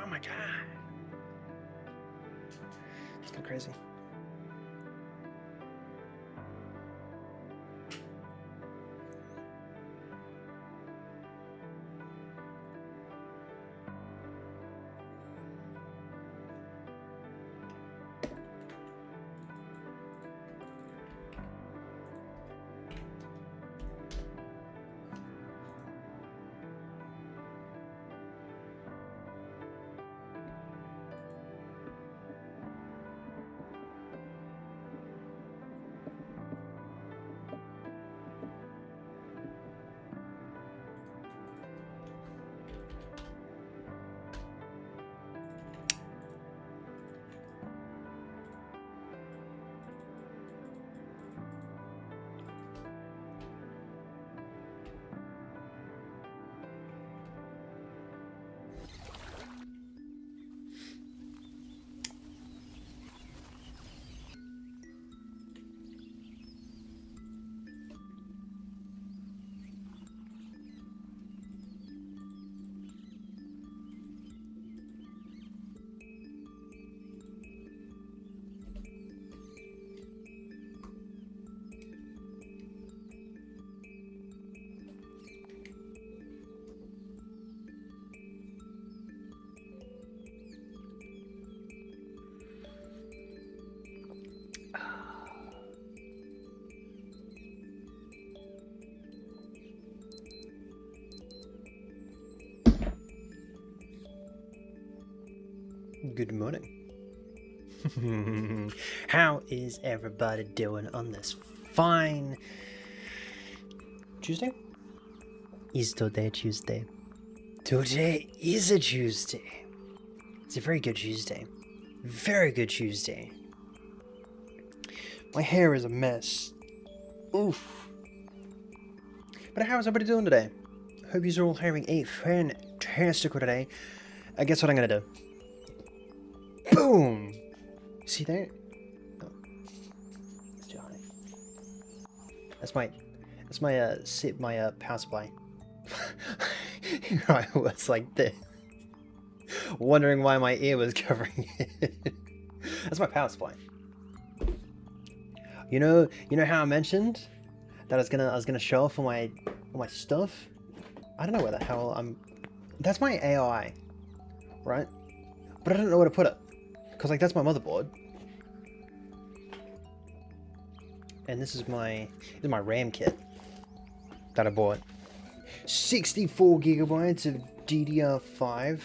my god. It's going crazy. Good morning. How is everybody doing on this fine Tuesday? Is today Tuesday? Today is a Tuesday. It's a very good Tuesday. Very good Tuesday. My hair is a mess. Oof. But how is everybody doing today? Hope you're all having a fantastical day. Guess what I'm gonna do? Boom! See that? Oh. It's too high. That's my power supply. I was like this, wondering why my ear was covering it. That's my power supply. You know how I mentioned that I was gonna show off all my stuff? I don't know where the hell I'm. That's my AI, right? But I don't know where to put it. Because, like, that's my motherboard. And this is my RAM kit that I bought. 64 gigabytes of DDR5.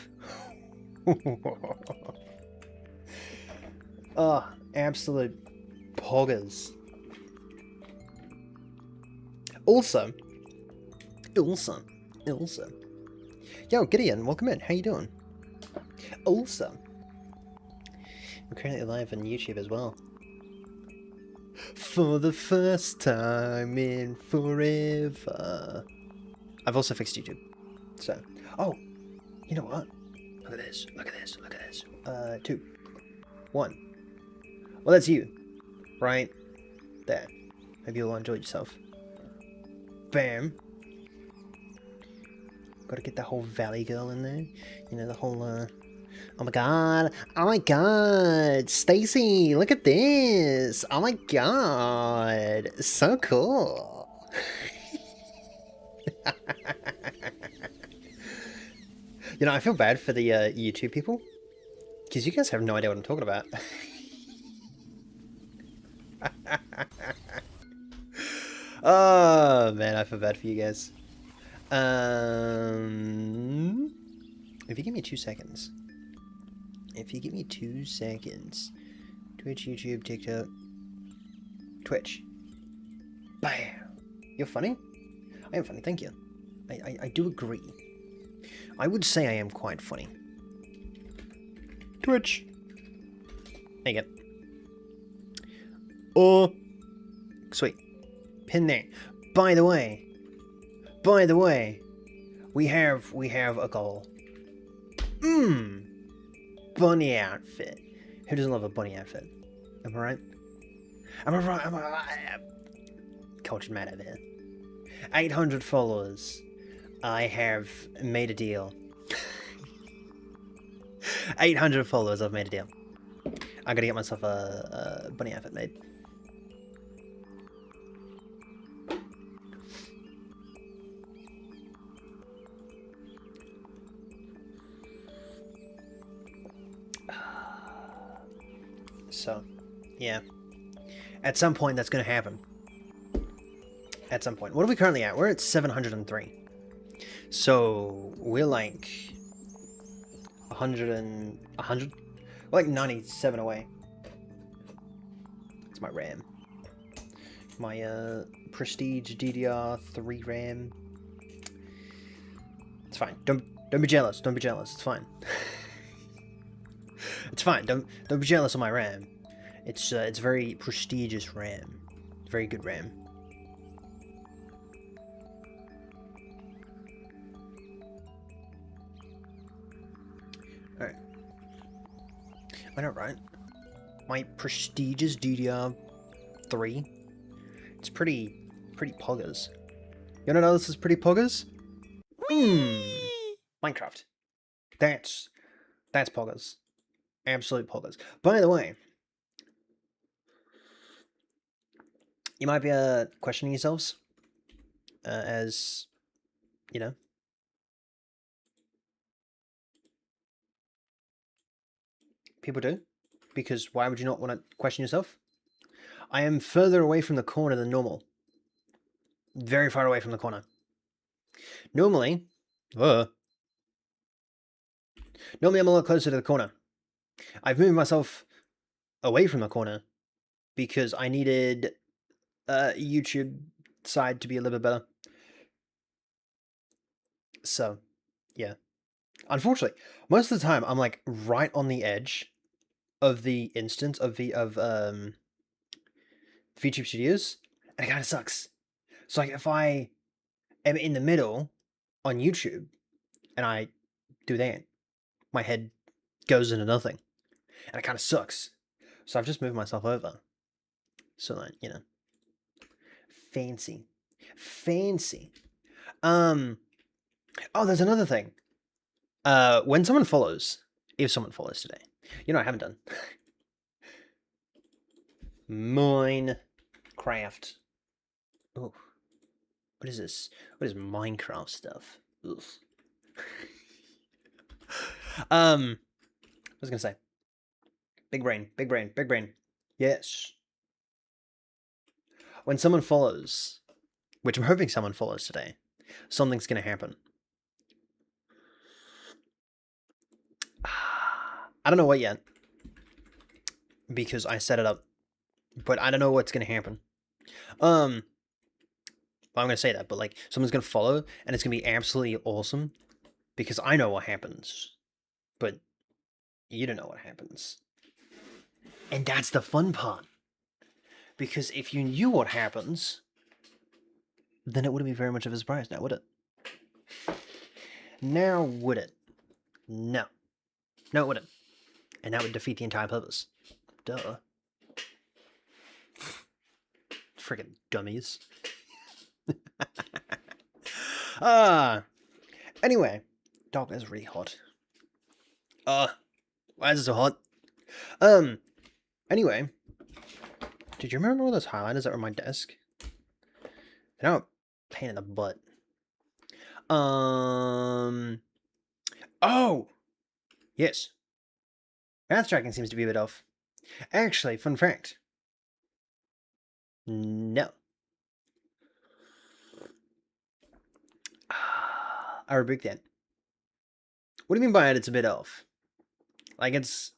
Oh, absolute poggers. Also. Yo, Gideon, welcome in. How you doing? Also. I'm currently live on YouTube as well. For the first time in forever. I've also fixed YouTube. So, oh, you know what? Look at this, look at this, look at this. 2, 1. Well, that's you. Right there. Hope you all enjoyed yourself. Bam. Gotta get that whole Valley Girl in there. You know, the whole, oh my god, Stacy, look at this. Oh my god, so cool. You know, I feel bad for the YouTube people, because you guys have no idea what I'm talking about. Oh man, I feel bad for you guys. If you give me 2 seconds. If you give me 2 seconds. Twitch, YouTube, TikTok. Twitch. Bam! You're funny? I am funny, thank you. I do agree. I would say I am quite funny. Twitch. There you go. Oh! Sweet. Pin there. By the way, we have a goal. Bunny outfit. Who doesn't love a bunny outfit? Am I right? Am I right? Am I right? Cultured man over here. 800 followers. I have made a deal. 800 followers, I've made a deal. I gotta get myself a bunny outfit made. So, yeah. At some point, that's gonna happen. At some point. What are we currently at? We're at 703. So, we're like 100? We're like 97 away. It's my RAM. My Prestige DDR3 RAM. It's fine. Don't be jealous. Don't be jealous. It's fine. It's fine. Don't be jealous of my RAM. It's very prestigious RAM. Very good RAM. Alright. I know, right? My prestigious DDR3. It's pretty poggers. You wanna know this is pretty poggers? Minecraft. That's poggers. Absolute poggers. By the way, you might be questioning yourselves as, you know, people do. Because why would you not want to question yourself? I am further away from the corner than normal. Very far away from the corner. Normally, I'm a lot closer to the corner. I've moved myself away from the corner because I needed YouTube side to be a little bit better. So, yeah. Unfortunately, most of the time I'm like right on the edge of the instance of VTube Studios, and it kind of sucks. So like if I am in the middle on YouTube and I do that, my head goes into nothing, and it kind of sucks. So I've just moved myself over. So that, you know, fancy. Oh, there's another thing. When someone follows, if someone follows today, you know, I haven't done Minecraft. Oh, what is this? What is Minecraft stuff? I was gonna say, big brain. Yes. When someone follows, which I'm hoping someone follows today, something's gonna happen. I don't know what yet, because I set it up, but I don't know what's gonna happen. I'm gonna say that, but like someone's gonna follow, and it's gonna be absolutely awesome, because I know what happens, but you don't know what happens, and that's the fun part. Because if you knew what happens, then it wouldn't be very much of a surprise, now would it? Now would it? No, it wouldn't, and that would defeat the entire purpose. Duh. Friggin' dummies. Anyway. Dog, that's really hot. Why is it so hot? Anyway. Did you remember all those highlighters that were on my desk? They're now a pain in the butt. Oh! Yes. Path tracking seems to be a bit off. Actually, fun fact. No. I rebuke that. What do you mean by it? It's a bit off. Like it's.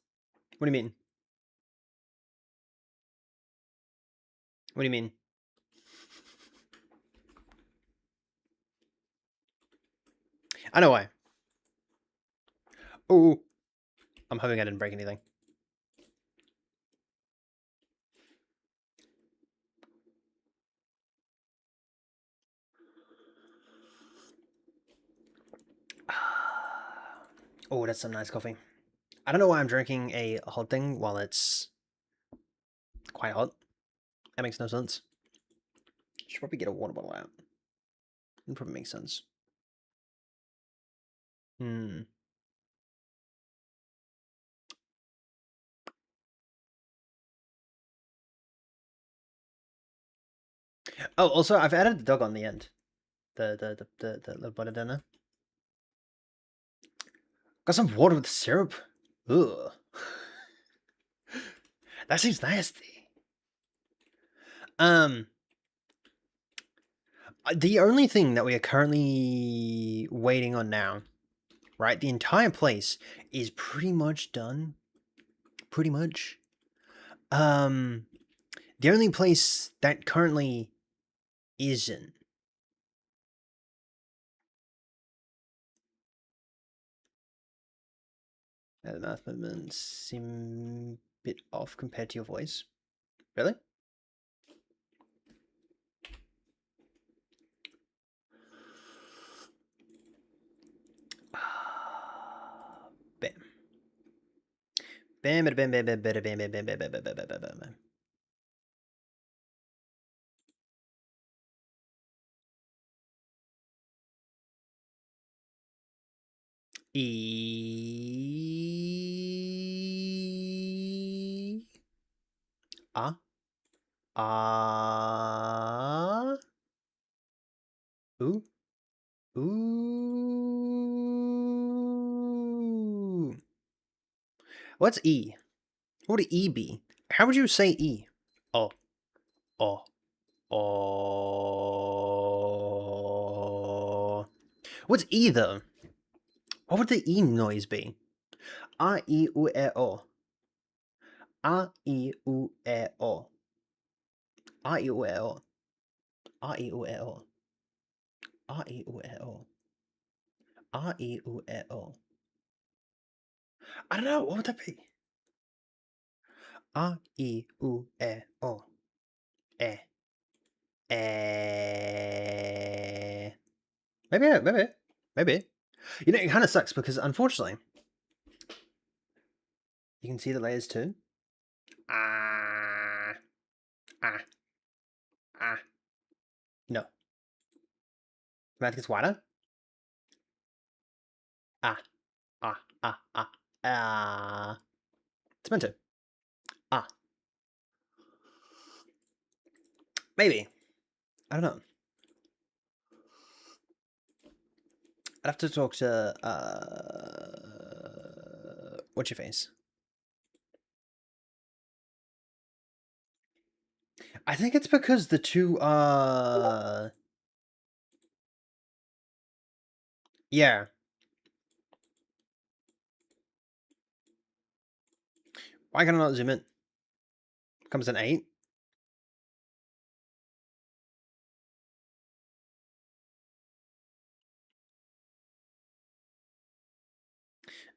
What do you mean? What do you mean? I know why. Oh, I'm hoping I didn't break anything. Oh, that's some nice coffee. I don't know why I'm drinking a hot thing while it's quite hot. That makes no sense. Should probably get a water bottle out. It probably makes sense. Oh, also, I've added the dog on the end. The little butter dinner. Got some water with syrup. Ugh. That seems nasty. The only thing that we are currently waiting on now, right? The entire place is pretty much done. Pretty much. The only place that currently isn't. The mouth movements seem a bit off compared to your voice. Really? Bam. Bam, bam, bam, bam, bam, bam, bam, bam, bam, bam, bam, bam, bam, bam. E. Ah. Ah. Ooh. Ooh. What's E? What would E be? How would you say E? Oh. Oh. Oh. What's E though? What would the E noise be? A, I, U, E, O. A, I, U, E, O. A, I, U, E, O. A, I, U, E, O. A, I, U, E, O. A, I, U, E, O. I don't know. What would that be? A, I, U, E, O. E. Eh. Maybe. You know, it kind of sucks because unfortunately, you can see the layers too. Ah. Ah. Ah. No. Mouth gets wider. Ah. Ah. Ah. Ah. Ah. It's meant to. Ah. Maybe. I don't know. I'd have to talk to what's your face? I think it's because the two yeah. Why can I not zoom in? Comes an 8.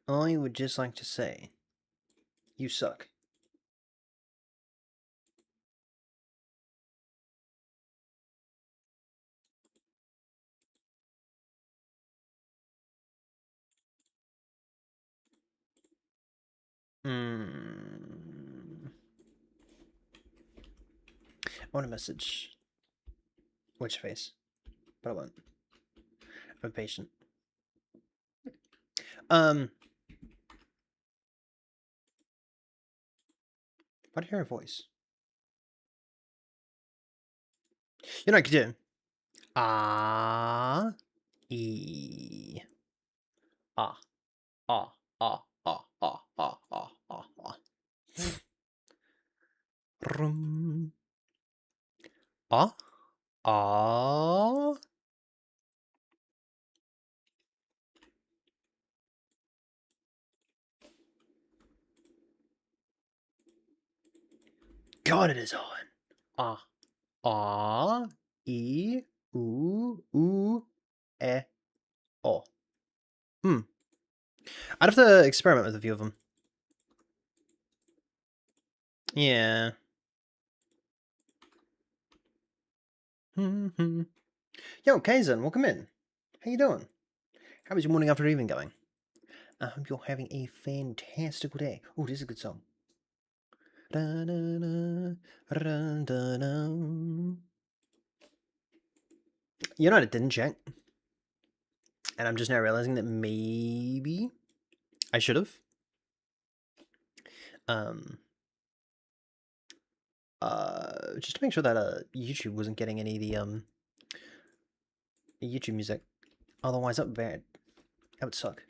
I would just like to say you suck. I want a message. What's your face? But I won't. I'm patient. Why do you hear a voice? You know what I could do? Ah. E. Ah. Ah. Ah. Ah. Ah. Ah. Ah. Ah. Ah. Rum. Ah. Ah. God, it is on. Ah. Ah. E. U. U. E. O. Hmm. I'd have to experiment with a few of them. Yeah. Yo, Kaizen, welcome in. How you doing? How is your morning after evening going? I hope you're having a fantastical day. Oh, this is a good song. You know what I didn't check? And I'm just now realizing that maybe I should have. Just to make sure that YouTube wasn't getting any of the YouTube music. Otherwise, that would suck.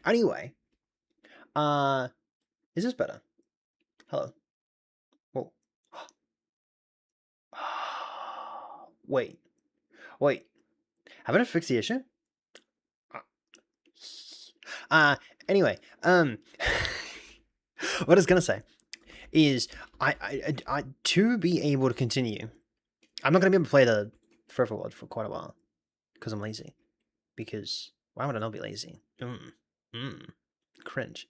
Anyway, is this better? Hello. Whoa. Wait. Haven't I fixed the issue? Anyway, what I was gonna say is I to be able to continue, I'm not gonna be able to play the Foreverworld for quite a while because I'm lazy. Because why would I not be lazy? Cringe.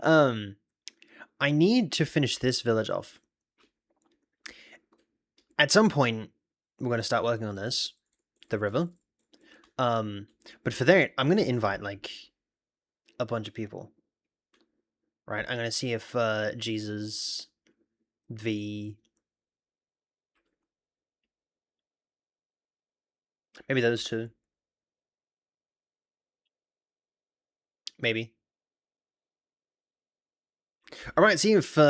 I need to finish this village off. At some point, we're gonna start working on this, the river. But for that, I'm gonna invite like a bunch of people. Right, I'm gonna see if Jesus V. Maybe those two. Maybe. I might see if you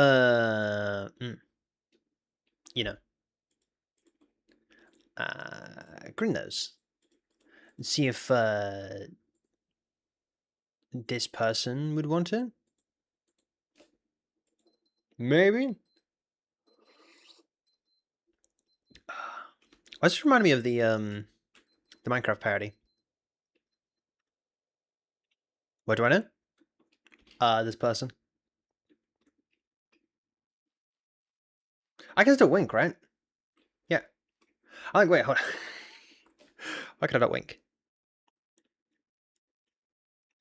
know, Grin knows. See if this person would want to. Maybe. This remind me of the Minecraft parody. What do I know? This person. I can still wink, right? Yeah. I like. Wait, hold on. Why can I not wink?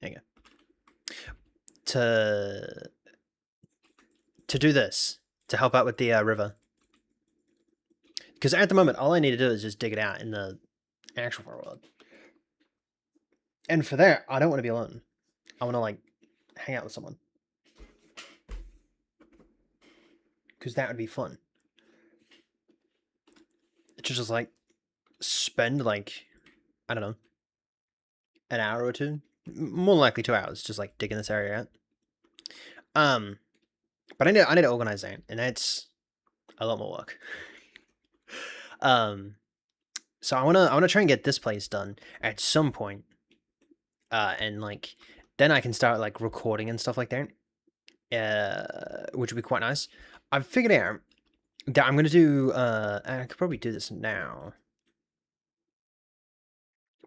There you go. To do this, to help out with the river. Because at the moment, all I need to do is just dig it out in the actual world. And for that, I don't want to be alone. I want to, like, hang out with someone. Because that would be fun. To just, like, spend, like, I don't know, an hour or two. More likely 2 hours, just, like, digging this area out. But I need to organize that, and that's a lot more work. So I wanna try and get this place done at some point. And like then I can start like recording and stuff like that. Which would be quite nice. I've figured out that I'm gonna do and I could probably do this now.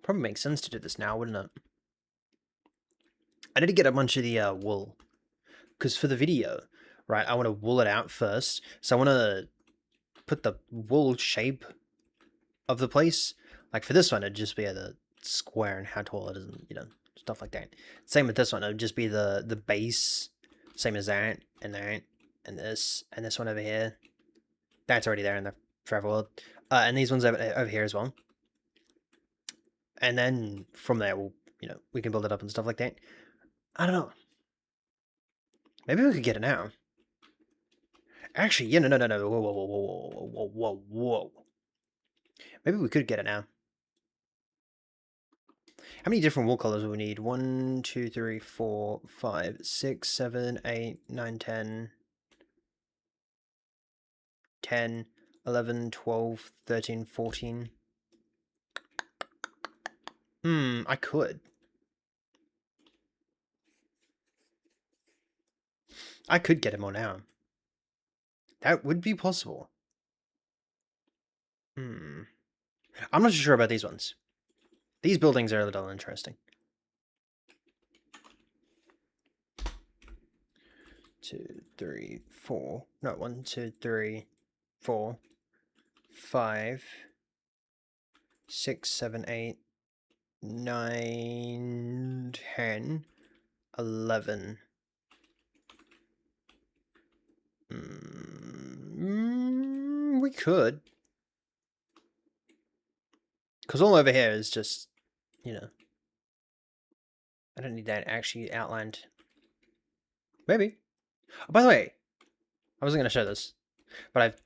Probably makes sense to do this now, wouldn't it? I need to get a bunch of the wool. Because for the video, right, I want to wool it out first. So I want to put the wool shape of the place. Like for this one, it'd just be the square and how tall it is, and, you know, stuff like that. Same with this one, it would just be the base, same as that, and this one over here. That's already there in the Foreverworld. And these ones over here as well. And then from there, we'll, you know, we can build it up and stuff like that. I don't know. Maybe we could get it now. Actually, yeah, no. Whoa. Maybe we could get it now. How many different wool colors will we need? 1, 2, 3, 4, 5, 6, 7, 8, 9, 10, 10, 11, 12, 13, 14. I could. I could get him on now. That would be possible. I'm not sure about these ones. These buildings are a little interesting. 2, 3, 4. No, 1, 2, 3, 4, 5, 6, 7, 8, 9, 10, 11. We could. Because all over here is just, you know, I don't need that actually outlined. Maybe. Oh, by the way, I wasn't going to show this, but I've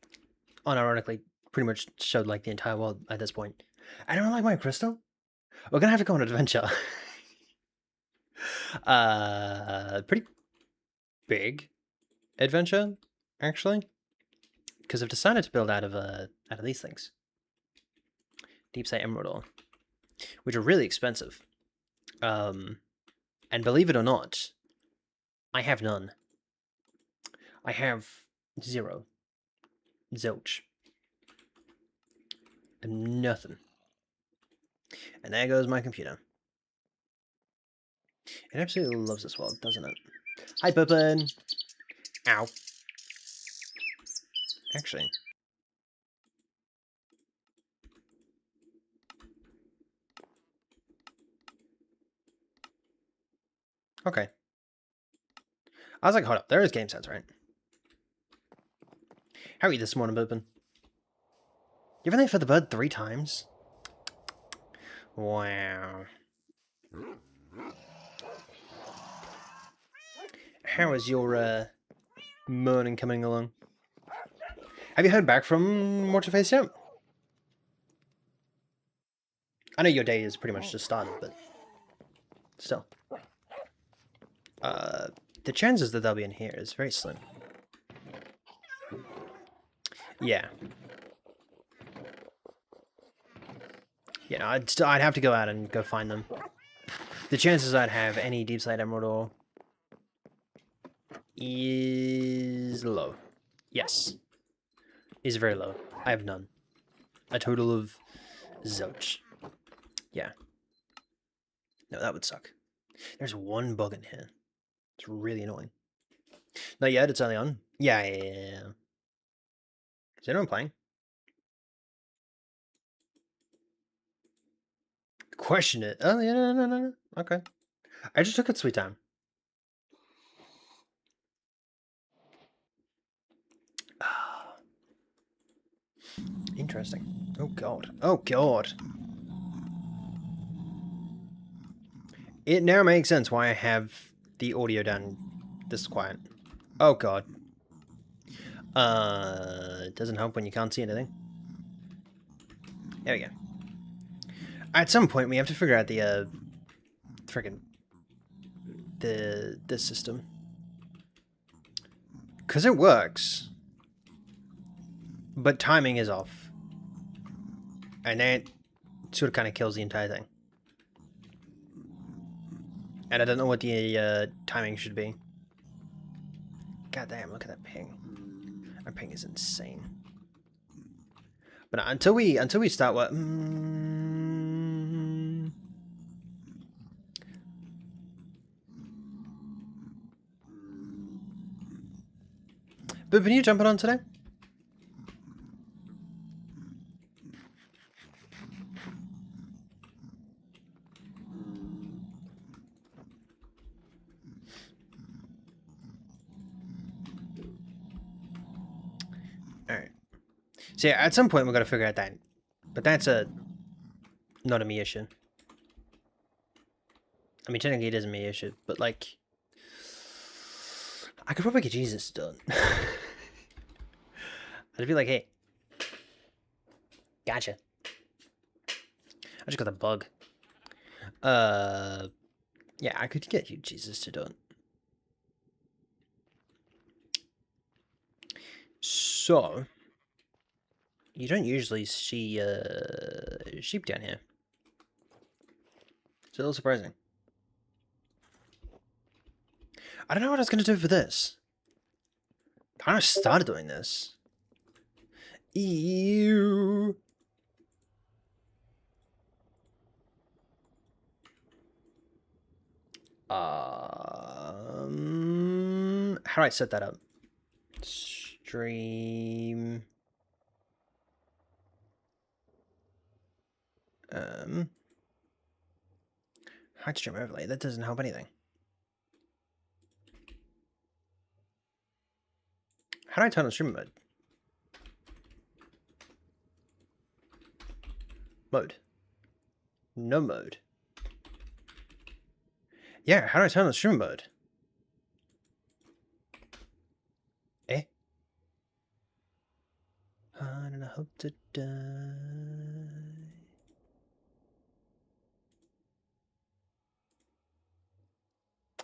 unironically pretty much showed like the entire world at this point. I don't like my crystal. We're going to have to go on an adventure. Pretty big adventure. actually, because I've decided to build out of these things. Deep Sea Emerald ore, which are really expensive. And believe it or not, I have none. I have 0. Zilch. And nothing. And there goes my computer. It absolutely loves this world, doesn't it? Hi, Pippin! Ow. Actually. Okay. I was like, hold up, there is game sense, right? How are you this morning, Pippin? You've been there for the bird 3 times? Wow. How is your, morning coming along? Have you heard back from What's Your Face yet? I know your day is pretty much just started, but still. The chances that they'll be in here is very slim. Yeah. You know, I'd have to go out and go find them. The chances I'd have any Deep Slate Emerald ore is low. Yes. Is very low. I have none. A total of zilch. Yeah. No, that would suck. There's one bug in here. It's really annoying. Not yet, it's early on. Yeah. Is anyone playing? Question it. Oh, yeah, no. Okay. I just took it sweet time. Interesting. Oh, God. Oh, God. It now makes sense why I have the audio down this quiet. Oh, God. It doesn't help when you can't see anything. There we go. At some point, we have to figure out the, friggin' the system. Because it works. But timing is off. And that sort of kind of kills the entire thing. And I don't know what the timing should be. God damn, look at that ping. Our ping is insane. But until we start what But when you jumping on today? Alright. So yeah, at some point we're gonna figure out that. But that's not a me issue. I mean technically it is a me issue, but like I could probably get Jesus done. I'd be like, hey. Gotcha. I just got the bug. Yeah, I could get you Jesus to done. So you don't usually see sheep down here. It's a little surprising. I don't know what I was gonna do for this. I kind of started doing this. Ew. How do I set that up? Stream. Hide stream overlay. That doesn't help anything. How do I turn on stream mode? Mode. No mode. Yeah, how do I turn on stream mode? Eh? And I hope to die.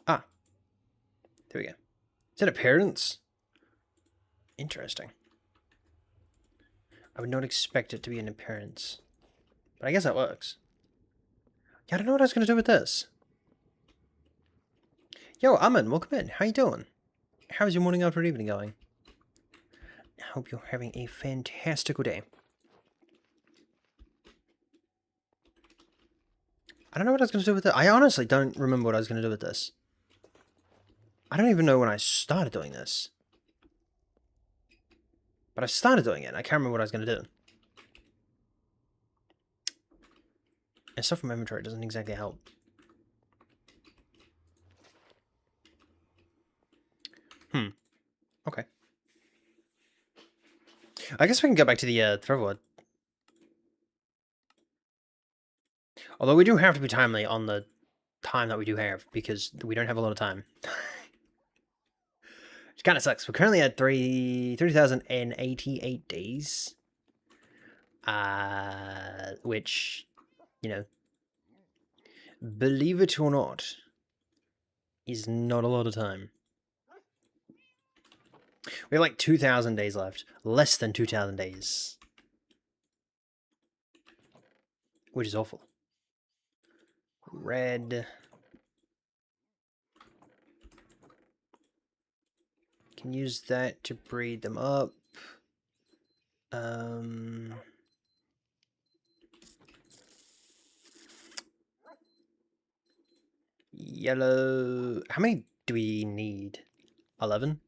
Ah. There we go. Is that appearance? Interesting. I would not expect it to be an appearance. But I guess that works. Yeah, I don't know what I was going to do with this. Yo, Amin, welcome in. How you doing? How's your morning, afternoon, evening going? I hope you're having a fantastical day. I don't know what I was going to do with it. I honestly don't remember what I was going to do with this. I don't even know when I started doing this. But I started doing it. I can't remember what I was going to do. And stuff from inventory doesn't exactly help. Okay. I guess we can go back to the Foreverworld. Although we do have to be timely on the time that we do have, because we don't have a lot of time. Which kind of sucks. We're currently at 3,088 days. Which, you know, believe it or not, is not a lot of time. We have like 2,000 days left. Less than 2,000 days. Which is awful. Red. Can use that to breed them up. Yellow. How many do we need? 11?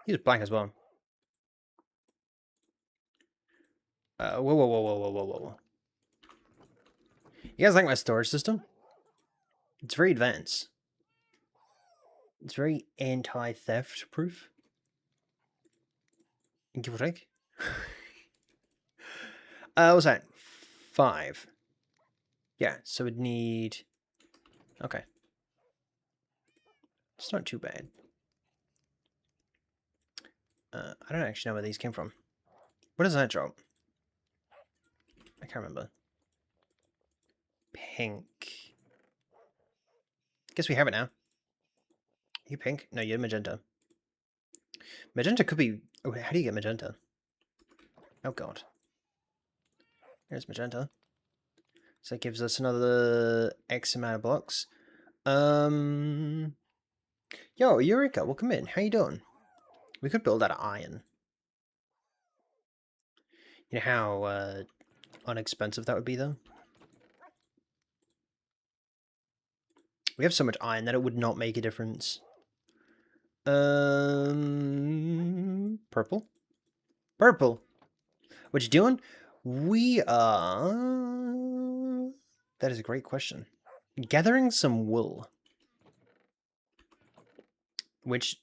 Use black as well. Whoa, whoa, whoa, whoa, whoa, whoa, whoa. You guys like my storage system? It's very advanced. It's very anti-theft proof. Give or take. What's that? 5. Yeah, so we'd need... Okay. It's not too bad. I don't actually know where these came from. What does that drop? I can't remember. Pink. Guess we have it now. Are you pink? No, you're magenta. Magenta could be... Oh, how do you get magenta? Oh, God. Here's magenta. So that gives us another X amount of blocks. Yo, Eureka, welcome in. How you doing? We could build out of iron. You know how inexpensive that would be, though? We have so much iron that it would not make a difference. Purple? Purple! What you doing? We are... That is a great question. Gathering some wool. Which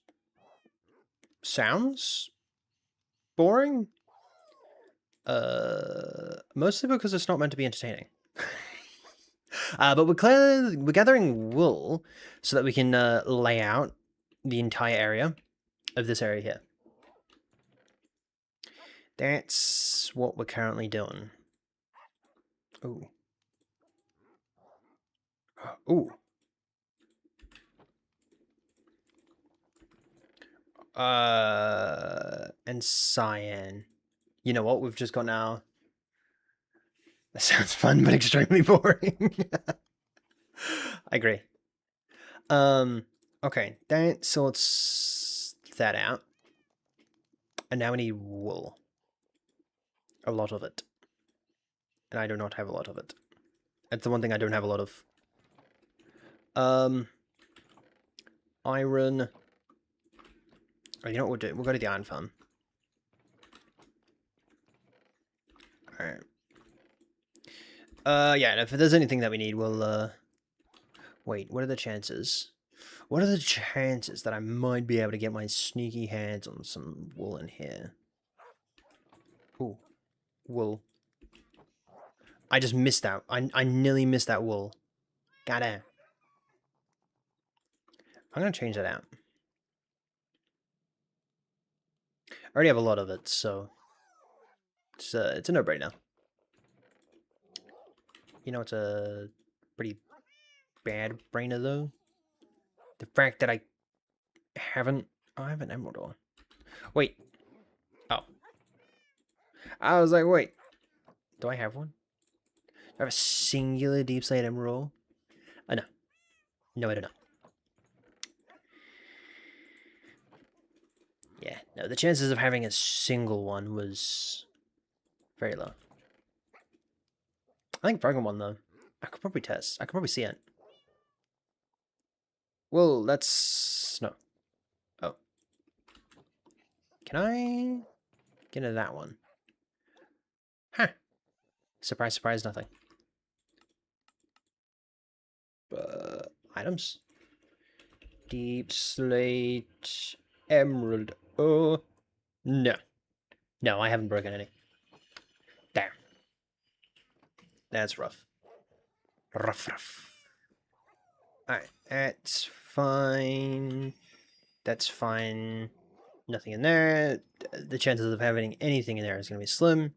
sounds boring. Mostly because it's not meant to be entertaining. But we're gathering wool so that we can lay out the entire area of this area here. That's what we're currently doing. Ooh. Ooh. And cyan. You know what? We've just got now. That sounds fun, but extremely boring. I agree. Okay, that sorts that out. And now we need wool. A lot of it. And I do not have a lot of it. That's the one thing I don't have a lot of. Iron. Oh, you know what we'll do? We'll go to the iron farm. Alright. Yeah, and if there's anything that we need, we'll, Wait, what are the chances? What are the chances that I might be able to get my sneaky hands on some wool in here? Ooh. Wool. I just missed that. I nearly missed that wool. Goddamn. I'm gonna change that out. I already have a lot of it, so... It's a no-brainer. You know, it's a pretty bad brainer, though. The fact that I haven't... Oh, I have an emerald ore. Wait. Oh. I was like, wait. Do I have one? Do I have a singular deep slate emerald? No. No, I do not. Yeah, no, the chances of having a single one was very low. I think broken one, though. I could probably test. I could probably see it. Well, that's... No. Oh. Can I get into that one? Huh. Surprise, surprise, nothing. Items. Deep slate emerald. Oh. No. No, I haven't broken any. Damn. That's rough. Rough. Alright, that's fine. That's fine. Nothing in there. The chances of having anything in there is going to be slim.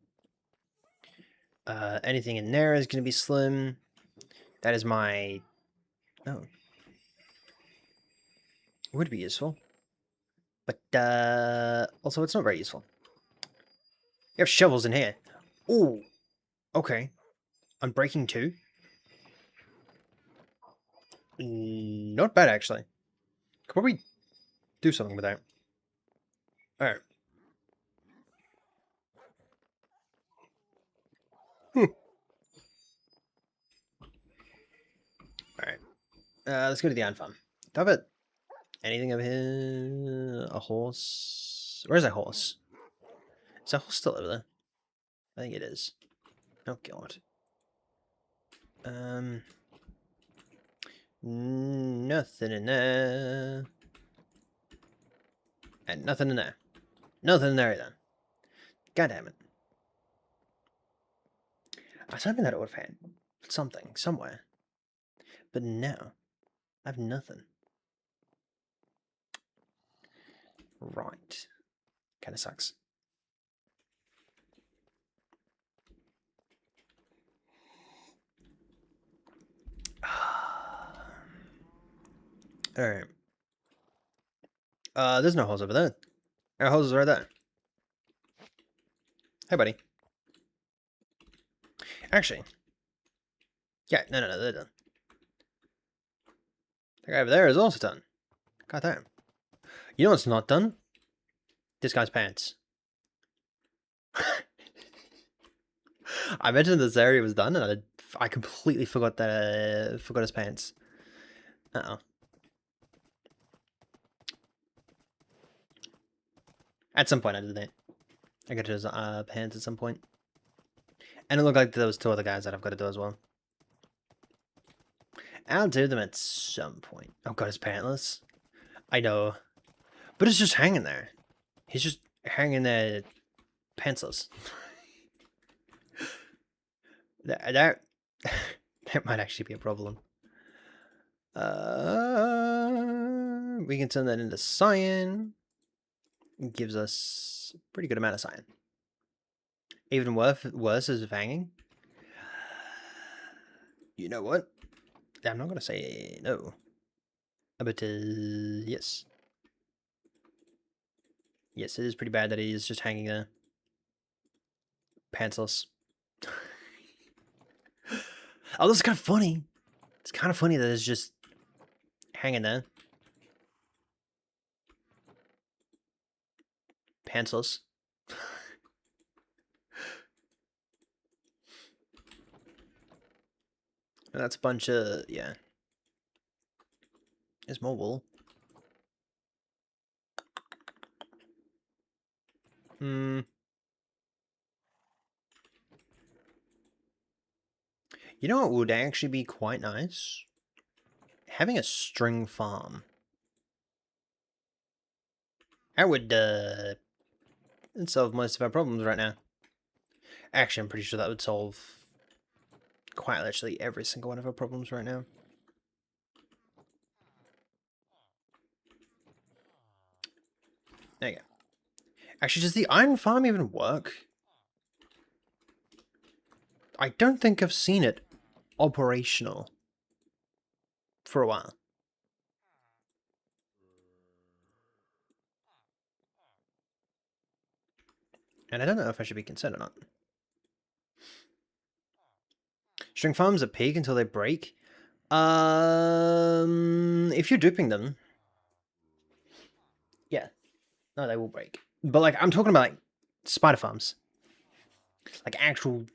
Anything in there is going to be slim. That is my... Oh. Would be useful. But, also it's not very useful. You have shovels in here. Ooh. Okay. Unbreaking 2? Not bad, actually. Could probably do something with that. Alright. Alright. Let's go to the unfun. How about anything over here? A horse? Where's that horse? Is that horse still over there? I think it is. Oh, God. Nothing in there. And nothing in there. Nothing in there either. God damn it. I was hoping that it would have had something, somewhere. But no. I have nothing. Right. Kinda sucks. Alright. There's no holes over there. Our hose is right there. Hey, buddy. Actually. Yeah, no, they're done. The guy over there is also done. God damn. You know what's not done? This guy's pants. I mentioned this area was done, and I completely forgot that forgot his pants. Uh-oh. At some point I did that. I got his pants at some point. And it looked like there was 2 other guys that I've got to do as well. I'll do them at some point. Oh god, his pantless. I know. But it's just hanging there. He's just hanging there pantsless. that that might actually be a problem. We can turn that into cyan. It gives us a pretty good amount of cyan. Even worse is hanging. You know what? I'm not gonna say no. But yes. Yes, it is pretty bad that he is just hanging there. Pantsless. Oh, this is kind of funny. It's kind of funny that it's just hanging there. Pantsless. And that's a bunch of, yeah. There's more wool. You know what would actually be quite nice? Having a string farm. That would, solve most of our problems right now. Actually, I'm pretty sure that would solve quite literally every single one of our problems right now. There you go. Actually, does the iron farm even work? I don't think I've seen it operational for a while. And I don't know if I should be concerned or not. String farms are peak until they break. If you're duping them, yeah, no, they will break. But like, I'm talking about like spider farms, like actual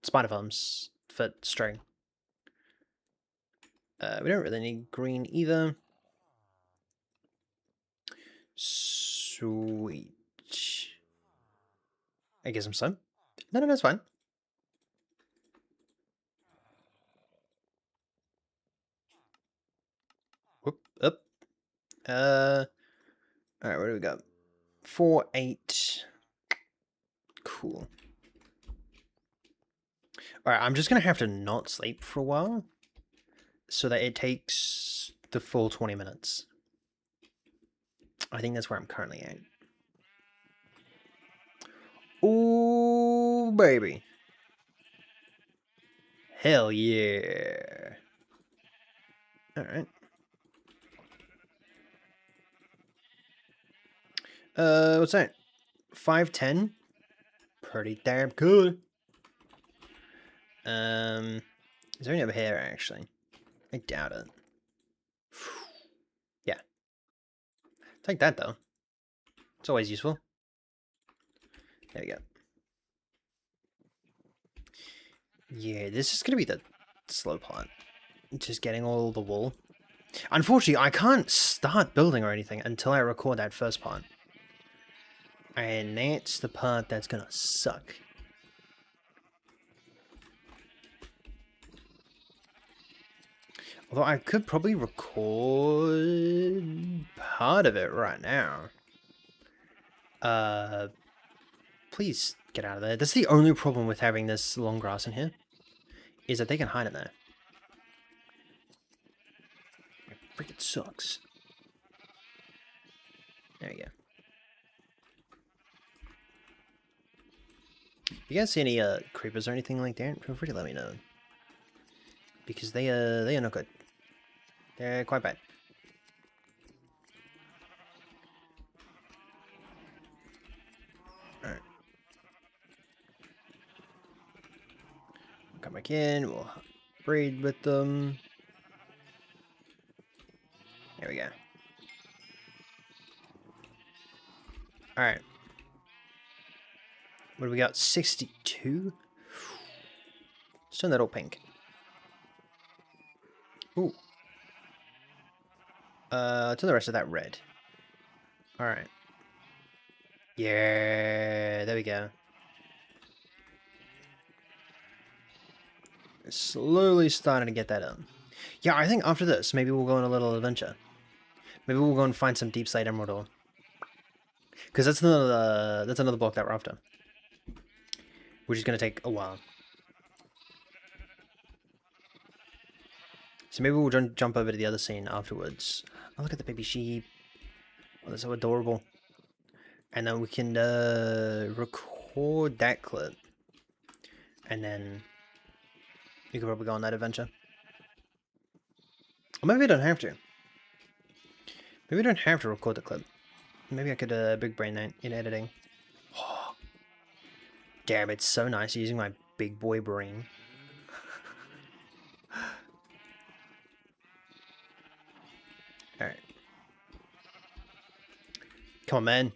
spider farms for string. We don't really need green either. Sweet. I guess I'm some. No, that's fine. Whoop, up. Alright, what do we got? 4, 8. Cool. Alright, I'm just gonna have to not sleep for a while so that it takes the full 20 minutes. I think that's where I'm currently at. Ooh, baby. Hell yeah. Alright. What's that? 510? Pretty damn good. Is there any over here, actually? I doubt it. Yeah. Take that, though. It's always useful. There we go. Yeah, this is gonna be the slow part. Just getting all the wool. Unfortunately, I can't start building or anything until I record that first part. And that's the part that's gonna suck. Although I could probably record part of it right now. Please get out of there. That's the only problem with having this long grass in here, is that they can hide in there. It freaking sucks. There you go. You guys see any creepers or anything like that? Feel free to let me know. Because they are not good. They're quite bad. Alright. Come back in, we'll breed with them. There we go. Alright. What do we got? 62? Let's turn that all pink. Ooh. Turn the rest of that red. Alright. Yeah, there we go. Slowly starting to get that up. Yeah, I think after this, maybe we'll go on a little adventure. Maybe we'll go and find some deep slate emerald ore. Because that's another block that we're after. Which is going to take a while. So maybe we'll jump over to the other scene afterwards. Oh, look at the baby sheep. Oh, they're so adorable. And then we can record that clip. And then you could probably go on that adventure. Or maybe I don't have to. Maybe I don't have to record the clip. Maybe I could big brain that in editing. Oh, damn, it's so nice using my big boy brain. Alright. Come on, man.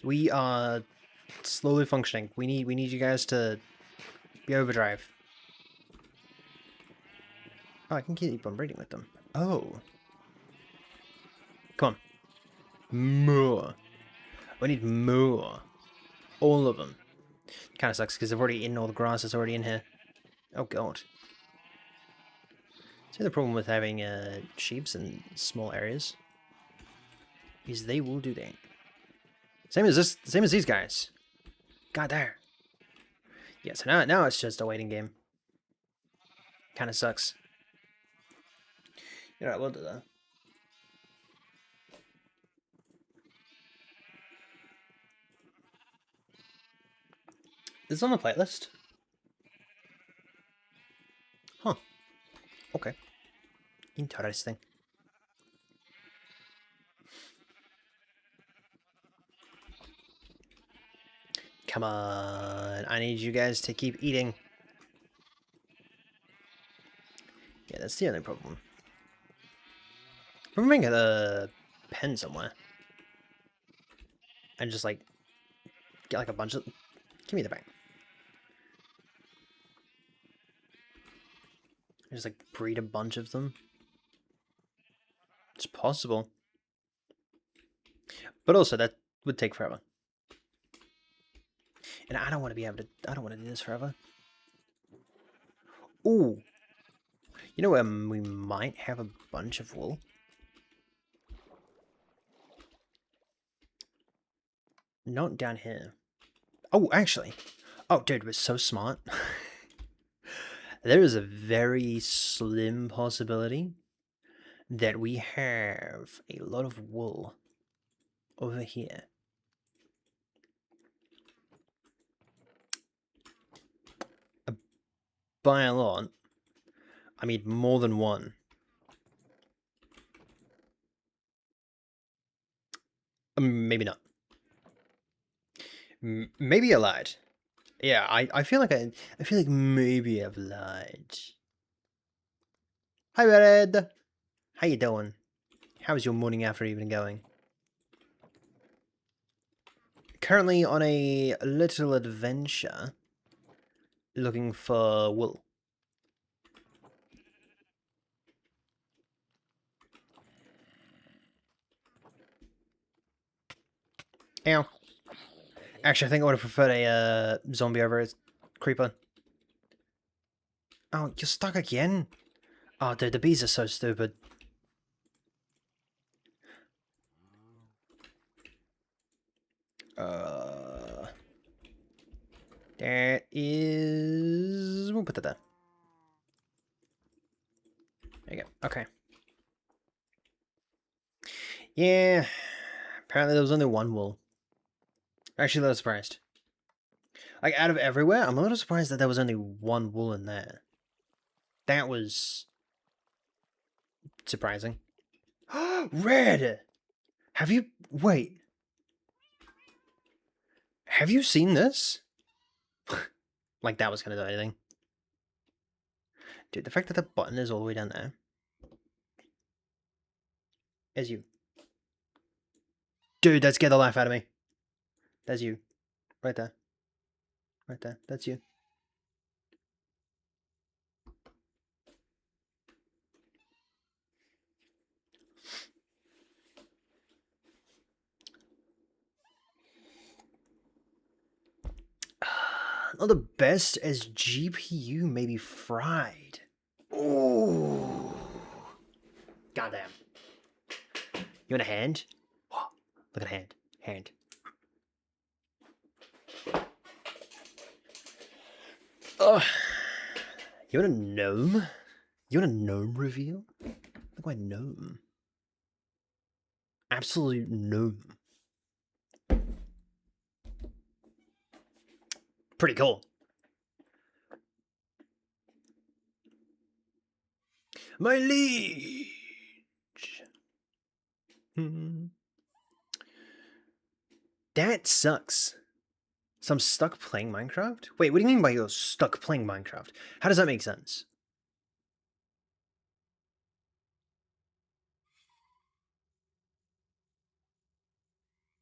We are slowly functioning. We need you guys to be overdrive. Oh, I can keep on breeding with them. Oh. Come on. More. We need more. All of them. Kind of sucks because they've already eaten all the grass that's already in here. Oh god. See, the problem with having sheeps in small areas is they will do that. Same as these guys. God there. Yeah, so now it's just a waiting game. Kind of sucks. You know what, we'll do that. Is this on the playlist? Huh. Okay. Interesting. Come on. I need you guys to keep eating. Yeah, that's the only problem. We're making a pen somewhere. And just like get like a bunch of. Give me the bag. Just like breed a bunch of them. It's possible. But also that would take forever. And I don't want to be able to. I don't want to do this forever. Ooh. You know, we might have a bunch of wool. Not down here. Oh, actually. Oh, dude, we're so smart. There is a very slim possibility that we have a lot of wool over here. By a lot, I mean more than one. Maybe not. Maybe I lied. Yeah, I feel like I feel like maybe I've lied. Hi, Red. How you doing? How's your morning after evening going? Currently on a little adventure, looking for wool. Ow. Actually, I think I would have preferred a zombie over a creeper. Oh, you're stuck again? Oh, dude, the bees are so stupid. That is... We'll put that there. There you go. Okay. Yeah. Apparently there was only one wool. Actually, a little surprised. Like, out of everywhere, I'm a little surprised that there was only one wool in there. That was... surprising. Red! Have you... Wait. Have you seen this? Like that was gonna do anything. Dude, the fact that the button is all the way down there. As you. Dude, that scared the life out of me. That's you. Right there. Right there. That's you. Not the best as GPU may be fried. Ooh. Goddamn. You want a hand? Look at a hand. Hand. Oh. You want a gnome? You want a gnome reveal? Look at my gnome. Absolute gnome. Pretty cool. My liege. That sucks. So I'm stuck playing Minecraft? Wait, what do you mean by you're stuck playing Minecraft? How does that make sense?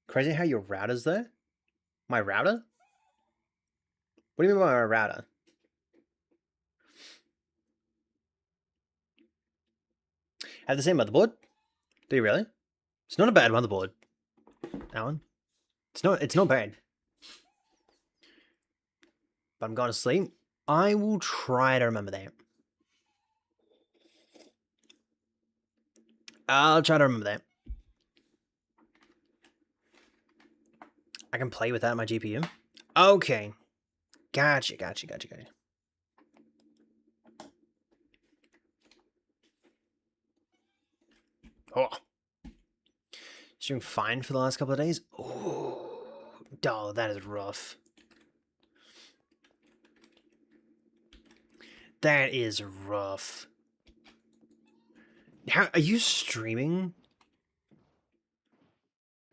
Crazy how your router's there? My router? What do you mean by my router? I have the same motherboard? Do you really? It's not a bad motherboard, Alan. It's not bad. But I'm going to sleep. I will try to remember that. I'll try to remember that. I can play without my GPU? Okay. Gotcha. Oh. She's doing fine for the last couple of days. Oh, that is rough. That is rough. How are you streaming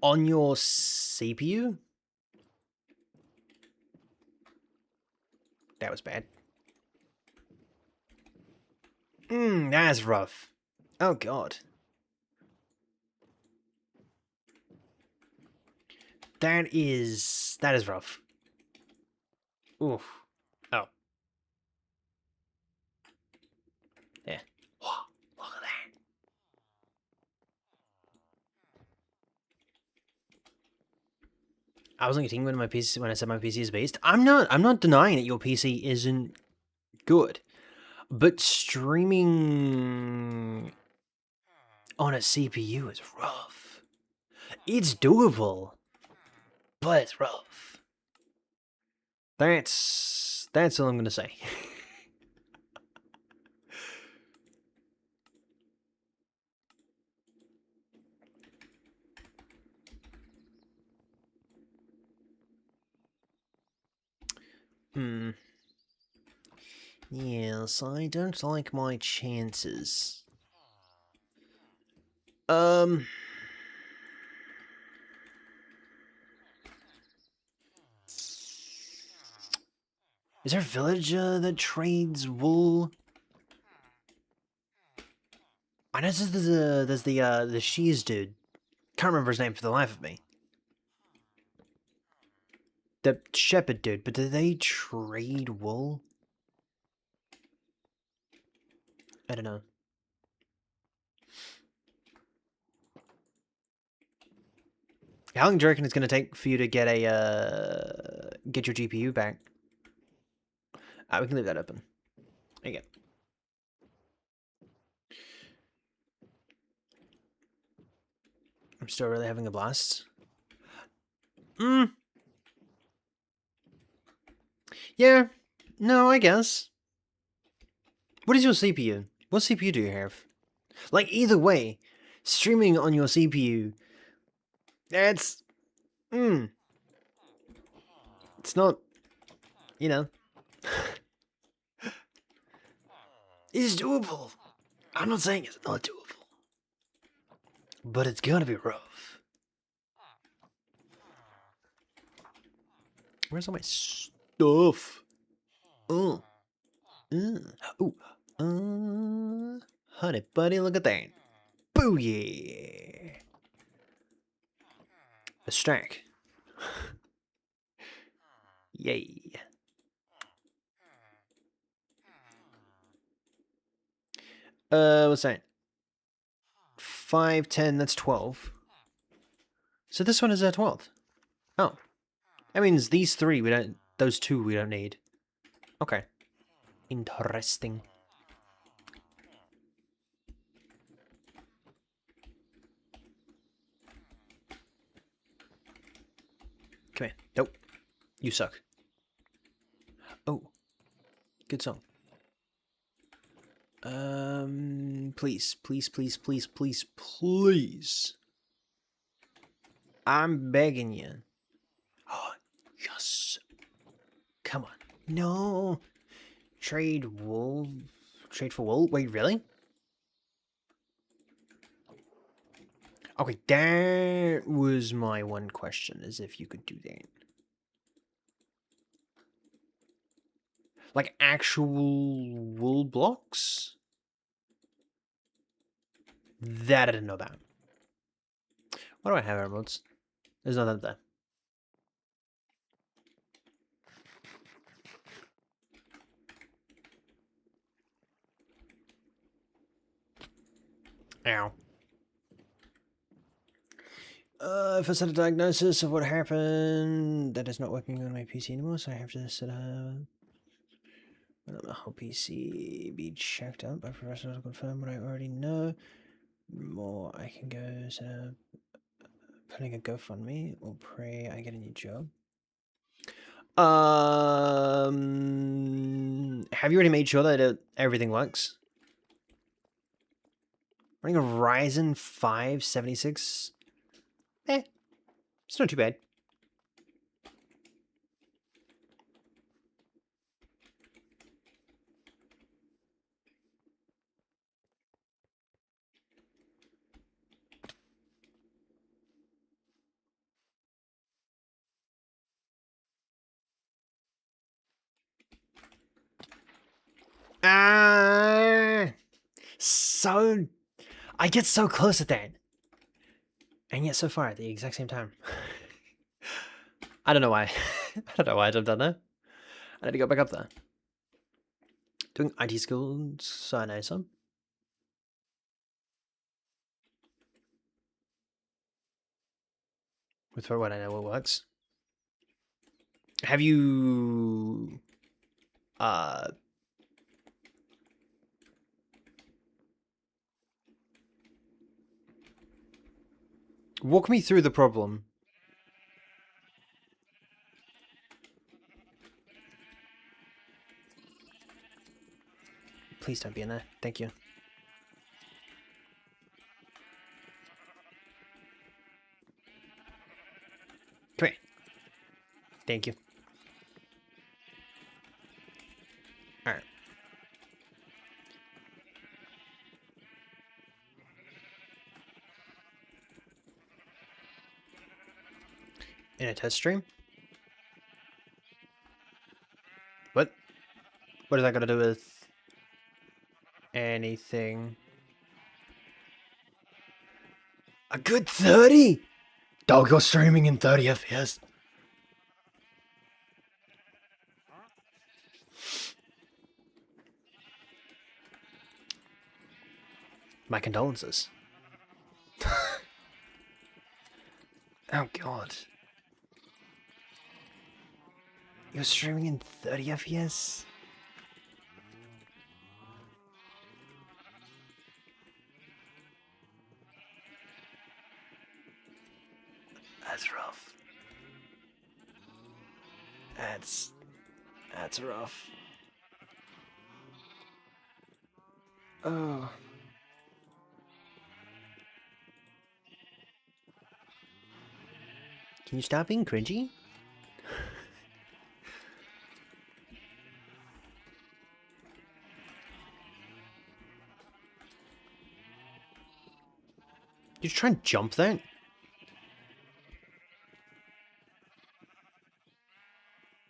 on your CPU? That was bad. That's rough. Oh, God. That is rough. Oof. Oh. Yeah. Whoa, look at that. I wasn't kidding when I said my PC is based. I'm not denying that your PC isn't good. But streaming on a CPU is rough. It's doable, but it's rough. That's all I'm gonna say. Yes, I don't like my chances. Is there a villager that trades wool? I know there's the shears dude. Can't remember his name for the life of me. The shepherd dude, but do they trade wool? I don't know. How long do you reckon it's going to take for you to get a get your GPU back? We can leave that open. There you go. I'm still really having a blast. Yeah. No, I guess. What is your CPU? What CPU do you have? Like, either way, streaming on your CPU, that's... It's not... You know... It's doable. I'm not saying it's not doable. But it's gonna be rough. Where's all my stuff? Oh. Ooh. Honey buddy, look at that. Booyah! A stack. Yay. What's that? 5, 10, that's 12. So this one is at 12. Oh. That means these three we don't... Those two we don't need. Okay. Interesting. Come here. Nope. You suck. Oh. Good song. Please, please, please, please, please, please. I'm begging you. Oh, yes. Come on. No. Trade wool. Trade for wool? Wait, really? Okay, that was my one question, is if you could do that. Like actual wool blocks? That I didn't know that. What do I have emeralds? There's nothing there. Ow. If I set a diagnosis of what happened, that is not working on my PC anymore, so I have to set a... Let my whole PC be checked out by professionals to confirm what I already know. More, I can go set up... Putting a GoFundMe or pray I get a new job. Have you already made sure that everything works? Running a Ryzen 5 76. It's not too bad. So I get so close at that, and yet so far at the exact same time. I don't know why. I don't know why I've done that. I need to go back up there. Doing IT skills, so I know some. With what I know what works. Have you walk me through the problem. Please don't be in there. Thank you. Come here. Thank you. Alright. In a test stream? What? What is that got to do with anything? A good 30? Dog, you're streaming in 30 FPS. My condolences. Oh god. You're streaming in 30 FPS? That's rough. That's rough. Oh. Can you stop being cringy? You try and jump that?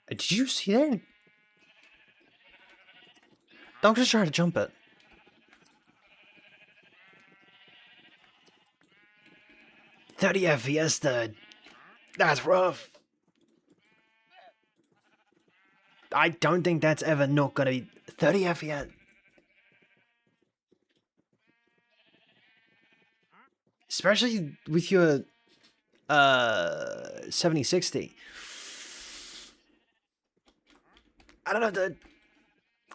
Did you see that? Don't just try to jump it. "30 FPS, dude. That's rough." I don't think that's ever not gonna be 30 FPS. Especially with your 7060. I don't know, dude.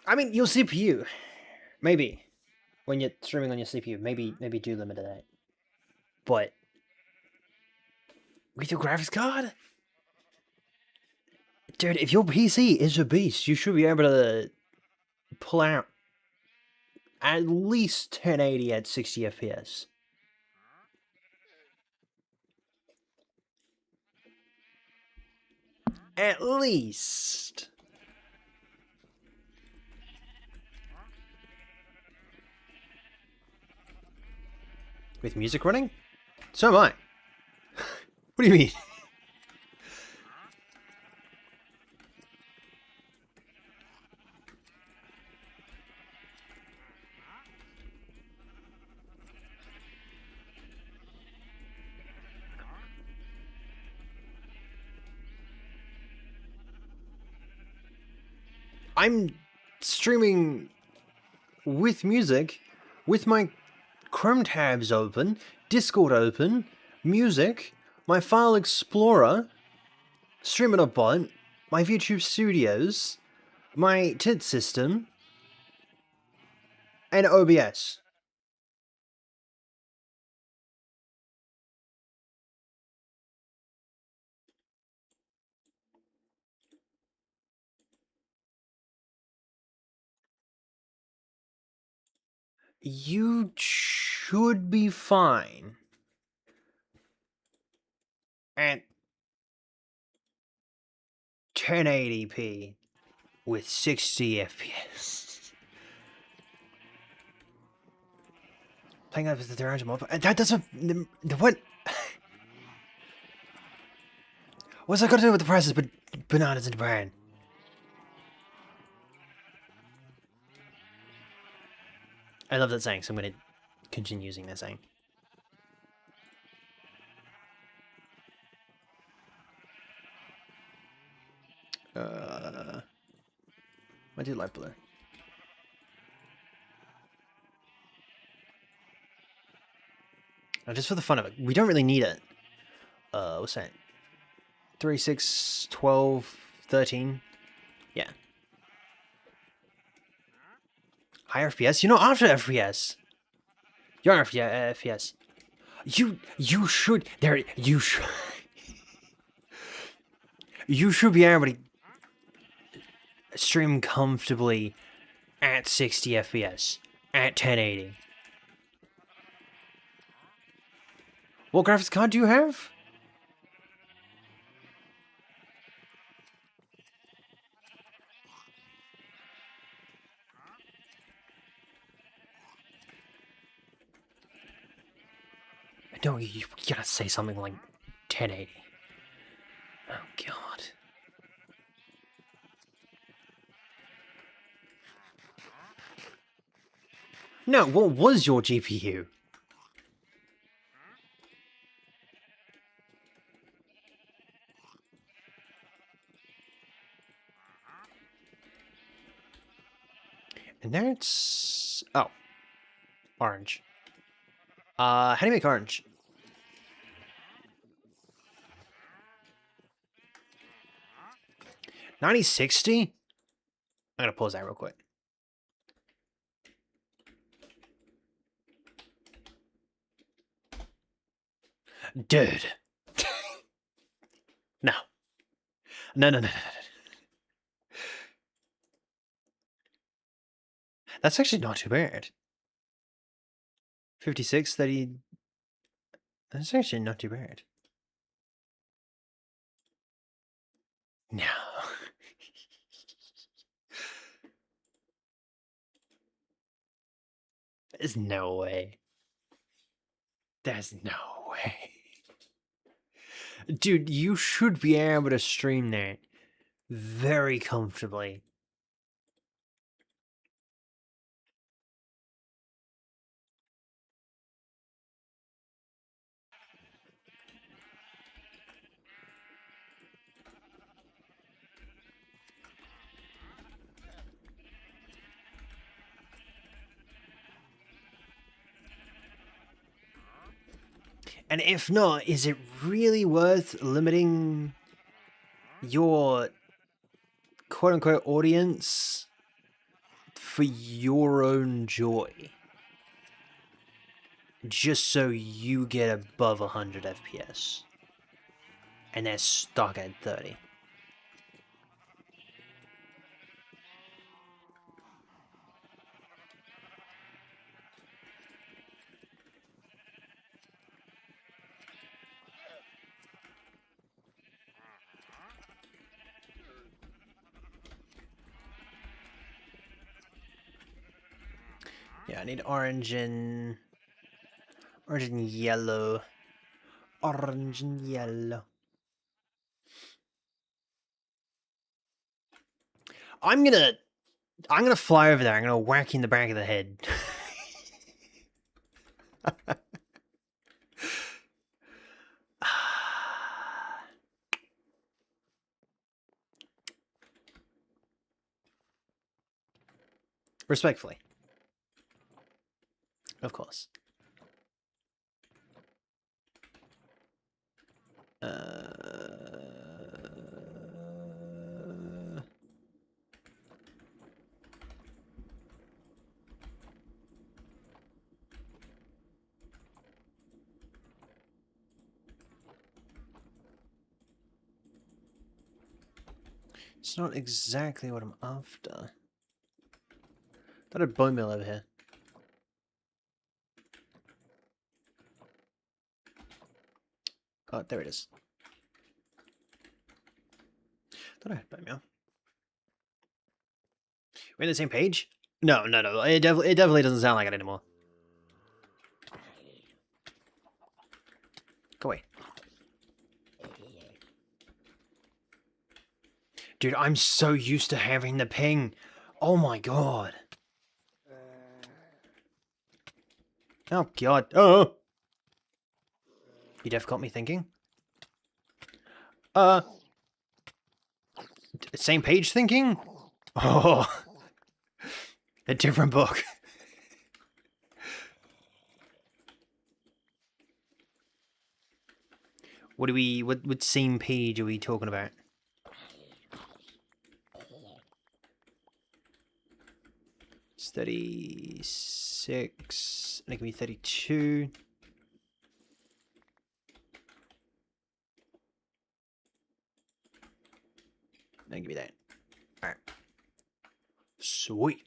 I mean, your CPU. Maybe. When you're streaming on your CPU, maybe do limit that. But with your graphics card? Dude, if your PC is a beast, you should be able to pull out at least 1080 at 60 FPS. At least. With music running? So am I. What do you mean? I'm streaming with music, with my Chrome tabs open, Discord open, music, my file explorer, streaming a bot, my YouTube studios, my TIT system, and OBS. You should be fine at 1080p with 60 FPS. Playing up with the orange mobile. That doesn't. What? What's that got to do with the prices? But bananas in Japan. I love that saying, so I'm going to continue using that saying. I do like blue. Just for the fun of it. We don't really need it. What's that? 3, 6, 12, 13. Yeah. Higher FPS? You're not after FPS. You're after FPS. You should you should be able to stream comfortably at 60 FPS at 1080. What graphics card do you have? No, you gotta say something like 1080. Oh, God. No, what was your GPU? And that's... Oh. Orange. How do you make orange? $90.60? I'm gonna pause that real quick. Dude. No. No. That's actually not too bad. 56, 30... That's actually not too bad. No. There's no way. There's no way. Dude, you should be able to stream that very comfortably. And if not, is it really worth limiting your quote-unquote audience for your own joy? Just so you get above 100 FPS. And they're stuck at 30. Yeah, I need orange and yellow. Orange and yellow. I'm gonna fly over there. I'm gonna whack you in the back of the head. Respectfully. Of course. It's not exactly what I'm after. Got a bone meal over here. Oh, there it is. Thought I had bone meal. We're on the same page? No. It definitely doesn't sound like it anymore. Go away. Dude, I'm so used to having the ping. Oh my god. Oh, God. Oh! You def got me thinking. Same page thinking? Oh. A different book. What same page are we talking about? It's 36, and it can be 32. Then give me that. Alright. Sweet.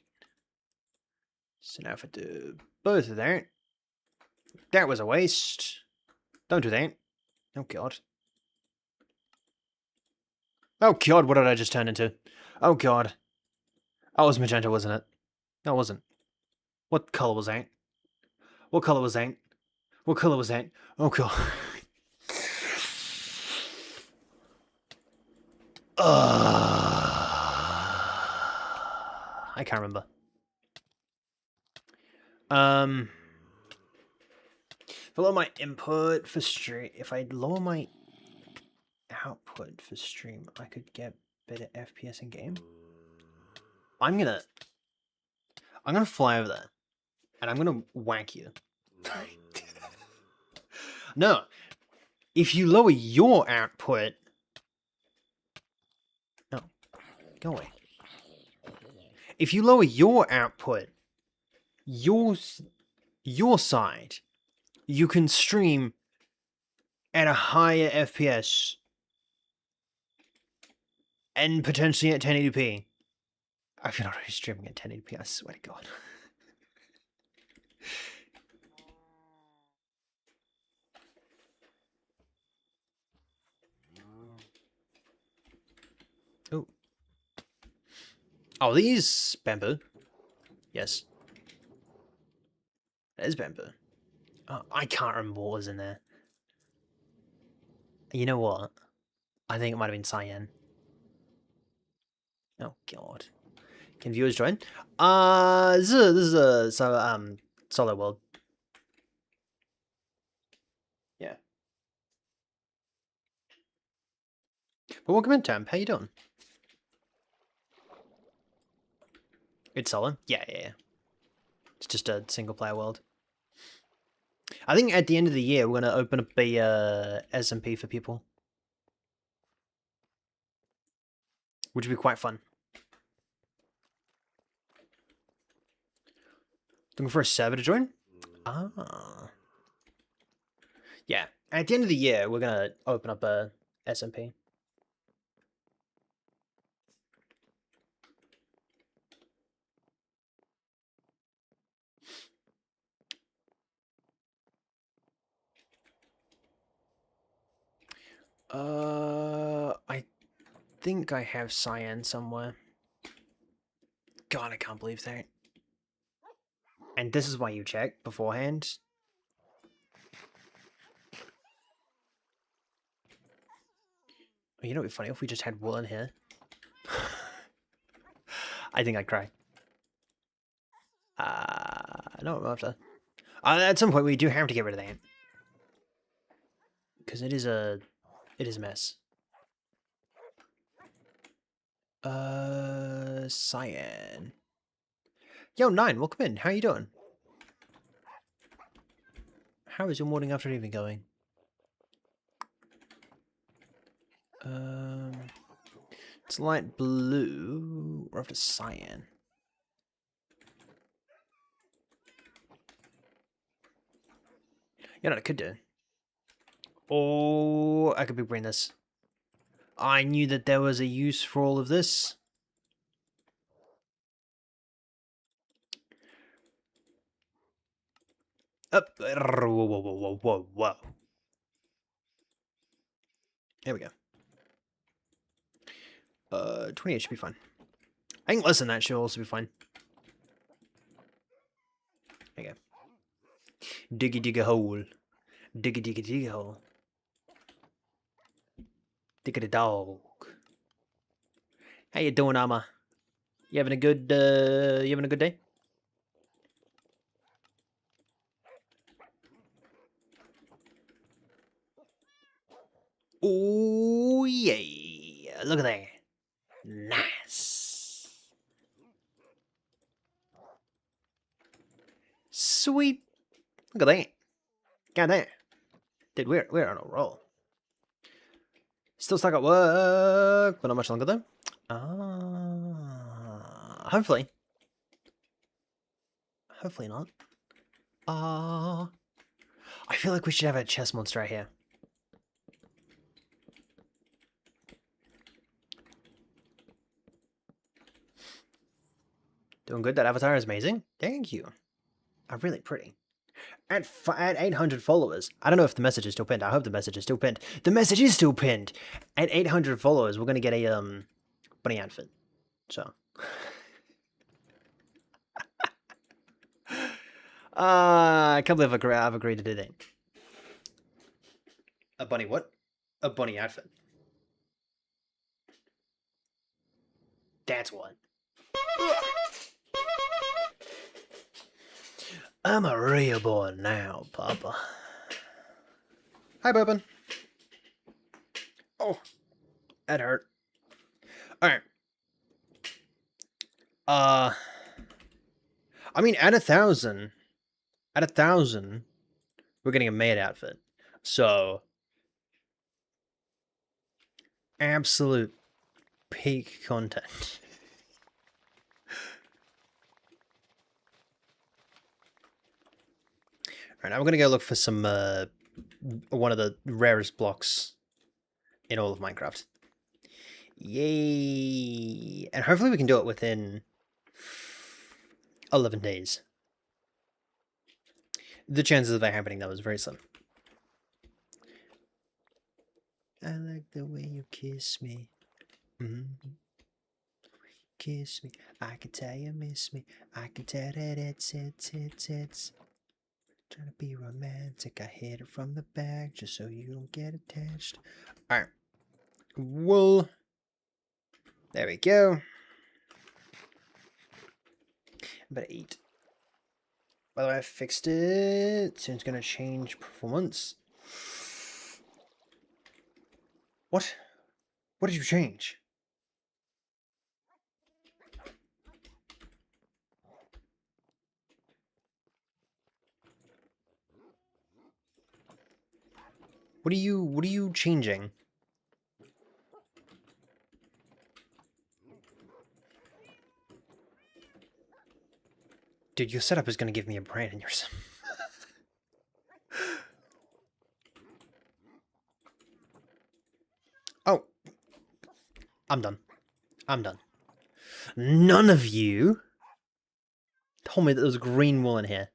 So now if I do both of that. That was a waste. Don't do that. Oh, God. Oh, God, what did I just turn into? Oh, God. Oh, it was magenta, wasn't it? No, it wasn't. What colour was that? What colour was that? What colour was that? Oh, God. I can't remember. If I lower my input for stream, if I lower my output for stream, I could get better FPS in game. I'm gonna fly over there, and I'm gonna whack you. No, if you lower your output, no, go away. If you lower your output, your side, you can stream at a higher FPS and potentially at 1080p. I've been already streaming at 1080p, I swear to God. Oh. Oh, these bamboo. Yes. That is bamboo. Oh, I can't remember what was in there. You know what? I think it might have been cyan. Oh, God. Can viewers join? This is a solo world. Yeah. But welcome in, Tam. How you doing? It's solo? Yeah. It's just a single player world. I think at the end of the year, we're going to open up a SMP for people. Which would be quite fun. Looking for a server to join? Ah. Yeah. At the end of the year, we're going to open up a SMP. I think I have cyan somewhere. God, I can't believe that. And this is why you check beforehand. You know, it'd be funny if we just had wool in here. I think I'd cry. No, I'm after. At some point, we do have to get rid of that. Because it is a mess. Cyan. Yo, 9, welcome in. How you doing? How is your morning after evening going? It's light blue. We're after cyan. You know what I could do? Oh, I could be bringing this. I knew that there was a use for all of this. Up. Whoa. There we go. 28 should be fine. I think less than that should also be fine. There you go. Dig a hole. Dig a hole. Dig a dog. How you doing, Amma? You having a good day? Oh, yeah. Look at that. Nice. Sweet. Look at that. God damn. Dude, we're on a roll. Still stuck at work, but not much longer though. Hopefully. Hopefully not. I feel like we should have a chess monster right here. Doing good. That avatar is amazing. Thank you. I'm really pretty. At 800 followers. I don't know if the message is still pinned. I hope the message is still pinned. The message is still pinned. At 800 followers, we're gonna get a bunny outfit. So. I can't believe I've agreed to do that. A bunny what? A bunny outfit. That's what. I'm a real boy now, Papa. Hi, Bourbon. Oh, that hurt. Alright. I mean, at 1,000, we're getting a maid outfit. So, absolute peak content. Alright, now we're gonna go look for some, one of the rarest blocks in all of Minecraft. Yay! And hopefully we can do it within 11 days. The chances of that happening, though, is very slim. I like the way you kiss me. Kiss me. I can tell you miss me. I can tell that it's. Trying to be romantic. I hit it from the back just so you don't get attached. Alright. Wool. There we go. I better eat. By the way, I fixed it. So it's going to change performance. What? What did you change? What are you changing? Dude, your setup is going to give me a brain aneurysm. Oh. I'm done. I'm done. None of you told me that there was green wool in here.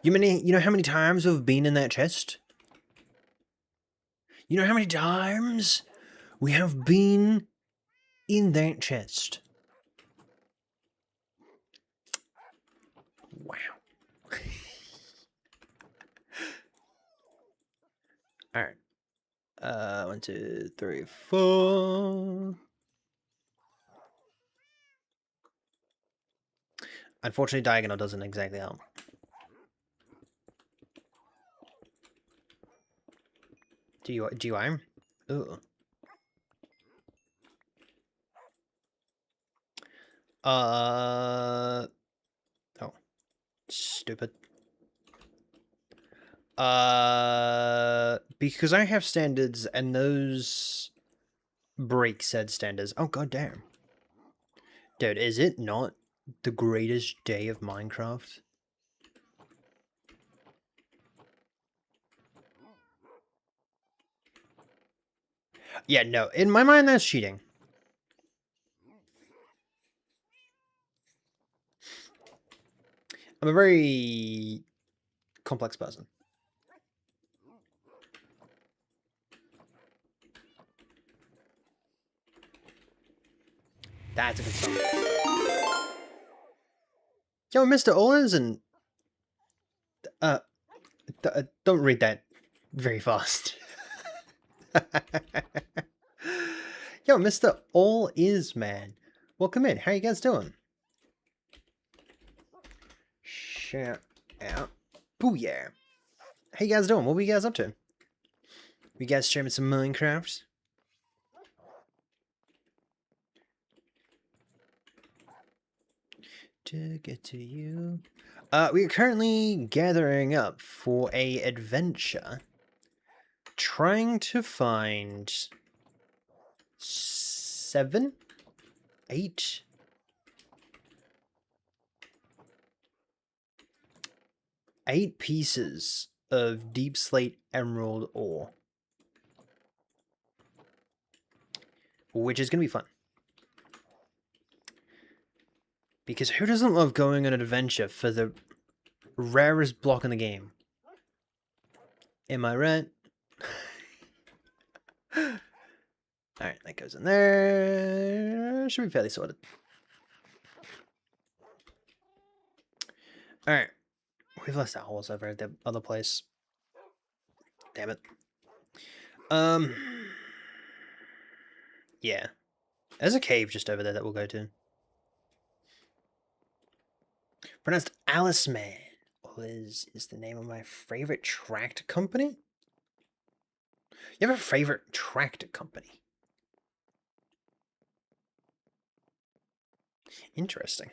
You know how many times we've been in that chest? You know how many times we have been in that chest? Wow. Alright. 1, 2, 3, 4. Unfortunately, diagonal doesn't exactly help. Do you iron? Ooh. Oh. Stupid. Because I have standards and those break said standards. Oh, goddamn. Dude, is it not the greatest day of Minecraft? Yeah, no. In my mind, that's cheating. I'm a very complex person. That's a good song. Yo, Mr. Ollers and... don't read that very fast. Yo, Mr. All Is Man. Welcome in. How you guys doing? Shout out. Booyah. How you guys doing? What were you guys up to? We guys streaming some Minecraft? To get to you. We are currently gathering up for a adventure. Trying to find 7, 8 pieces of deep slate emerald ore, which is gonna be fun. Because who doesn't love going on an adventure for the rarest block in the game? Am I right? Alright, that goes in there. Should be fairly sorted. Alright. We've left owls over at the other place. Damn it. Yeah. There's a cave just over there that we'll go to. Pronounced Alice Man. Is the name of my favorite tractor company? You have a favorite tractor company? Interesting.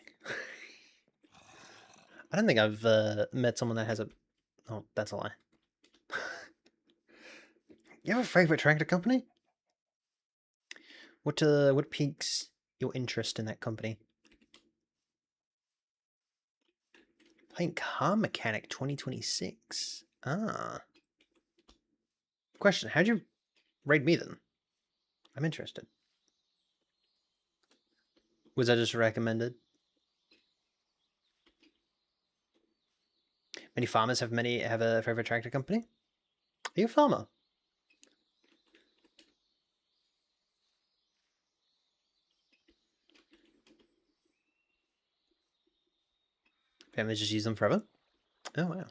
I don't think I've met someone that has a... Oh, that's a lie. You have a favorite tractor company? What piques your interest in that company? Playing Car Mechanic 2026. Ah. Question, how'd you raid me then? I'm interested. Was that just recommended? Many farmers have a favorite tractor company? Are you a farmer? Families just use them forever? Oh, wow.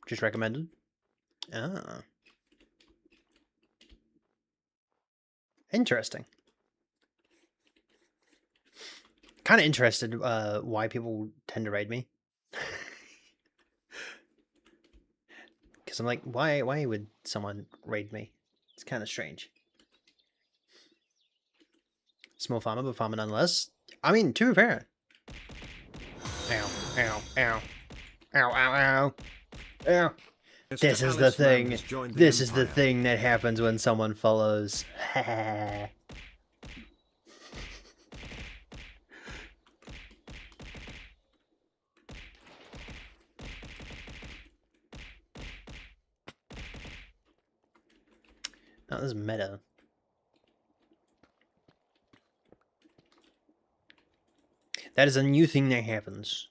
Just recommended? Ah. Interesting. Kind of interested why people tend to raid me. Because I'm like, why would someone raid me? It's kind of strange. Small farmer, but farmer nonetheless. I mean, to be fair. Ow, ow, ow. Ow, ow, ow. Ow. This is the thing. This is the thing that happens when someone follows. Oh, this is meta. That is a new thing that happens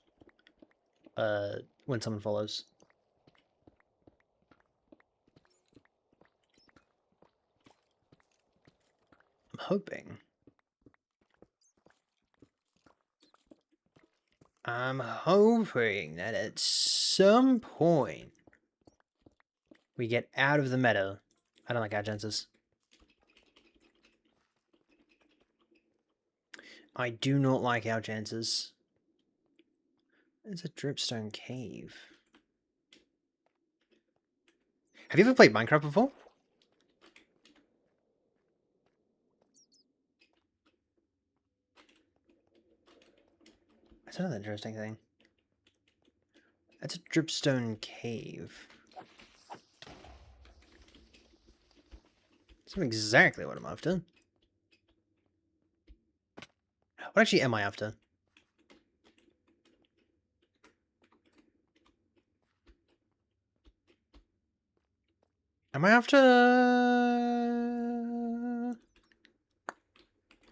when someone follows. I'm hoping that at some point we get out of the meta. I don't like our chances. I do not like our chances. It's a dripstone cave. Have you ever played Minecraft before? That's another interesting thing. That's a dripstone cave. That's exactly what I'm after. What actually am I after? Am I after...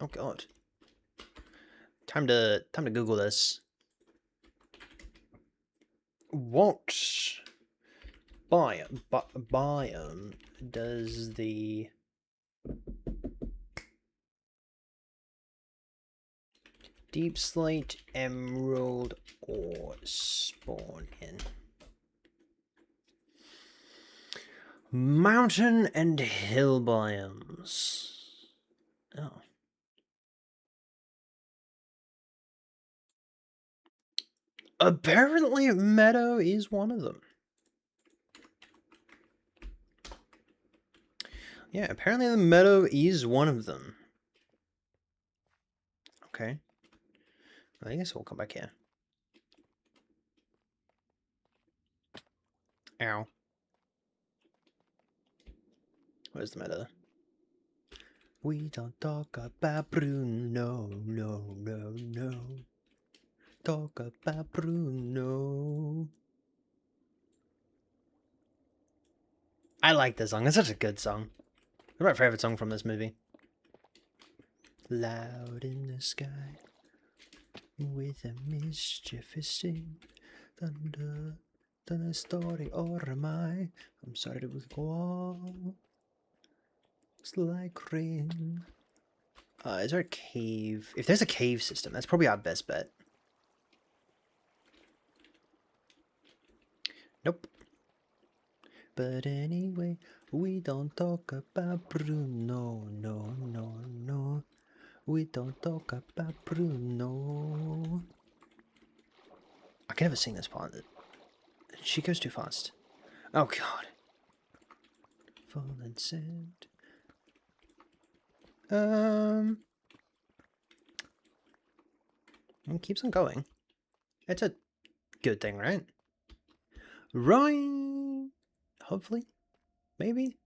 Oh god. Time to Google this. What biome does the deep slate emerald ore spawn in? Mountain and hill biomes. Oh. Apparently, meadow is one of them. Yeah, apparently the meadow is one of them. Okay. I guess we'll come back here. Ow. Where's the meadow? We don't talk about Bruno, no, no, no. Talk about Bruno. I like this song. It's such a good song. It's my favorite song from this movie. Loud in the sky, with a mischievous sing, thunder, thunder story or am I? I'm sorry to go on. It's like rain. Is there a cave? If there's a cave system, that's probably our best bet. Nope. But anyway, we don't talk about Bruno, no, no, no. We don't talk about Bruno. I can never sing this part. She goes too fast. Oh god. Fallen sand. It keeps on going. It's a good thing, right? Right. Hopefully. Maybe.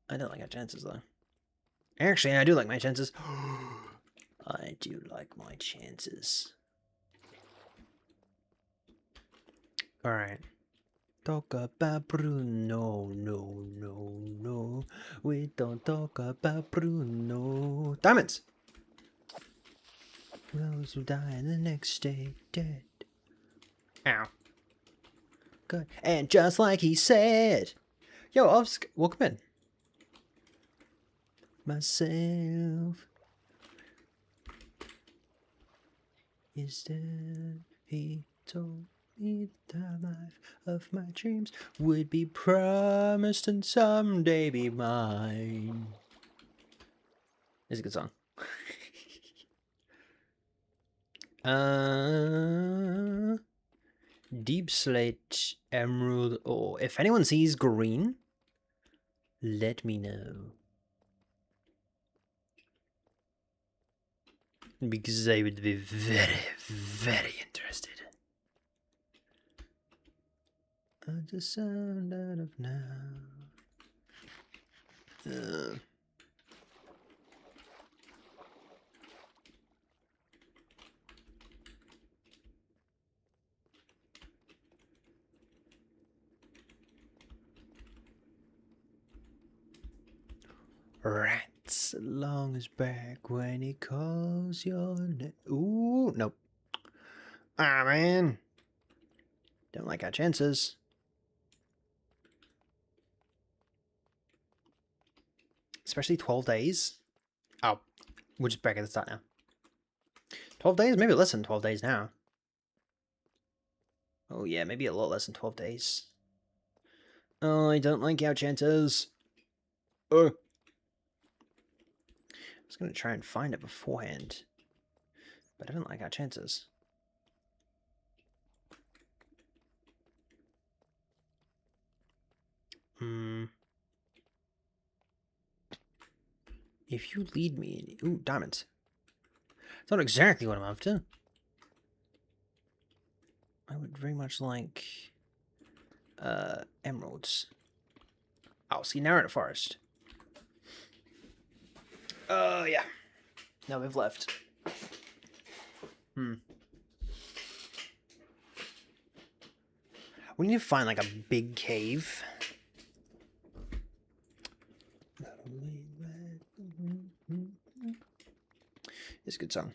I don't like our chances though. Actually, I do like my chances. I do like my chances. Alright. Talk about Bruno, no, no, no. We don't talk about Bruno. Diamonds! Those who die the next day dead. Ow. Good. And just like he said. Yo, welcome in. Myself is dead. He told me the life of my dreams would be promised and someday be mine. It's a good song. Deep slate, emerald ore. If anyone sees green, let me know. Because I would be very, very interested. I just sound out of now. Rats along his back when he calls your name. Ooh, nope. Ah, man. Don't like our chances. Especially 12 days. Oh, we're just back at the start now. 12 days? Maybe less than 12 days now. Oh yeah, maybe a lot less than 12 days. Oh, I don't like our chances. Oh. I was going to try and find it beforehand. But I don't like our chances. If you lead me... Ooh, diamonds. It's not exactly what I'm after. I would very much like... emeralds. Oh, see, now we're in a forest. Oh, yeah. Now we've left. We need to find, like, a big cave. It's a good song.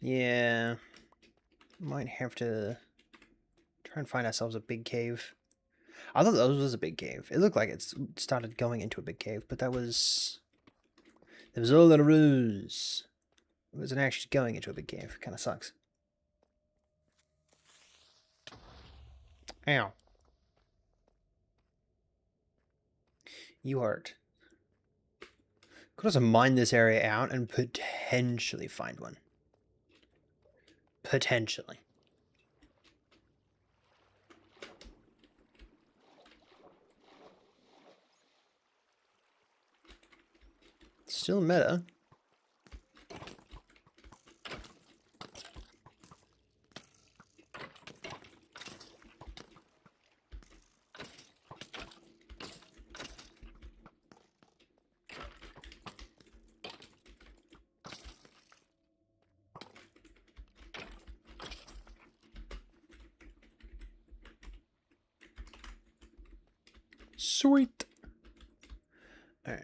Yeah. Might have to try and find ourselves a big cave. I thought that was a big cave. It looked like it started going into a big cave, but that was... It was all a ruse. It wasn't actually going into a big cave. Kind of sucks. Ow. You hurt. Could also mine this area out and potentially find one. Potentially. Still meta. Sweet. All right.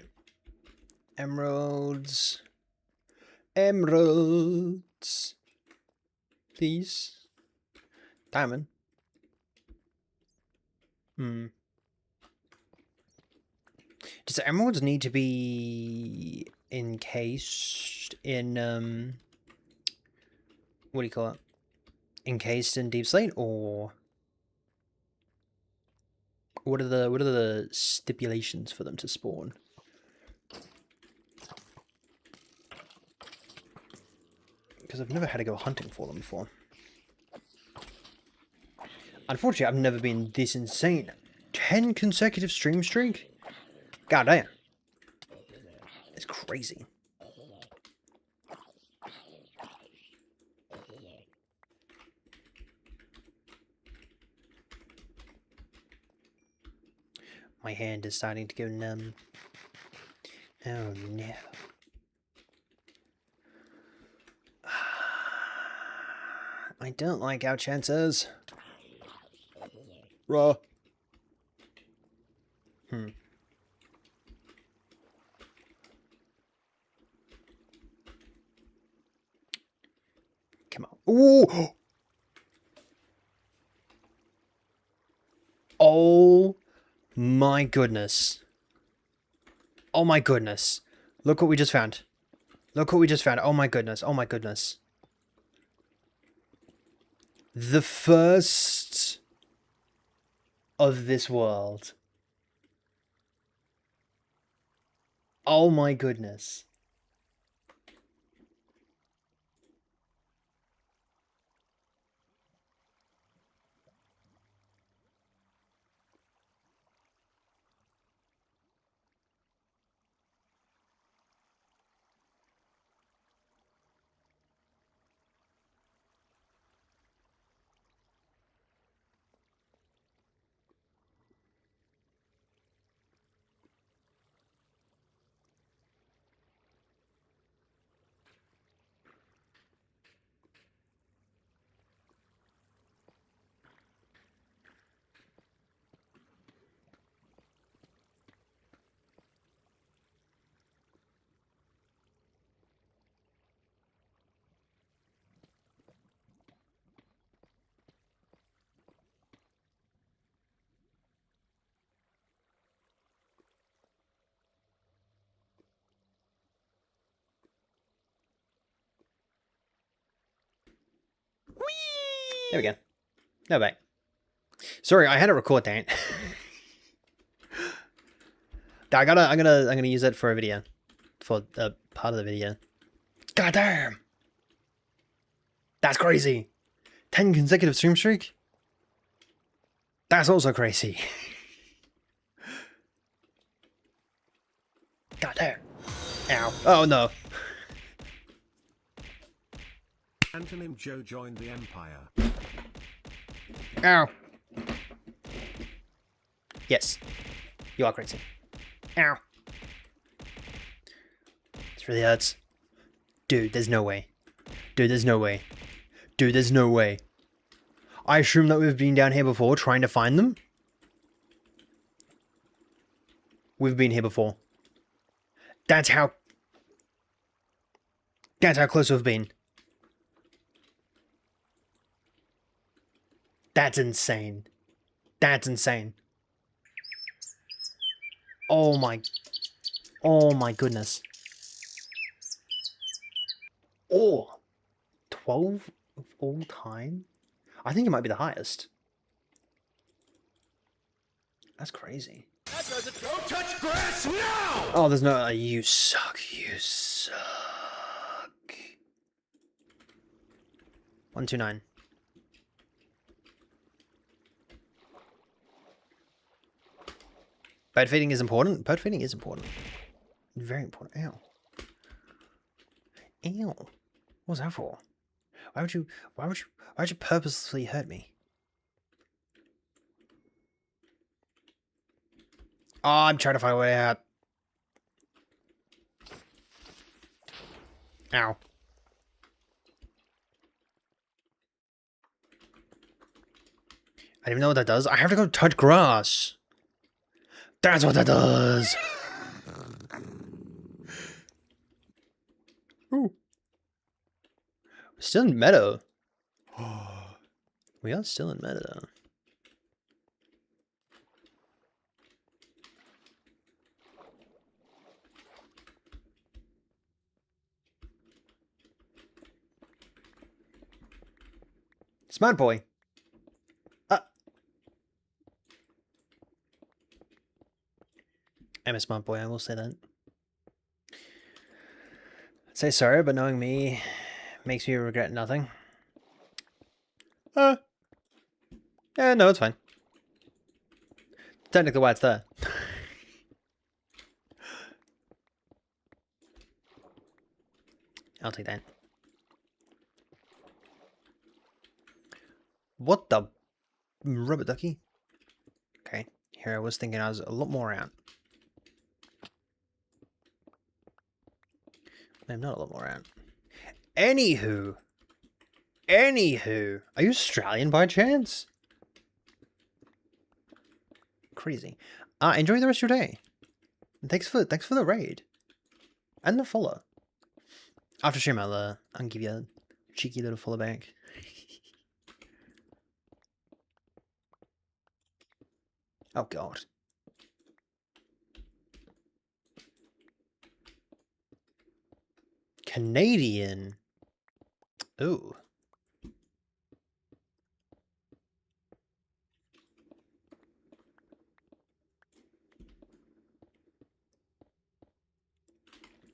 Emeralds. Emeralds. Please. Diamond. Does emeralds need to be encased in what do you call it? Encased in deep slate, or what are the stipulations for them to spawn? Because I've never had to go hunting for them before. Unfortunately, I've never been this insane. 10 consecutive stream streak? God damn. It's crazy. My hand is starting to go numb. Oh no. I don't like our chances. Raw. Come on. Ooh! Oh my goodness. Oh my goodness. Look what we just found. Look what we just found. Oh my goodness. Oh my goodness. The first of this world. Oh my goodness. There we go. No bye. Sorry, I had to record that. I'm gonna use it for a video, for a part of the video. God damn, that's crazy. 10 consecutive stream streak. That's also crazy. God damn. Ow. Oh no. Antonym Joe joined the Empire. Ow. Yes. You are crazy. Ow. This really hurts. Dude, there's no way. Dude, there's no way. Dude, there's no way. I assume that we've been down here before trying to find them. We've been here before. That's how close we've been. That's insane. That's insane. Oh my goodness. Oh, 12 of all time? I think it might be the highest. That's crazy. Don't touch grass now! Oh, there's no... you suck. You suck. 129. Bird feeding is important. Bird feeding is important. Very important. Ow. Ew. What was that for? Why would you purposely hurt me? Oh, I'm trying to find a way out. Ow. I don't even know what that does. I have to go touch grass. That's what that does. Ooh. Still in meadow. We are still in meadow. Smart boy. I'm a smart boy, I will say that. I'd say sorry, but knowing me makes me regret nothing. Yeah, no, it's fine. Technically why it's there. I'll take that. What the rubber ducky? Okay, here I was thinking I was a lot more out. I'm not a lot more out. Anywho, are you Australian by chance? Crazy. Enjoy the rest of your day. And thanks for the raid and the follow. After stream, I'll give you a cheeky little follow back. Oh god. Canadian. Ooh.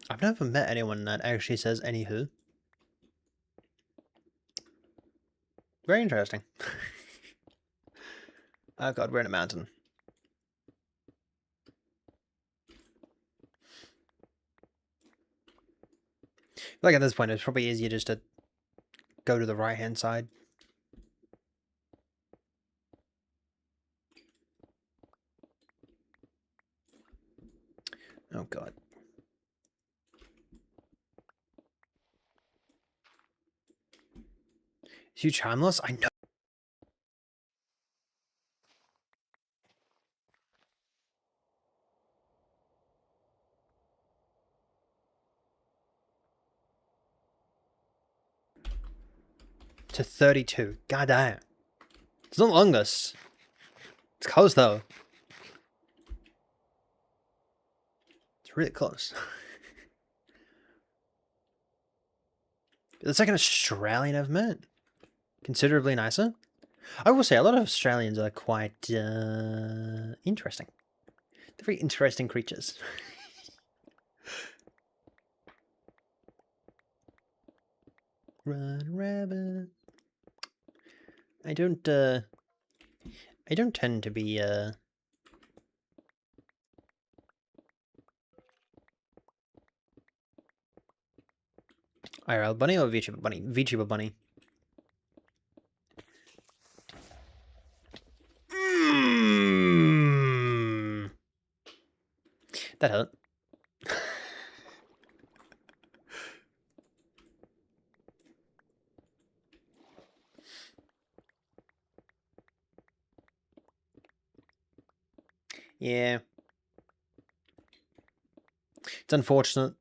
I've never met anyone that actually says anywho. Very interesting. Oh god, we're in a mountain. Like at this point, it's probably easier just to go to the right-hand side. Oh god. Is you charmless? I know. To 32. God damn. It's not the longest. It's close though. It's really close. The second Australian I've met. Considerably nicer. I will say a lot of Australians are quite interesting. They're very interesting creatures. Run, rabbit. I don't tend to be IRL bunny or VTuber bunny? VTuber bunny. That hurt. Yeah. It's unfortunate.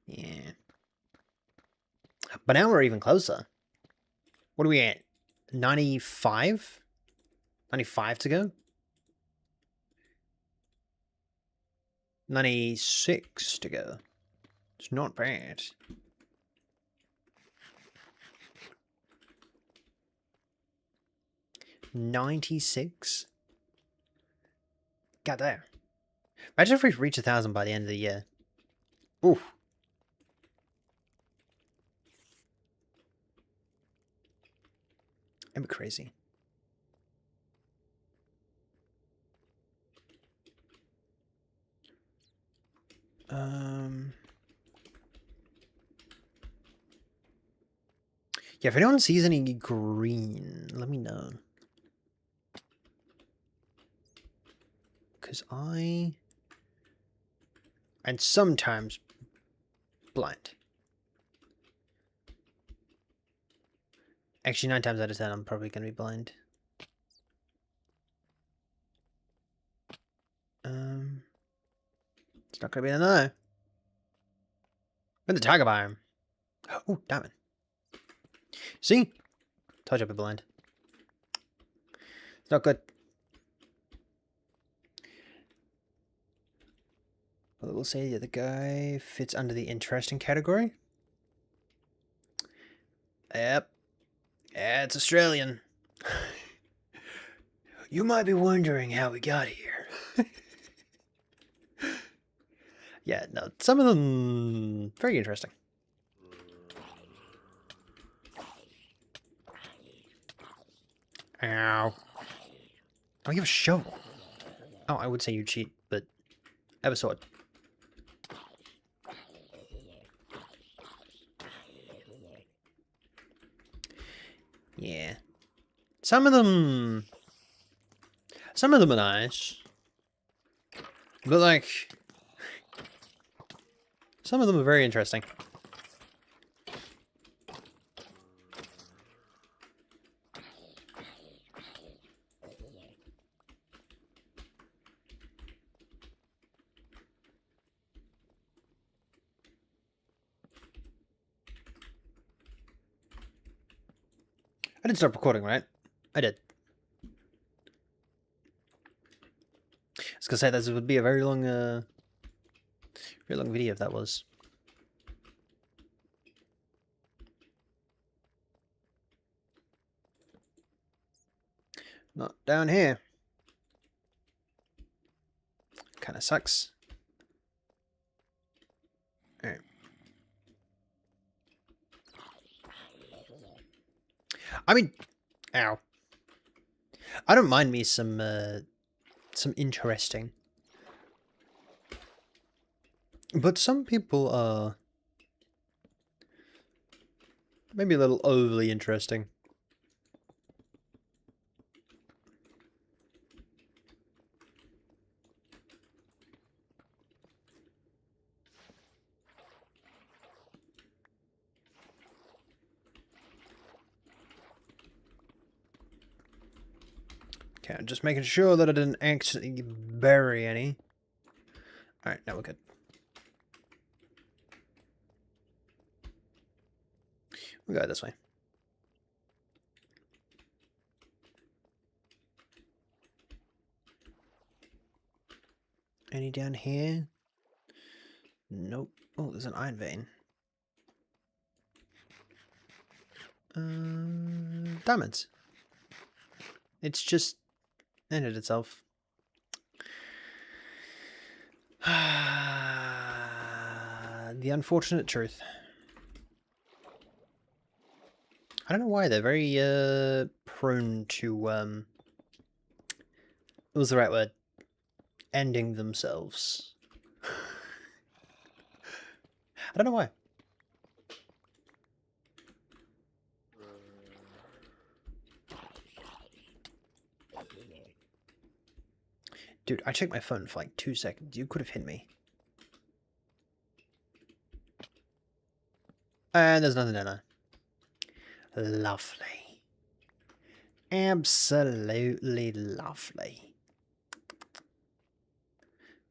Yeah. But now we're even closer. What are we at? 95? 95 to go? 96 to go. It's not bad. 96. God damn. Imagine if we reach 1,000 by the end of the year. Ooh. That'd be crazy. Yeah, if anyone sees any green, let me know. Because and sometimes blind. Actually, 9 times out of 10, I'm probably going to be blind. It's not going to be a no. In the tiger biome. Oh, diamond. See? Told you I'd be blind. It's not good. Well, we'll say the other guy fits under the interesting category. Yep. Yeah, it's Australian. You might be wondering how we got here. Yeah, no, some of them very interesting. Ow. Oh, you have a shovel. Oh, I would say you cheat, but I have a sword. Yeah. Some of them are nice. But like some of them are very interesting. I didn't start recording, right? I did. I was gonna say this would be a very long video if that was. Not down here. Kinda sucks. Alright. I mean, ow. I don't mind me some interesting. But some people are maybe a little overly interesting. Okay, I'm just making sure that I didn't accidentally bury any. Alright, now we're good. We'll go this way. Any down here? Nope. Oh, there's an iron vein. Diamonds. It's just ended itself. The unfortunate truth. I don't know why they're very prone to what was the right word? Ending themselves. I don't know why. Dude, I checked my phone for like 2 seconds. You could have hit me. And there's nothing in there. Lovely. Absolutely lovely.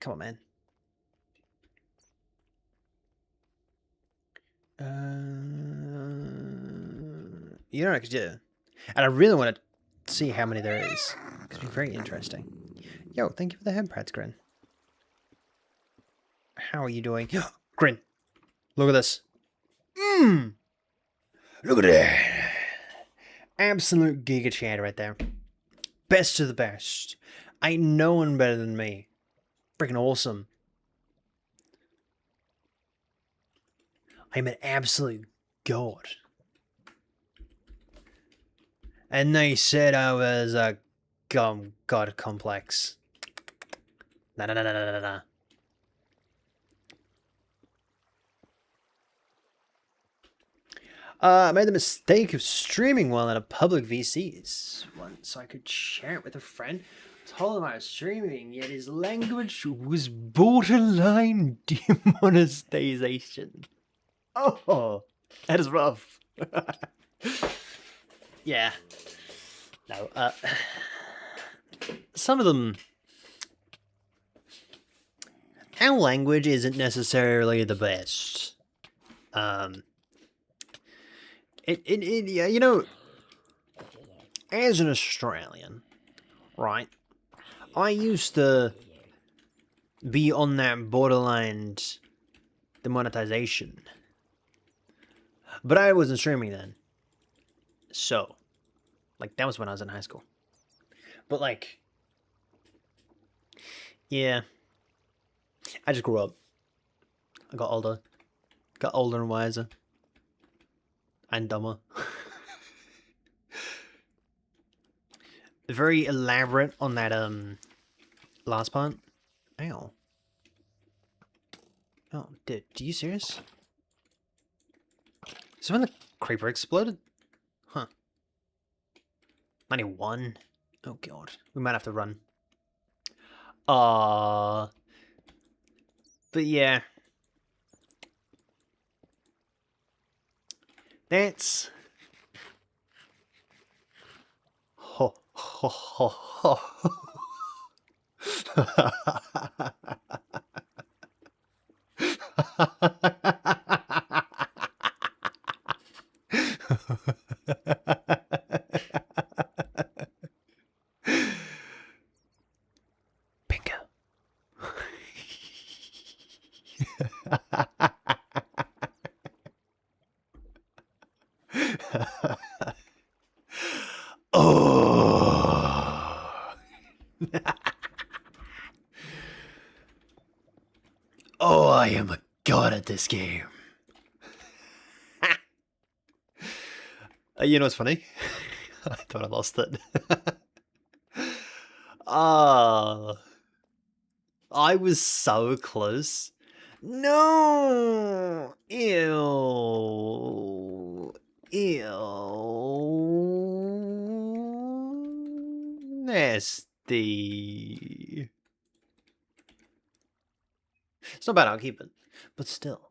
Come on, man. You know what I could do? And I really want to see how many there is. It's be very interesting. Yo, thank you for the head pads, Grin. How are you doing? Grin. Look at this. Look at that. Absolute giga chat right there. best of the best. Ain't no one better than me. Freaking awesome. I'm an absolute god. And they said I was a god complex. Nah, nah, nah, nah, nah, nah. I made the mistake of streaming while in a public VCs once. I could share it with a friend. Told him I was streaming, yet his language was borderline demonetization. Oh, that is rough. Yeah. No, some of them... Our language isn't necessarily the best. Yeah, you know, as an Australian, right, I used to be on that borderline demonetization. But I wasn't streaming then. So, like, that was when I was in high school. But, like, yeah, I just grew up. I got older. Got older and wiser. And dumber. Very elaborate on that, last part. Ow. Oh, dude, are you serious? Is when the creeper exploded? Huh. 91? Oh god. We might have to run. But yeah. That's... Ho, ho, ho, ho. Bingo. Oh. Oh, I am a god at this game. You know what's funny? I thought I lost it. I was so close. No! Ew. Ew. Nasty. It's not bad, I'll keep it. But still.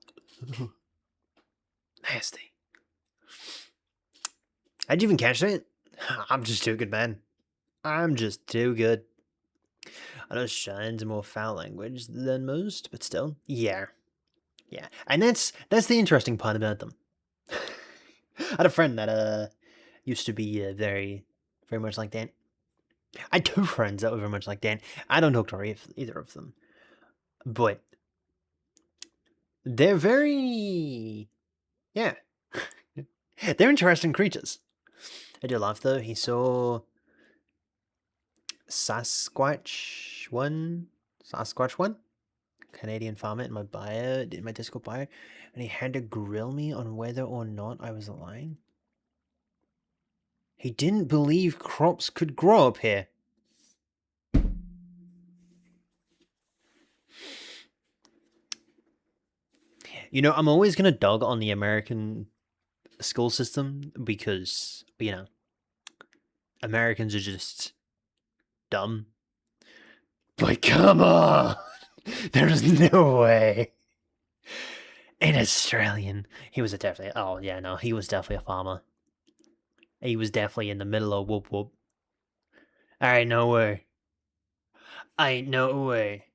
Nasty. How'd you even catch that? I'm just too good, man. I'm just too good. I know Shine's more foul language than most, but still. Yeah. Yeah. And that's the interesting part about them. I had a friend that used to be very much like that. I had two friends that were very much like that. I don't talk to either of them. But they're very... Yeah. They're interesting creatures. I do laugh though. He saw Sasquatch one, Canadian farmer in my bio, in my Discord bio, and he had to grill me on whether or not I was lying. He didn't believe crops could grow up here. You know, I'm always gonna dog on the American school system because, you know, Americans are just dumb. But come on! There's no way. An Australian. He was definitely... Oh, yeah, no. He was definitely a farmer. He was definitely in the middle of whoop whoop. Ain't no way. Ain't no way.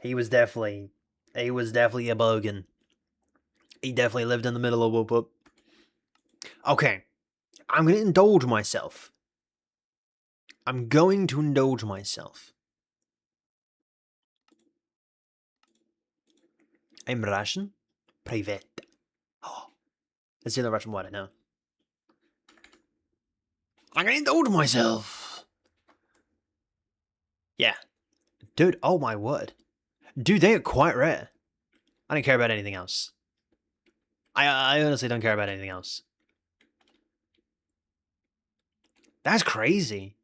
He was definitely a bogan. He definitely lived in the middle of whoop whoop. Okay. I'm going to indulge myself. I'm going to indulge myself. I'm Russian. Привет. Oh. That's the only Russian word I know. I'm gonna indulge myself. Yeah. Dude, oh my word. Dude, they are quite rare. I don't care about anything else. I honestly don't care about anything else. That's crazy.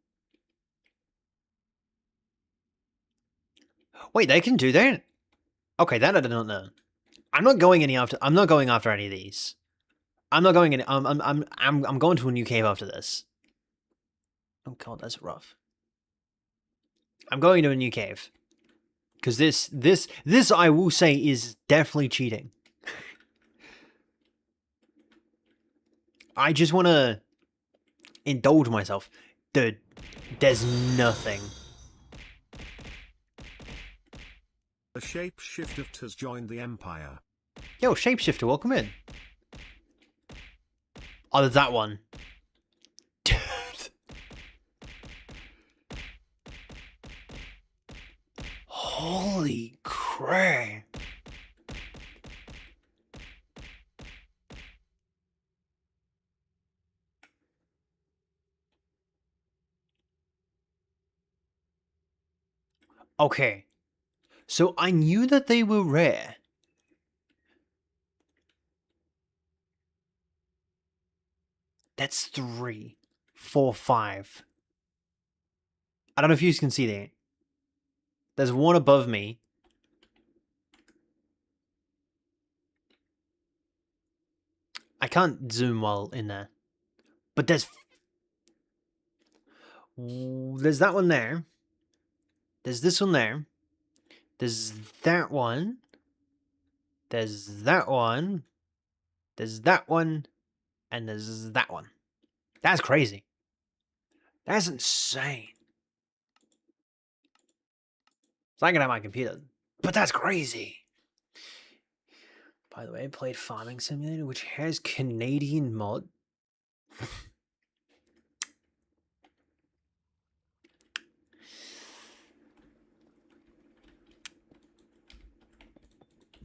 Wait, they can do that? Okay, that I did not know. I'm not going after any of these. I'm not going any. I'm going to a new cave after this. Oh god, that's rough. I'm going to a new cave because this I will say is definitely cheating. I just want to indulge myself, dude. There's nothing. The shapeshifter has joined the Empire. Yo, shapeshifter, welcome in. Oh, there's that one. Dude. Holy crap. Okay. So I knew that they were rare. That's 3, 4, 5. I don't know if you can see that. There's one above me. I can't zoom well in there. But there's that one there. There's this one there. There's that one. There's that one. There's that one. And there's that one. That's crazy. That's insane. So I can have my computer. But that's crazy. By the way, I played Farming Simulator, which has Canadian mod.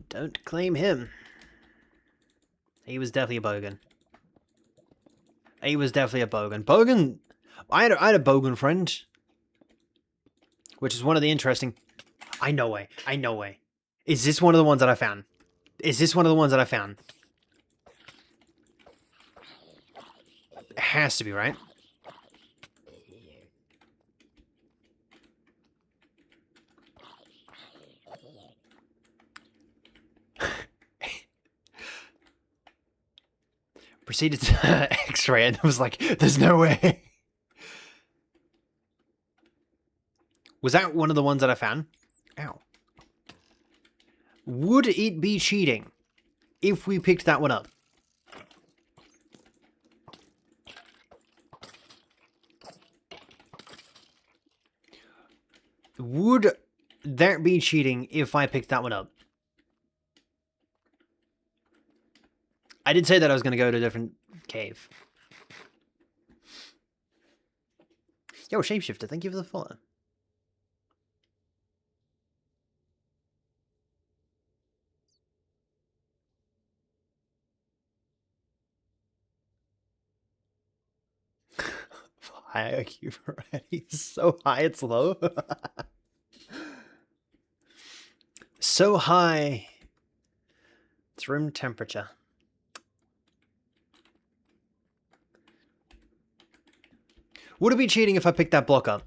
Don't claim him. He was definitely a bogan. He was definitely a bogan. Bogan... I had a bogan friend. Which is one of the interesting... I know way. Is this one of the ones that I found? Is this one of the ones that I found? It has to be, right? Proceeded to X-ray and was like, there's no way. Was that one of the ones that I found? Ow. Would it be cheating if we picked that one up? Would that be cheating if I picked that one up? I did say that I was going to go to a different cave. Yo, Shapeshifter, thank you for the follow. High IQ variety. So high it's low. So high it's room temperature. Would it be cheating if I picked that block up?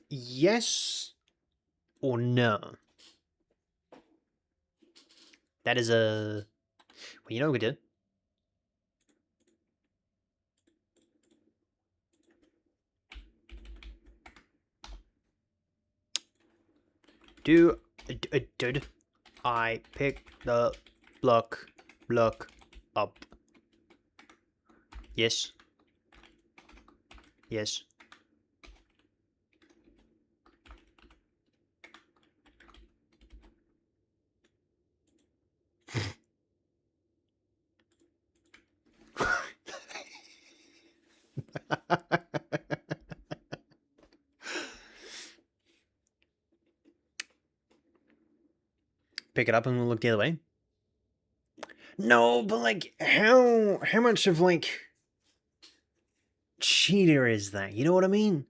Yes or no? That is a... Well, you know what we did? Did I pick the block up? Yes. Yes. Pick it up and we'll look the other way. No, but like, how much of like cheater is that? You know what I mean?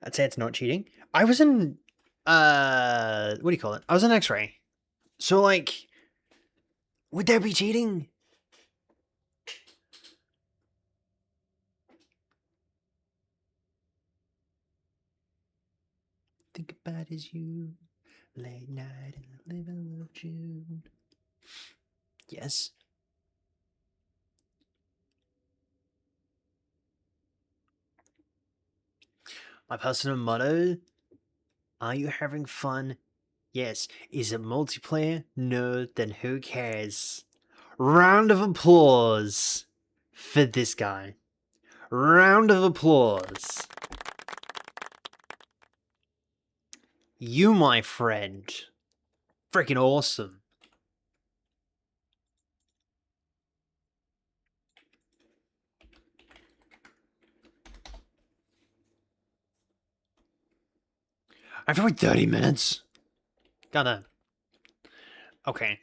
I'd say it's not cheating. I was in what do you call it? I was in X-ray. So like, would that be cheating? Think about is you, late night in the middle of June. Yes. My personal motto: are you having fun? Yes. Is it multiplayer? No. Then who cares? Round of applause for this guy. Round of applause. You, my friend. Freaking awesome. After like 30 minutes. Gotta. Okay.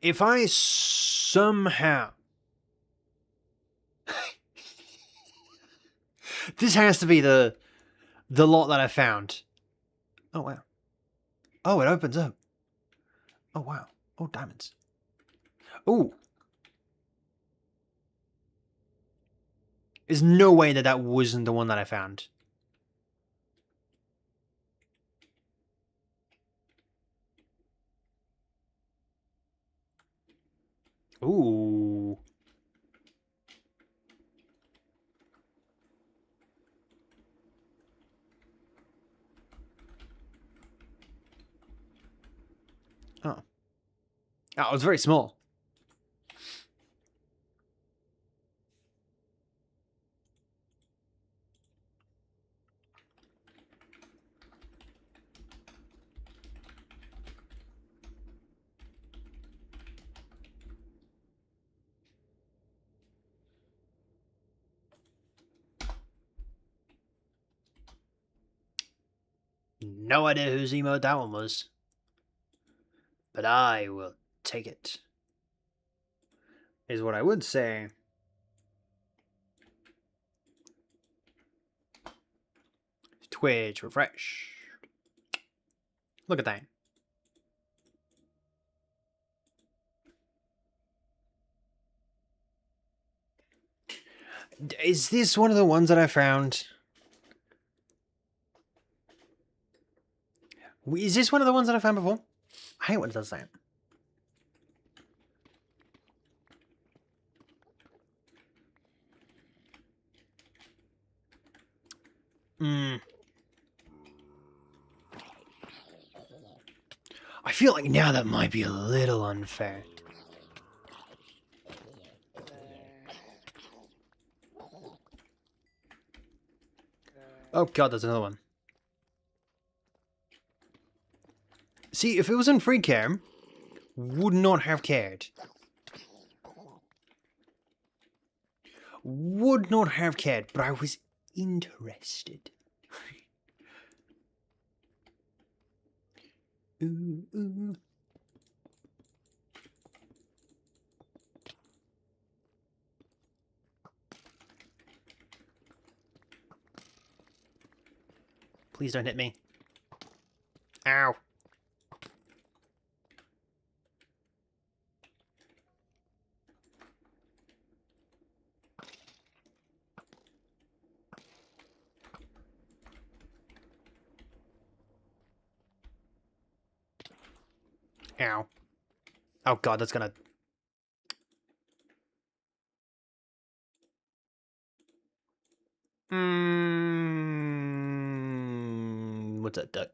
If I somehow... This has to be the lot that I found. Oh, wow. Oh, it opens up. Oh, wow. Oh, diamonds. Ooh. There's no way that that wasn't the one that I found. Ooh. Oh. Oh, it was very small. No idea whose emote that one was. But I will take it. Is what I would say. Twitch, refresh. Look at that. Is this one of the ones that I found? Is this one of the ones that I found before? I hate when it does that. I feel like now that might be a little unfair. Oh god, there's another one. See, if it was in free cam, would not have cared. Would not have cared, but I was interested. Ooh, ooh. Please don't hit me. Ow. Ow. Oh god, that's gonna... What's that, duck?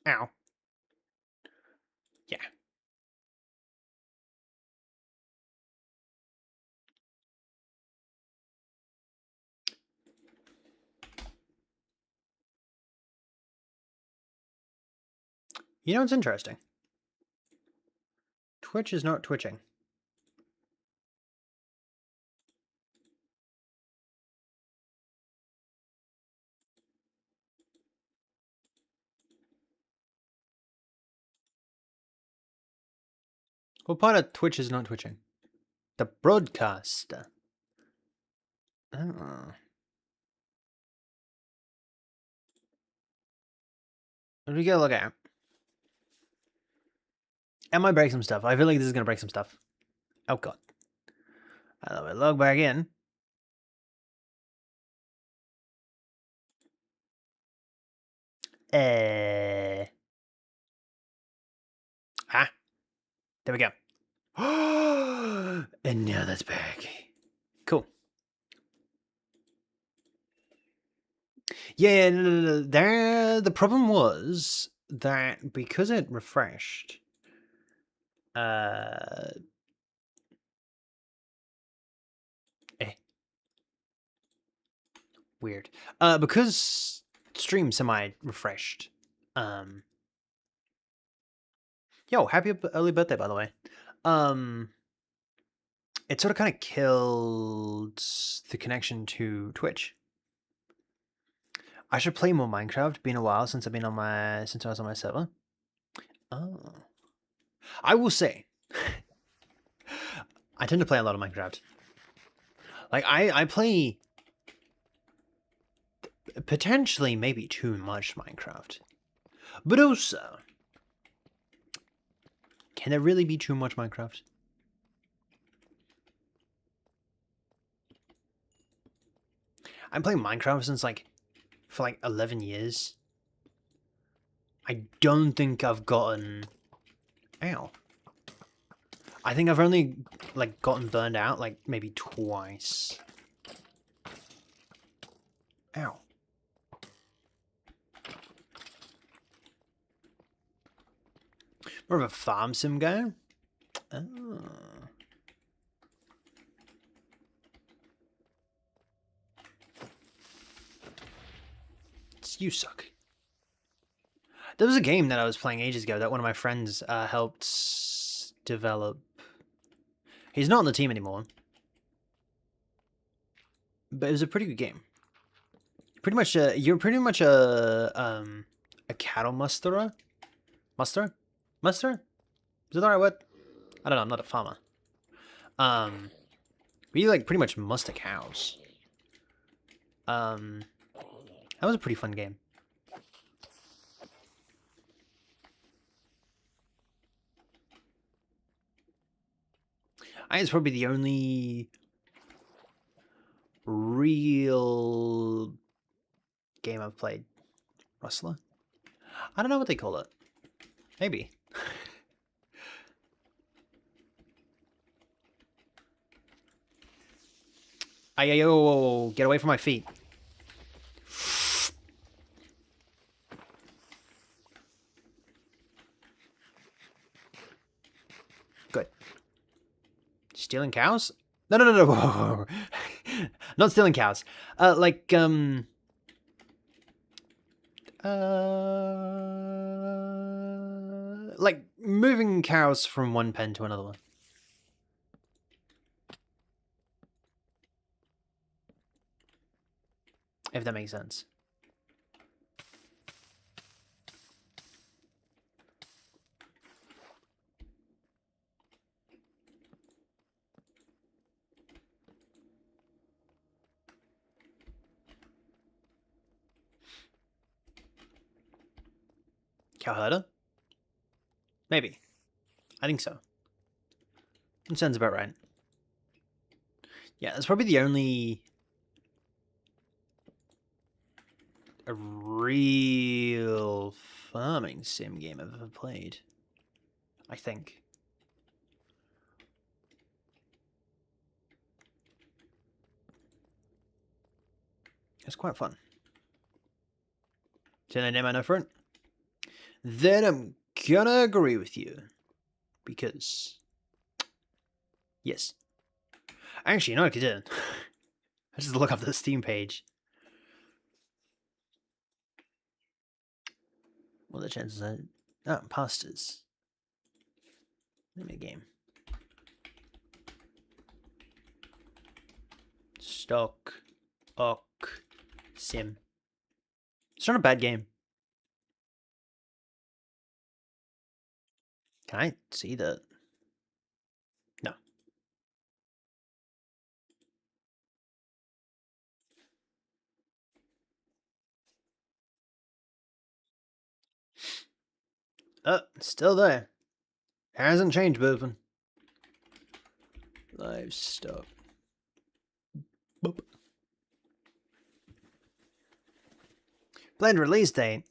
Ow. Yeah. You know what's interesting? Twitch is not twitching. What part of Twitch is not twitching? The broadcaster. Oh. What do we gotta look at? Am I break some stuff? I feel like this is gonna break some stuff. Oh god. I'll log back in. Ah. There we go. And now that's back. Cool. Yeah, no. There, the problem was that because it refreshed, weird. Because stream semi refreshed. Yo, happy early birthday, by the way. It sort of kind of killed the connection to Twitch. I should play more Minecraft. Been a while since I was on my server. Oh. I will say, I tend to play a lot of Minecraft. Like I play potentially maybe too much Minecraft, but also, can there really be too much Minecraft? I'm playing Minecraft since for 11 years. I don't think I've gotten... Ow. I think I've only, gotten burned out, maybe twice. Ow. More of a farm sim guy? Oh. You suck. There was a game that I was playing ages ago that one of my friends helped develop. He's not on the team anymore. But it was a pretty good game. You're pretty much a cattle musterer? Muster? Is that the right word? I don't know, I'm not a farmer. We pretty much muster cows. That was a pretty fun game. I think it's probably the only real game I've played. Rustler? I don't know what they call it. Maybe. Yo, get away from my feet. Good. Stealing cows? No. Not stealing cows. Moving cows from one pen to another one. If that makes sense. Cow herder? Maybe. I think so. That sounds about right. Yeah, that's probably the only a real farming sim game I've ever played. I think. It's quite fun. Did I name I know for it? Then I'm gonna agree with you. Because... Yes. Actually, you know what I could do? I just look up the Steam page. What are the chances are... Oh, pastors. Name a game. Stock. Ock. Sim. It's not a bad game. Can I see that? Still there. Hasn't changed, Bourbon. Livestock. Boop. Planned release date.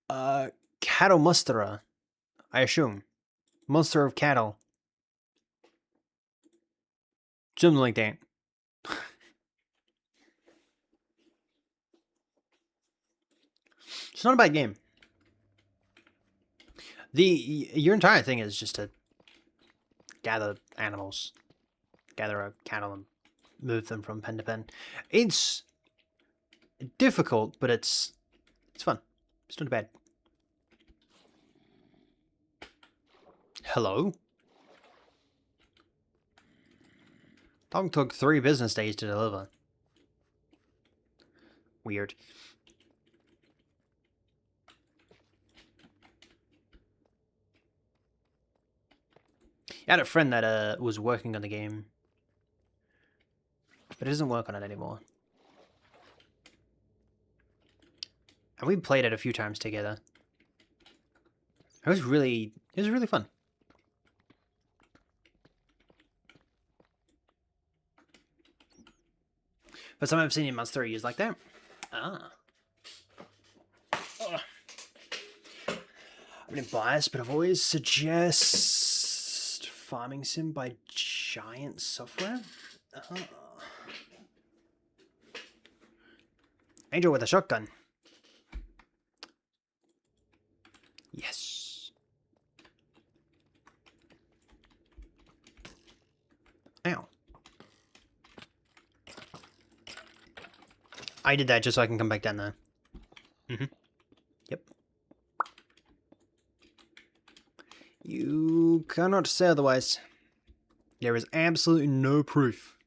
Cattle musterer. I assume. Monster of cattle. Something like that. It's not a bad game. Your entire thing is just to gather animals, gather a cattle and move them from pen to pen. It's difficult, but it's fun. It's not bad. Hello? Dog took 3 business days to deliver. Weird. I had a friend that was working on the game, but it doesn't work on it anymore. And we played it a few times together. It was really fun. But some I've seen in Monster used like that. Ah. Oh. I'm a bit biased, but I've always suggest Farming Sim by Giant Software. Angel with a shotgun. Yes. Ow. I did that just so I can come back down there. Yep. You cannot say otherwise. There is absolutely no proof.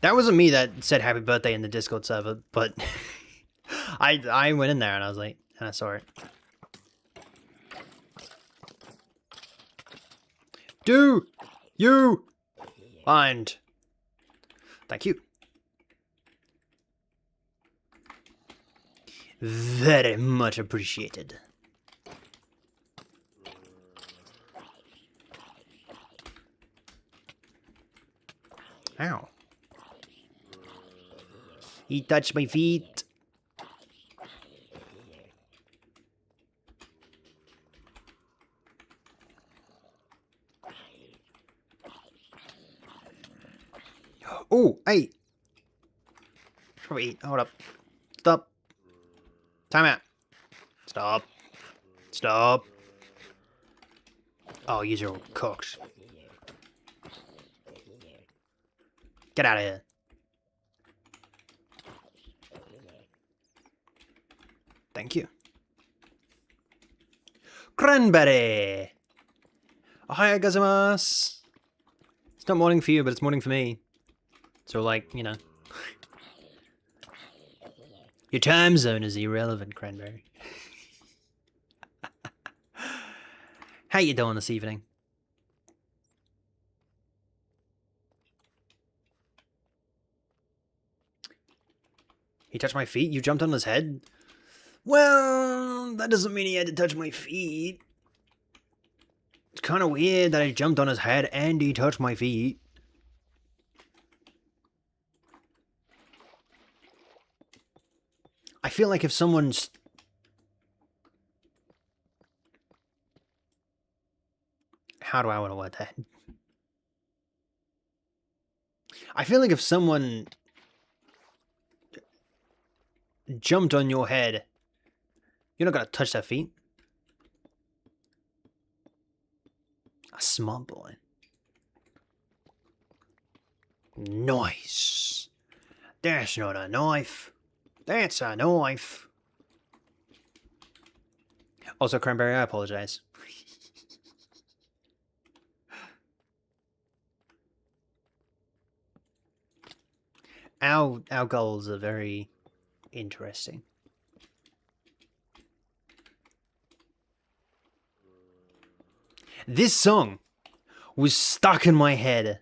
That wasn't me that said happy birthday in the Discord server, but I went in there and I was like, and I saw it. Do you mind? Thank you. Very much appreciated. Ow. He touched my feet. Oh, hey. Wait, hold up. Stop. Time out. Stop. Stop. Oh, you're all cooked. Get out of here. Thank you. Cranberry! Ohayou gozaimasu! It's not morning for you, but it's morning for me. So, like, you know. Your time zone is irrelevant, Cranberry. How you doing this evening? He touched my feet? You jumped on his head? Well, that doesn't mean he had to touch my feet. It's kind of weird that I jumped on his head and he touched my feet. I feel like if someone's... How do I want to word that? I feel like if someone jumped on your head, you're not going to touch their feet. A smart boy. Nice. That's not a knife. That's a knife. Also, Cranberry, I apologize. Our goals are very interesting. This song was stuck in my head.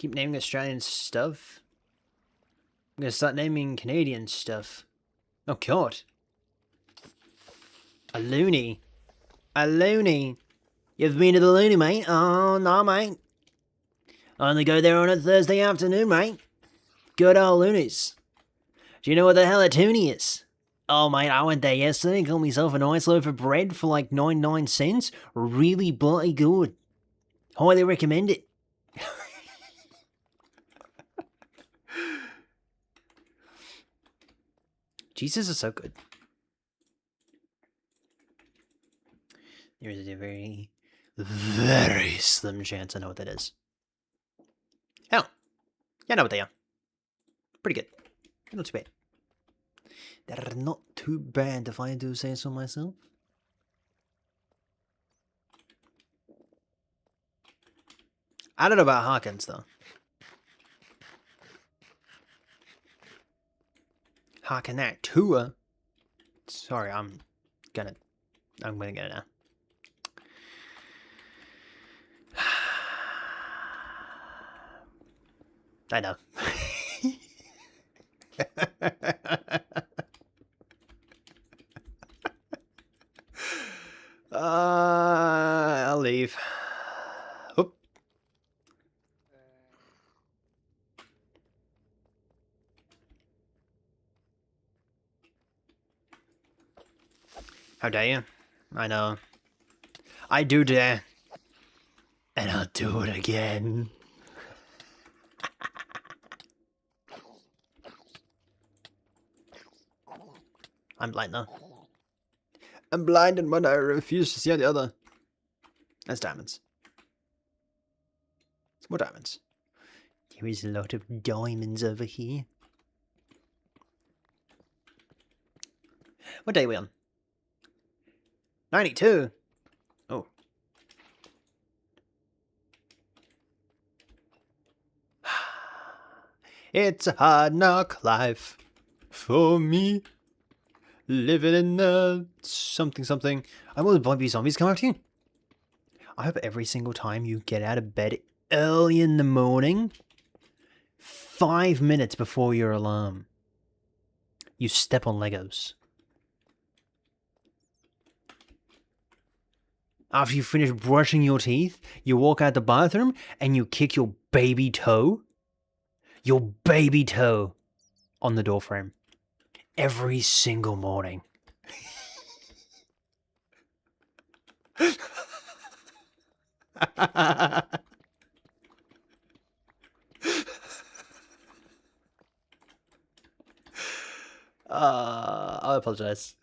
Keep naming Australian stuff. I'm gonna start naming Canadian stuff. Oh god. A loony. A loony. You ever been to the loony, mate? Oh, no, mate. I only go there on a Thursday afternoon, mate. Good old loonies. Do you know what the hell a toonie is? Oh, mate, I went there yesterday, got myself a nice loaf of bread for like 99 cents. Really bloody good. Highly recommend it. Jesus is so good. There is a very, very slim chance I know what that is. Hell, yeah, I know what they are. Pretty good. Not too bad. They're not too bad if I do say so myself. I don't know about Hawkins, though. Hawkenack Tua. Sorry, I'm gonna go now. I know. I'll leave. Oop. How dare you? I know. I do dare. And I'll do it again. I'm blind though. I'm blind and one I refuse to see on the other. That's diamonds. More diamonds. There is a lot of diamonds over here. What day are we on? 92. Oh. It's a hard knock life for me. Living in the something something. I will Bobby Zombies come after you. I hope every single time you get out of bed early in the morning, 5 minutes before your alarm, you step on Legos. After you finish brushing your teeth, you walk out the bathroom and you kick your baby toe on the doorframe. Every single morning. I apologize.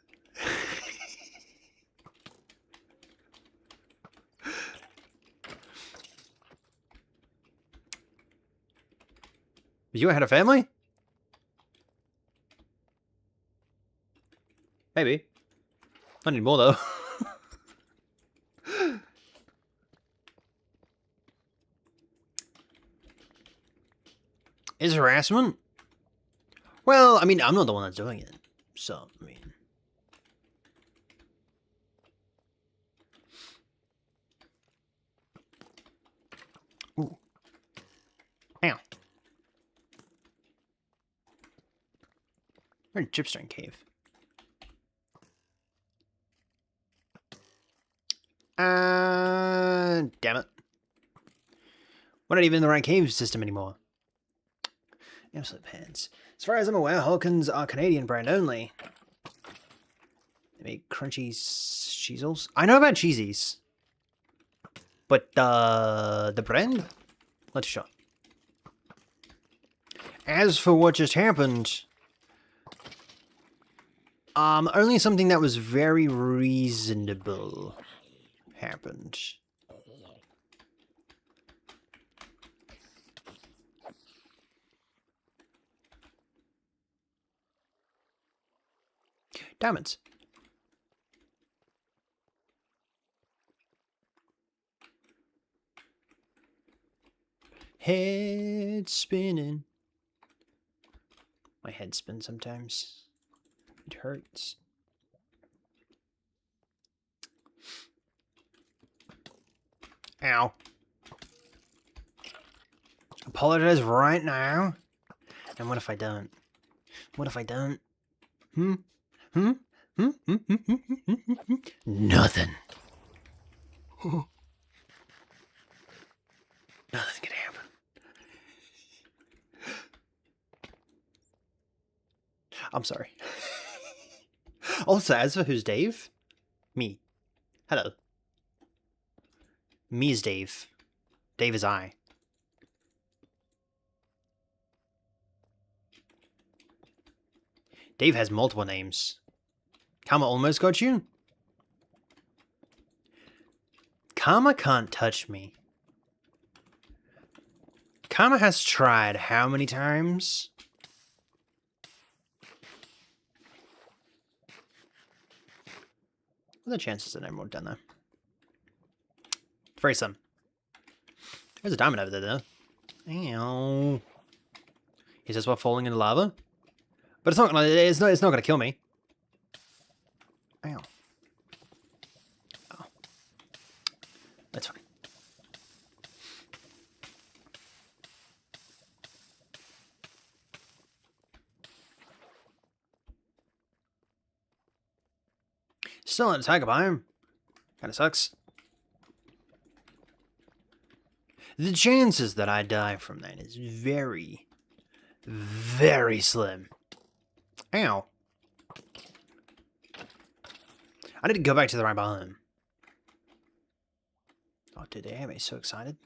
You had a family? Maybe. I need more though. Is harassment? Well, I mean, I'm not the one that's doing it. So, I mean. Ooh. Ow. We're in Gypstone Cave. Damn it. We're not even in the right cave system anymore. Absolute pants. As far as I'm aware, Hawkins are Canadian brand only. They make crunchy cheezels. I know about cheesies. But the brand? Not too sure. As for what just happened, only something that was very reasonable happened. Diamonds. Head spinning. My head spins sometimes. It hurts. Ow. apologize right now. And what if I don't? What if I don't? Hmm? Hmm? Hmm? Hmm? Hmm? Hmm? Hmm? Hmm? Nothing. Nothing's gonna happen. I'm sorry. Also, as for who's Dave? Me. Hello. Me is Dave. Dave is I. Dave has multiple names. Karma almost got you? Karma can't touch me. Karma has tried how many times? What are the chances that I'm done there? Very some. There's a diamond over there, though. Ow. Is this what falling into lava? But it's not gonna. It's not gonna kill me. Ow. Oh. That's fine. Still in a tiger biome. Kinda sucks. The chances that I die from that is very, very slim. Ow. I need to go back to the right biome. Oh, dude, they have me so excited.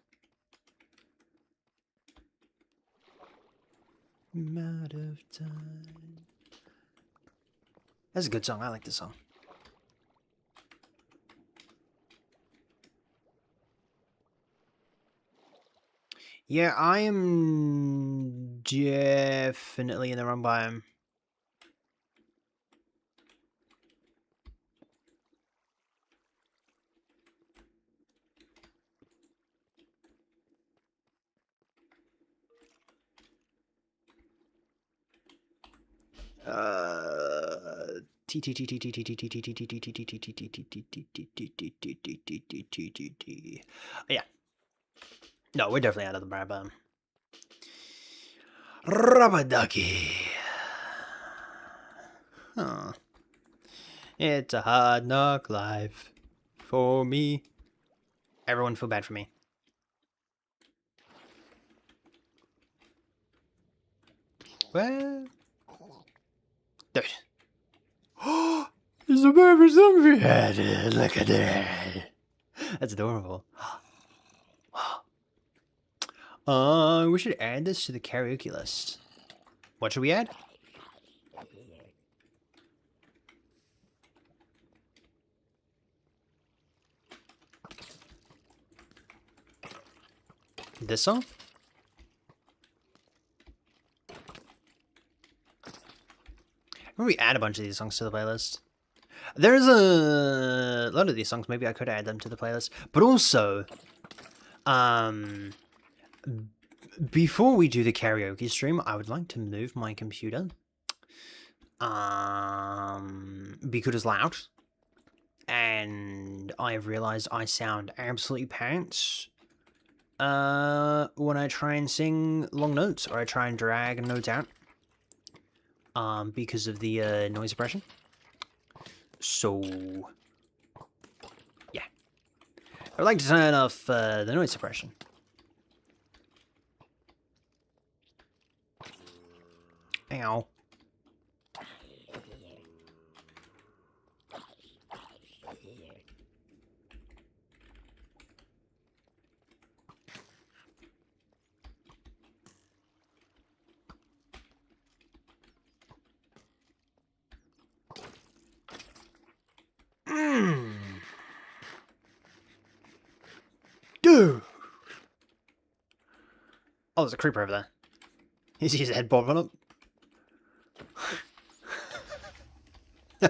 I'm out of time. That's a good song. I like this song. Yeah, I am definitely in the wrong biome. Yeah. No, we're definitely out of the right biome. Rubber ducky. Huh. It's a hard knock life for me. Everyone feel bad for me. Well, dude. Oh, it's a baby zombie head. Look at that. That's adorable. We should add this to the karaoke list. What should we add? This song? Maybe add a bunch of these songs to the playlist. There's a lot of these songs. Maybe I could add them to the playlist. But also, before we do the karaoke stream, I would like to move my computer. Because it's loud. And I've realized I sound absolutely pants when I try and sing long notes, or I try and drag notes out. Because of the noise suppression. So, yeah. I'd like to turn off the noise suppression. Ow. Dude! Oh, there's a creeper over there. You see his head bobbing up? I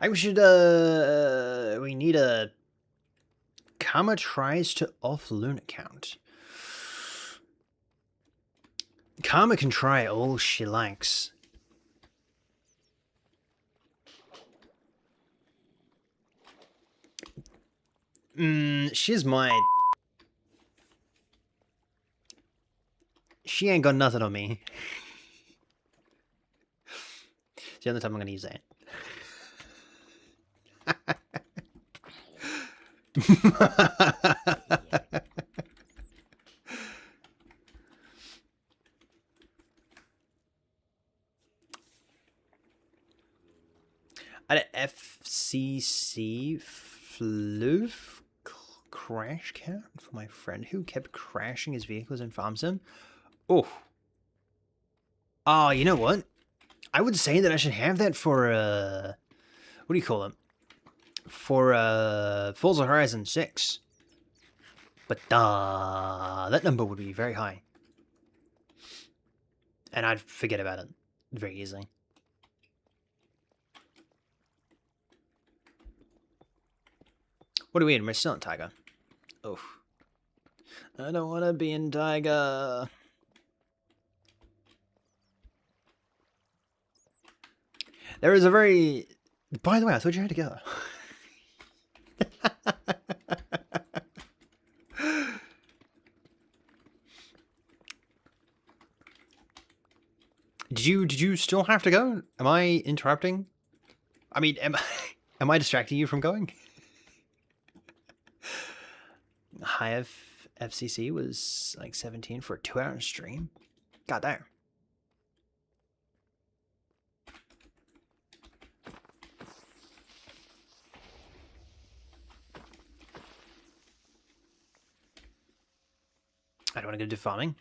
think we should, we need a... Karma tries to off-loon account. Karma can try all she likes. She's my... She ain't got nothing on me. It's the only time I'm gonna use that. I had an FCC floof crash count for my friend who kept crashing his vehicles in Farm Sim. Oh. Oh, you know what? I would say that I should have that for, what do you call it? For, Forza Horizon 6. But, that number would be very high. And I'd forget about it very easily. What are we in? We're still in Tiger. Oh. I don't want to be in Tiger. There is a very... By the way, I thought you had to go. Did you still have to go? Am I interrupting? I mean, am I distracting you from going? High FCC was like 17 for a 2-hour stream. Got there. I don't want to go do farming.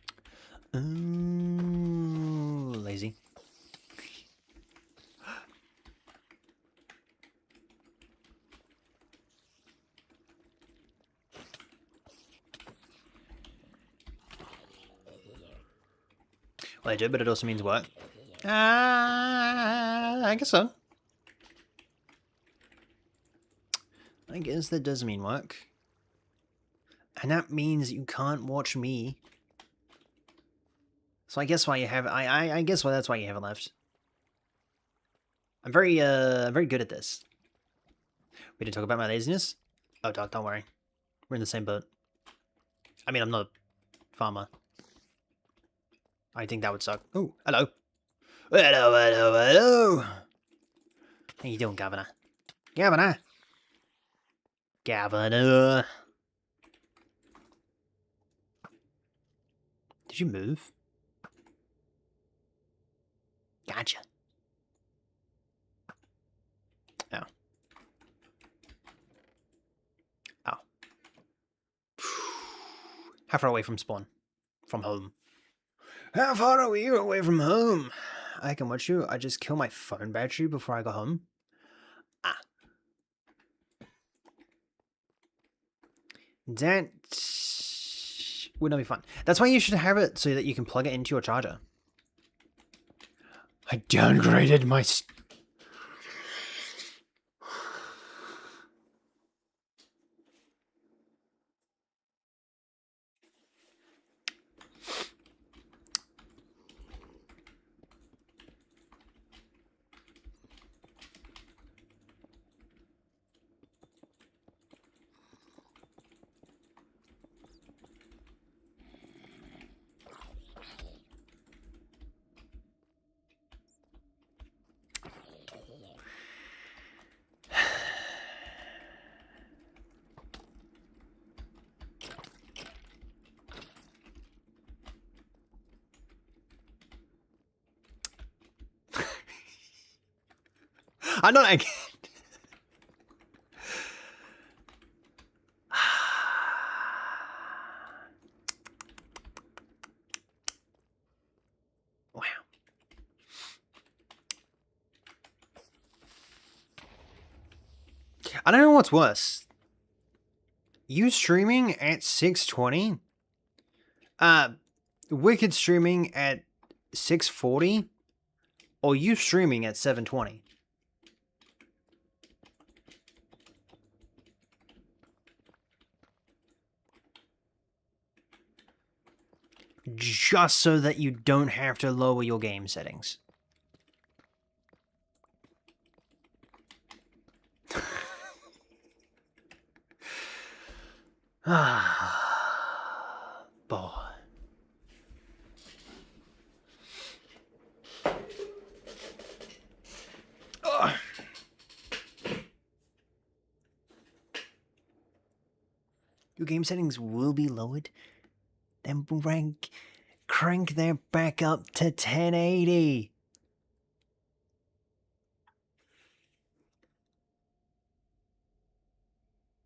Lazy. Well, I do, but it also means work. I guess so. I guess that does mean work. And that means you can't watch me. So I guess why you have I guess why that's why you haven't left. I'm very good at this. We didn't talk about my laziness? Oh, don't worry. We're in the same boat. I mean, I'm not a farmer. I think that would suck. Oh, hello. Hello. How you doing, Governor? Governor. Did you move? Gotcha. Oh. Oh. How far away from spawn? From home? How far are you away from home? I can watch you. I just kill my phone battery before I go home. Ah. That would not be fun. That's why you should have it so that you can plug it into your charger. I downgraded my... I'm not again. Wow. I don't know what's worse. You streaming at 620? Wicked streaming at 640? Or you streaming at 720? Just so that you don't have to lower your game settings. Ah, boy. Ugh. Your game settings will be lowered. Then crank them back up to 1080.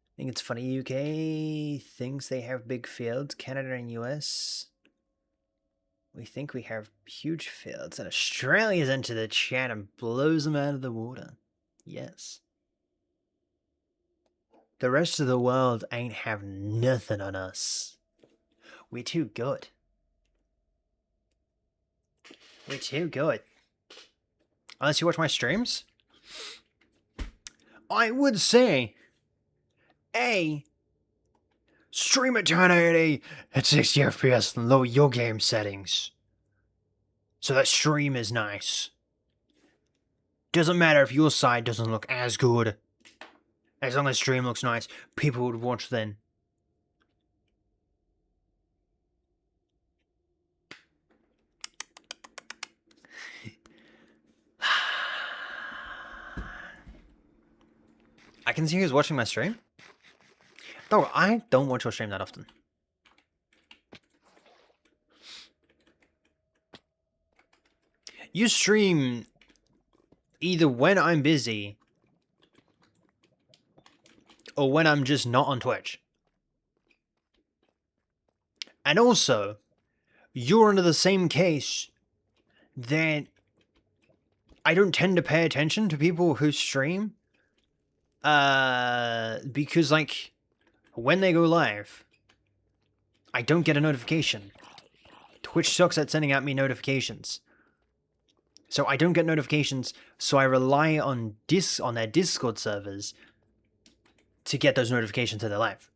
I think it's funny, UK thinks they have big fields. Canada and US, we think we have huge fields. And Australia's into the chat and blows them out of the water. Yes. The rest of the world ain't have nothing on us. We're too good. We're too good. Unless you watch my streams, I would say, A, stream at 1080 at 60 FPS and lower your game settings. So that stream is nice. Doesn't matter if your side doesn't look as good. As long as stream looks nice, people would watch then. I can see who's watching my stream. Though I don't watch your stream that often. You stream either when I'm busy or when I'm just not on Twitch. And also, you're under the same case that I don't tend to pay attention to people who stream. Because, like, when they go live, I don't get a notification. Twitch sucks at sending out me notifications. So I don't get notifications, so I rely on their Discord servers to get those notifications to their live.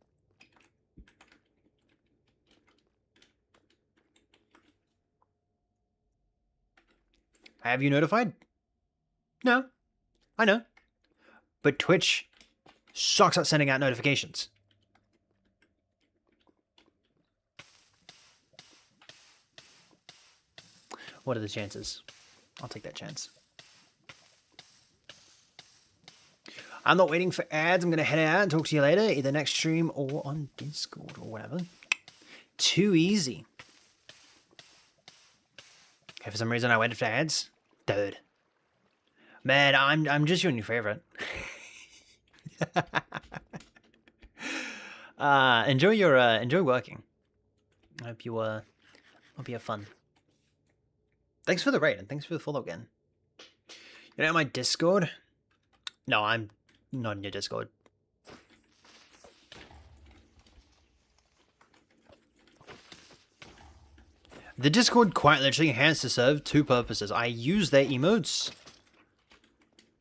Have you notified? No. I know. But Twitch sucks at sending out notifications. What are the chances? I'll take that chance. I'm not waiting for ads. I'm going to head out and talk to you later, either next stream or on Discord or whatever. Too easy. Okay, for some reason I waited for ads. Dude. Man, I'm just your new favorite. Enjoy working. I hope you have fun. Thanks for the raid and thanks for the follow again. You know my Discord? No, I'm not in your Discord. The Discord quite literally has to serve two purposes. I use their emotes,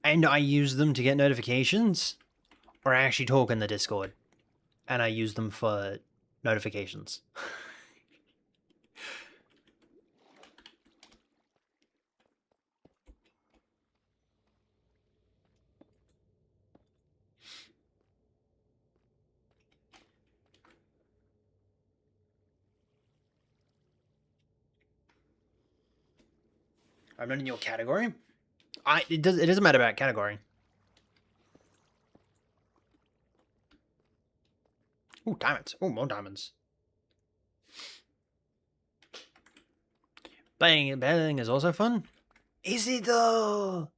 and I use them to get notifications, or I actually talk in the Discord, and I use them for notifications. I'm not in your category. It doesn't matter about category. Ooh, diamonds. Ooh, more diamonds. Bailing is also fun. Is it though?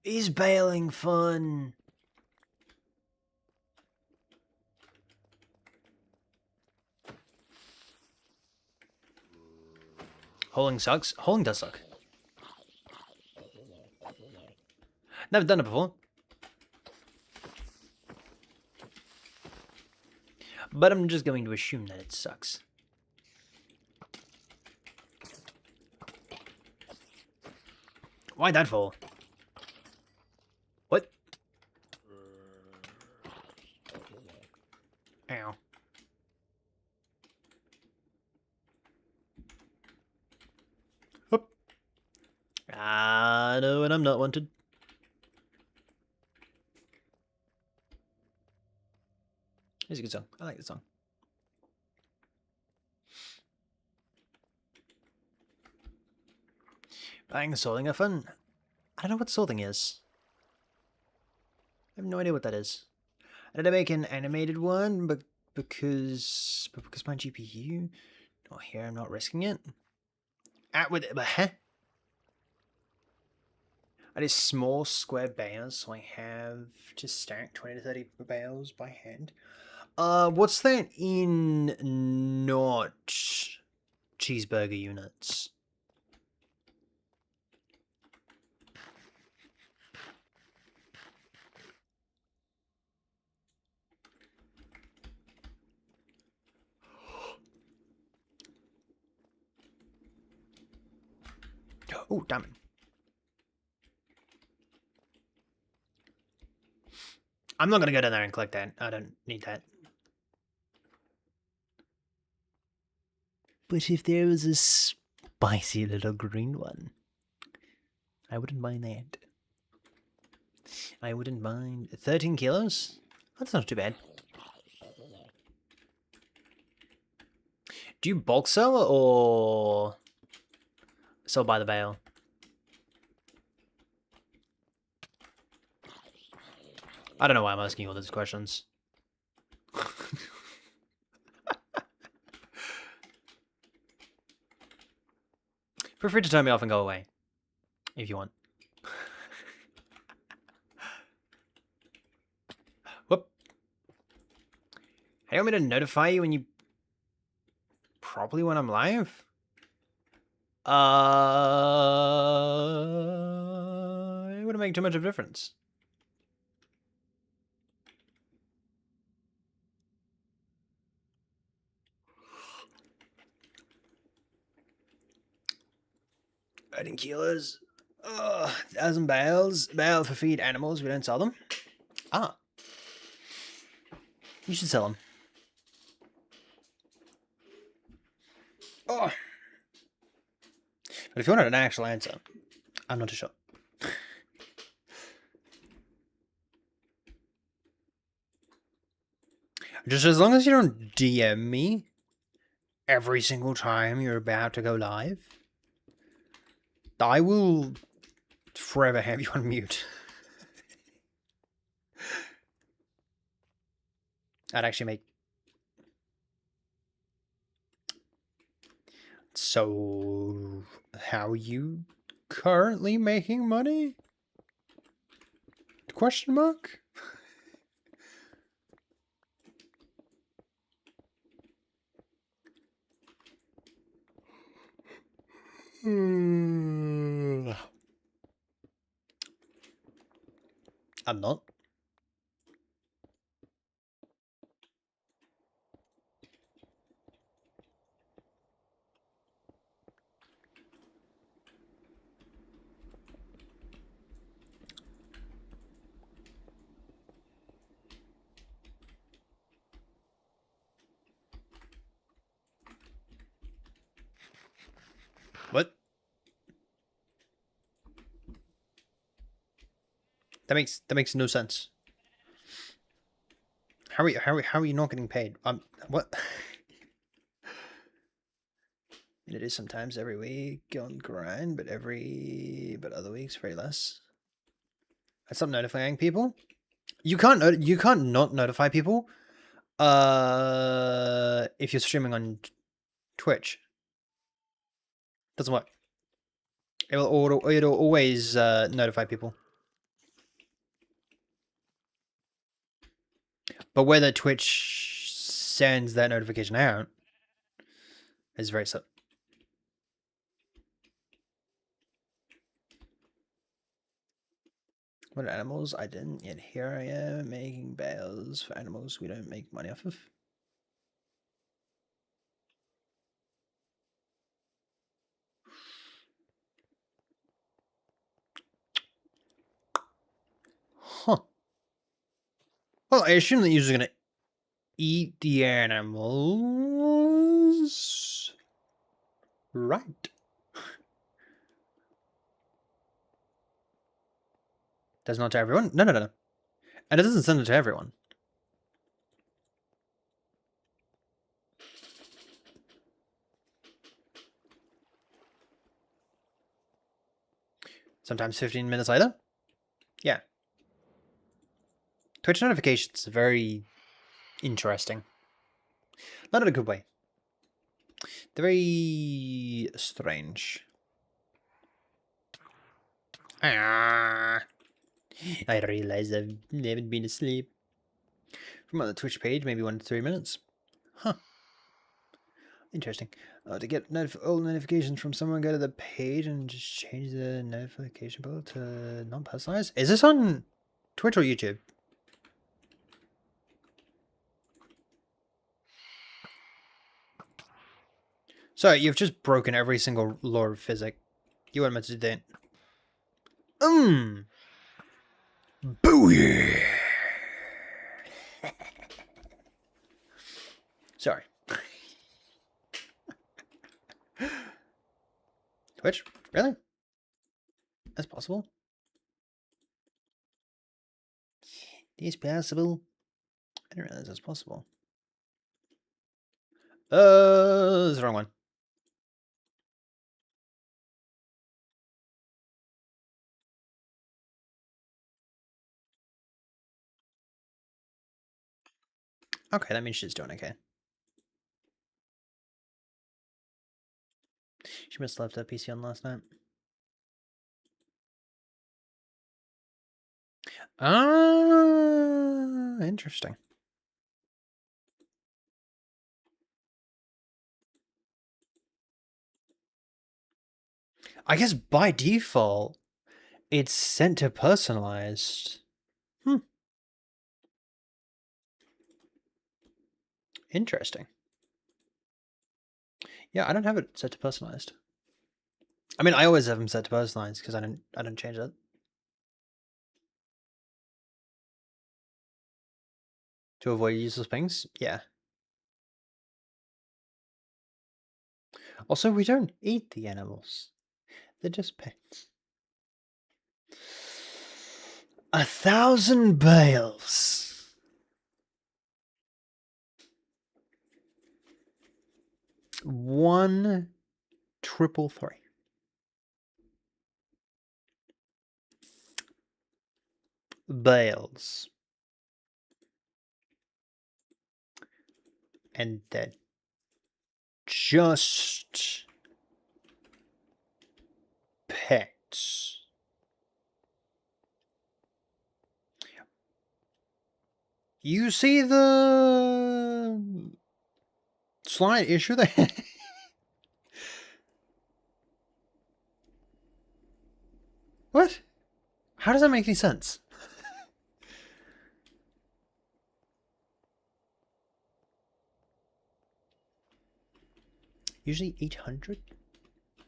Is bailing fun? Holing sucks. Holing does suck. Never done it before. But I'm just going to assume that it sucks. Why'd that fall? What? Ow. Whoop. I know when I'm not wanted. It's a good song. I like the song. Buying and sorting are fun. I don't know what sorting is. I have no idea what that is. I did I make an animated one, but because my GPU. Oh, here I'm not risking it. With it, but huh? I did small square bales, so I have to stack 20 to 30 bales by hand. What's that in not cheeseburger units? Oh, damn it. I'm not gonna go down there and collect that. I don't need that. But if there was a spicy little green one, I wouldn't mind that. I wouldn't mind. 13 kilos? That's not too bad. Do you bulk sell or sell by the bale? I don't know why I'm asking you all these questions. Feel free to turn me off and go away. If you want. Whoop. How do you want me to notify you when you... Probably when I'm live? It wouldn't make too much of a difference. 18 kilos. 1,000 bales. Bale for feed animals. We don't sell them. Ah. You should sell them. Oh. But if you wanted an actual answer, I'm not too sure. Just as long as you don't DM me every single time you're about to go live, I will forever have you on mute. I'd actually make... So, how are you currently making money? Question mark? I'm not. What? That makes no sense. How are you not getting paid? What? It is sometimes every week on grind, but other weeks very less. I stopped notifying people. You can't not notify people. If you're streaming on Twitch, doesn't work. It'll always notify people. But whether Twitch sends that notification out is very slow. What animals? I didn't yet. Here I am making bales for animals we don't make money off of. Huh. Well, I assume that you're gonna eat the animals. Right. Does not to everyone? No. And it doesn't send it to everyone. Sometimes 15 minutes later. Yeah. Twitch notifications are very interesting. Not in a good way. They're very strange. I realize I haven't been asleep. From on the Twitch page, maybe 1 to 3 minutes. Huh. Interesting. To get all notifications from someone, go to the page and just change the notification bell to non-personalized. Is this on Twitch or YouTube? Sorry, you've just broken every single law of physics. You weren't meant to do that. Booyah! Sorry. Twitch? Really? That's possible? It's possible. I didn't realize that's possible. That's the wrong one. Okay, that means she's doing okay. She must have left her PC on last night. Ah, interesting. I guess by default, it's sent to personalized. Interesting. Yeah, I don't have it set to personalized. I mean, I always have them set to personalized because I don't change that. To avoid useless pings? Yeah. Also, we don't eat the animals. They're just pets. 1,000 bales. One triple three. Bales. And then just pets. You see the slight issue there? What? How does that make any sense? Usually 800.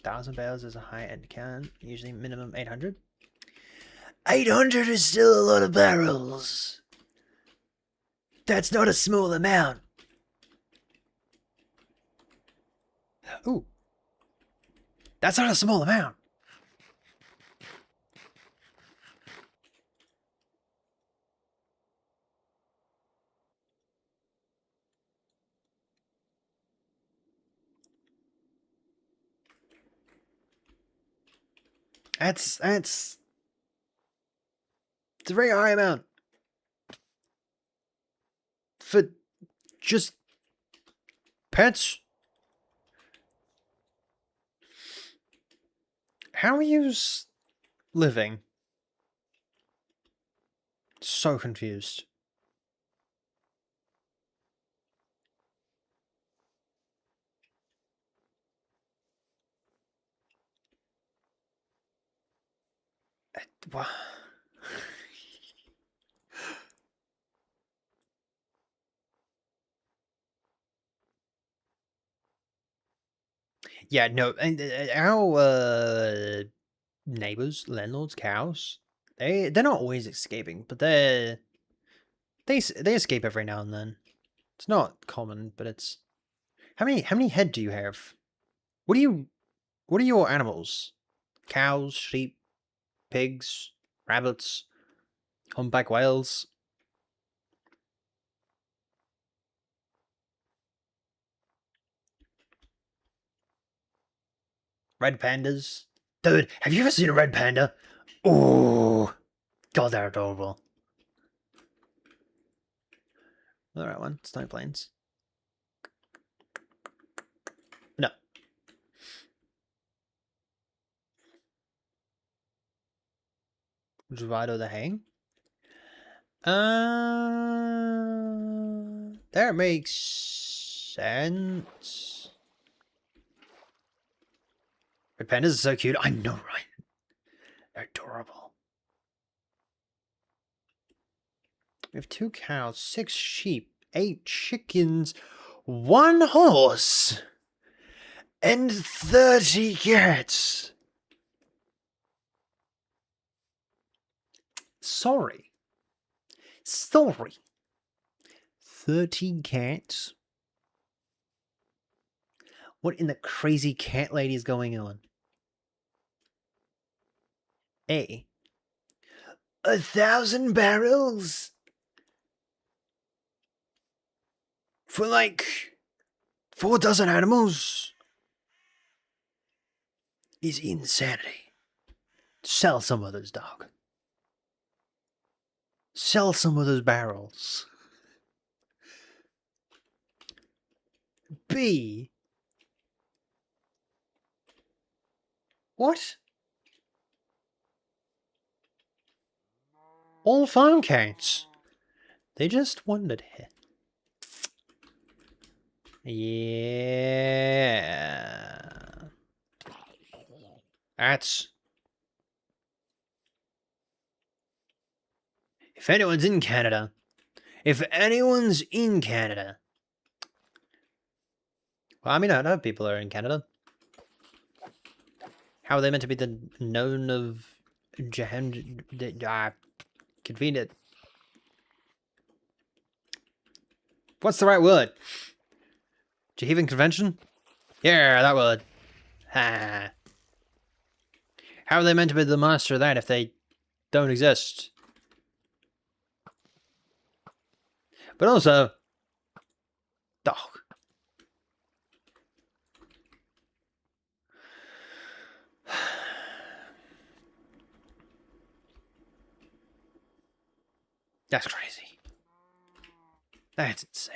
1,000 bales is a high-end can. Usually minimum 800. 800 is still a lot of barrels. That's not a small amount. Ooh. That's not a small amount. It's a very high amount. For just pets. How are you living? So confused. What? Yeah, no, and our neighbors, landlords, cows, they're not always escaping, but they escape every now and then. It's not common, but it's how many head do you have? What are your animals? Cows, sheep, pigs, rabbits, humpback whales, red pandas, Dude, have you ever seen a red panda? Oh, God, they're adorable. The right one. Snow plains. No. Ride or the hang? That makes sense. Red pandas are so cute. I know, right? They're adorable. We have 2 cows, 6 sheep, 8 chickens, 1 horse, and 30 cats. Sorry. 30 cats? What in the crazy cat lady is going on? 1,000 barrels? For like 4 dozen animals? Is insanity. Sell some of those, dog. Sell some of those barrels. B. What? All farm cats. They just wandered here. Yeah. That's... If anyone's in Canada. If anyone's in Canada. Well, I mean, I know people are in Canada. How are they meant to be the known of Jahan... convenient. What's the right word? Jehevan Convention? Yeah, that word. Ha. How are they meant to be the master of that if they don't exist? But also... Dog. That's crazy. That's insane.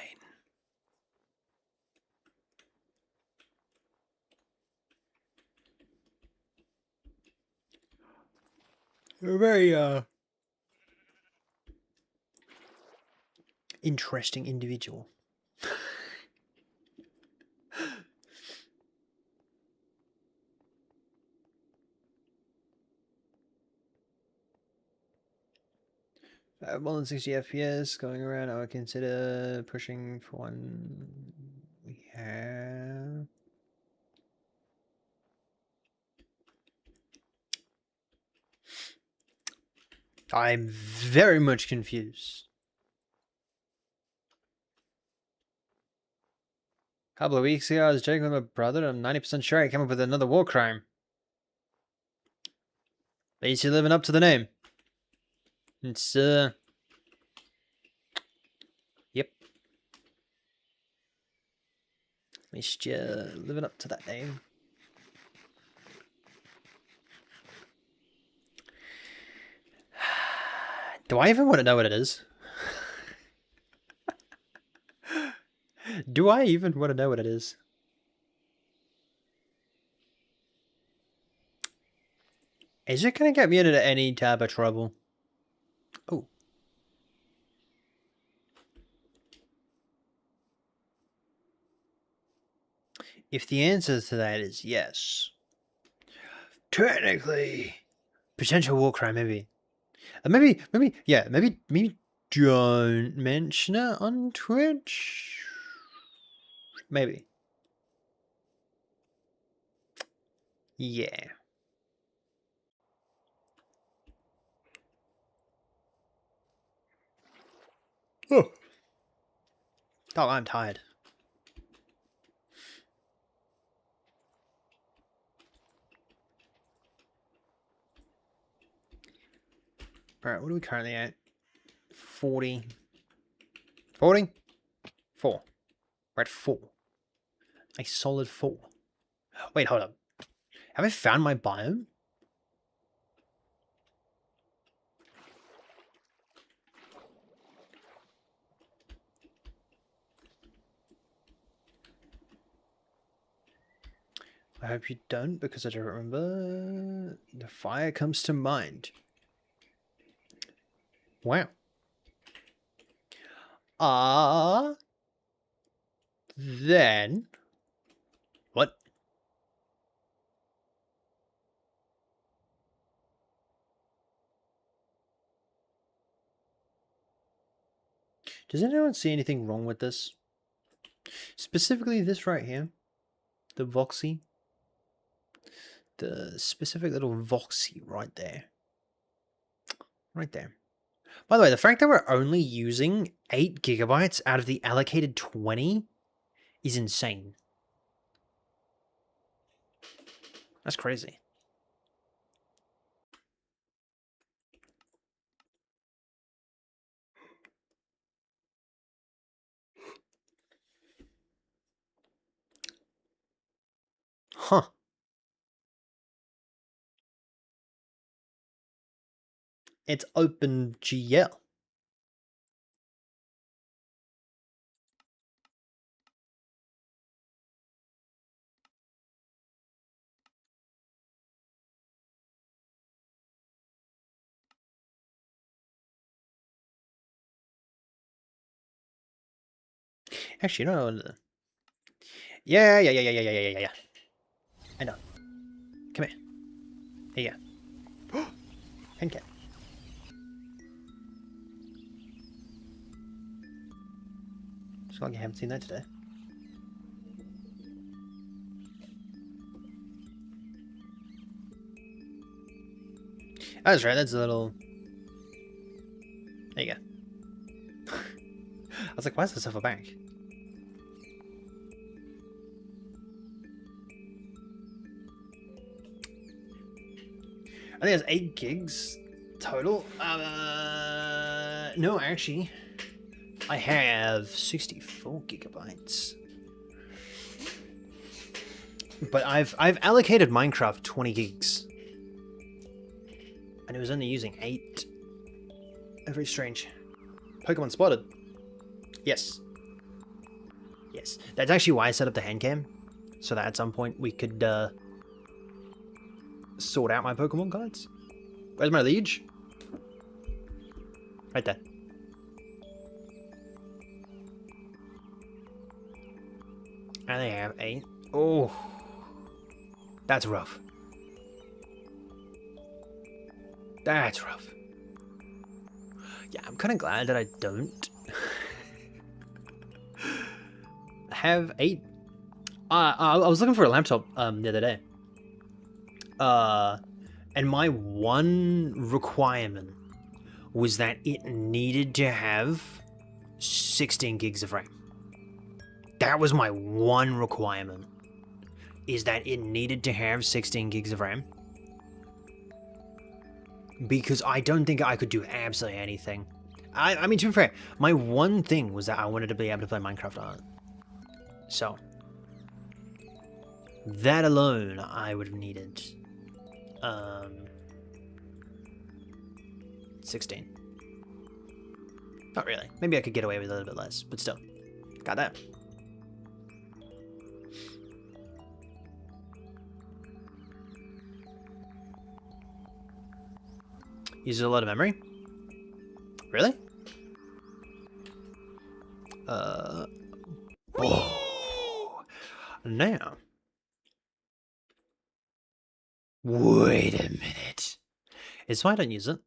You're a very, interesting individual. More than 60 FPS going around, I would consider pushing for one we have. I'm very much confused. A couple of weeks ago, I was joking with my brother. I'm 90% sure I came up with another war crime. At least you're living up to the name. It's, yep. At least you're living up to that name. Do I even want to know what it is? Do I even want to know what it is? Is it going to get me into any type of trouble? Oh. If the answer to that is yes, technically, potential war crime, maybe. Maybe don't mention it on Twitch. Maybe. Yeah. Oh, I'm tired. Alright, what are we currently at? 40. 40? 4. We're at 4. A solid 4. Wait, hold up. Have I found my biome? hope you don't, because I don't remember. The fire comes to mind. Wow. Then... What? Does anyone see anything wrong with this? Specifically this right here. The Voxy. The specific little Voxy right there. Right there. By the way, the fact that we're only using 8 gigabytes out of the allocated 20 is insane. That's crazy. Huh. It's OpenGL. Actually, you know. Yeah. I know. Come here. Here you go. Hen cat. Looks like you haven't seen that today. That's right, that's a little... There you go. I was like, why is this over back? I think it's 8 gigs total. No, actually, I have 64 gigabytes. But I've allocated Minecraft 20 gigs. And it was only using 8. Very strange. Pokemon spotted. Yes. Yes. That's actually why I set up the hand cam. So that at some point we could sort out my Pokemon cards. Where's my liege? Right there. And they have 8. Oh. That's rough. That's rough. Yeah, I'm kind of glad that I don't have 8. I was looking for a laptop the other day. And my one requirement was that it needed to have 16 gigs of RAM. That was my one requirement. Is that it needed to have 16 gigs of RAM. Because I don't think I could do absolutely anything. I mean, to be fair, my one thing was that I wanted to be able to play Minecraft on it. So, that alone, I would have needed 16. Not really. Maybe I could get away with a little bit less, but still. Got that. Uses a lot of memory? Really? Whoa. Now. Wait a minute. It's why I don't use it.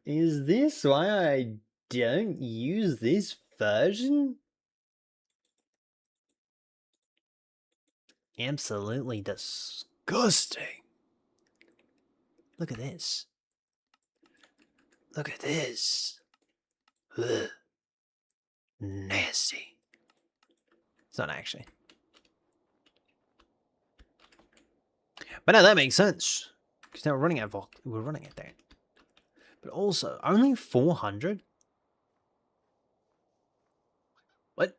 Is this why I don't use this version? Absolutely disgusting. Look at this. Look at this. Ugh. Nasty. It's not actually. But now that makes sense. Because now we're running out of we're running at that. But also, only 400? What?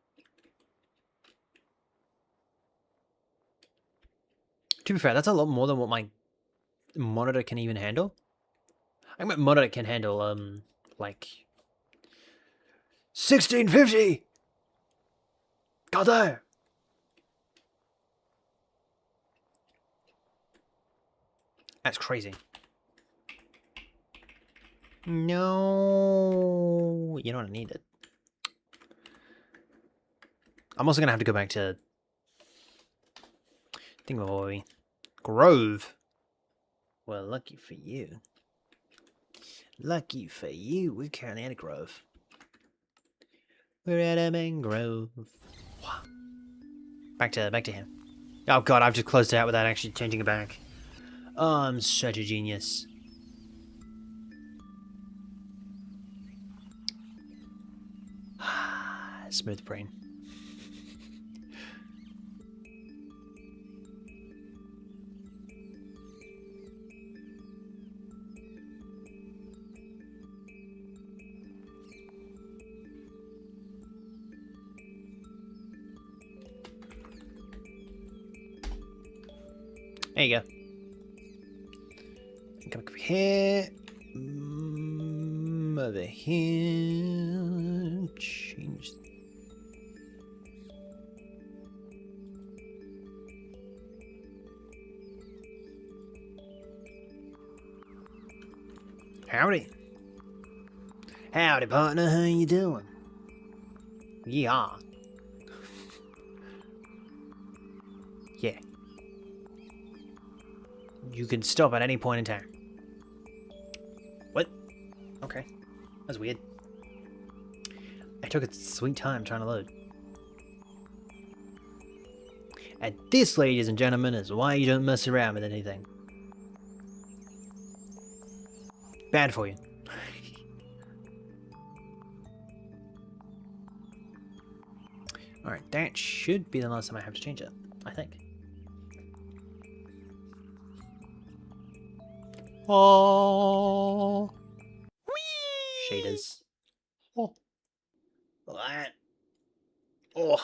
To be fair, that's a lot more than what my monitor can even handle. I think my monitor can handle, like... 1650! God damn! That's crazy. No, you don't need it. I'm also gonna have to go back to Thingamabobby. Grove. Well, lucky for you. Lucky for you, we're currently at a grove. We're at a mangrove. Back to him. Oh god, I've just closed it out without actually changing it back. Oh, I'm such a genius. Smooth brain. There you go. Come over here. Over here. Change. Howdy. Howdy, partner. How you doing? Yeah. Yeah. You can stop at any point in time. What? Okay. That's weird. I took a sweet time trying to load. And this, ladies and gentlemen, is why you don't mess around with anything. Bad for you. Alright, that should be the last time I have to change it, I think. Oh, shaders. Oh, that. Oh,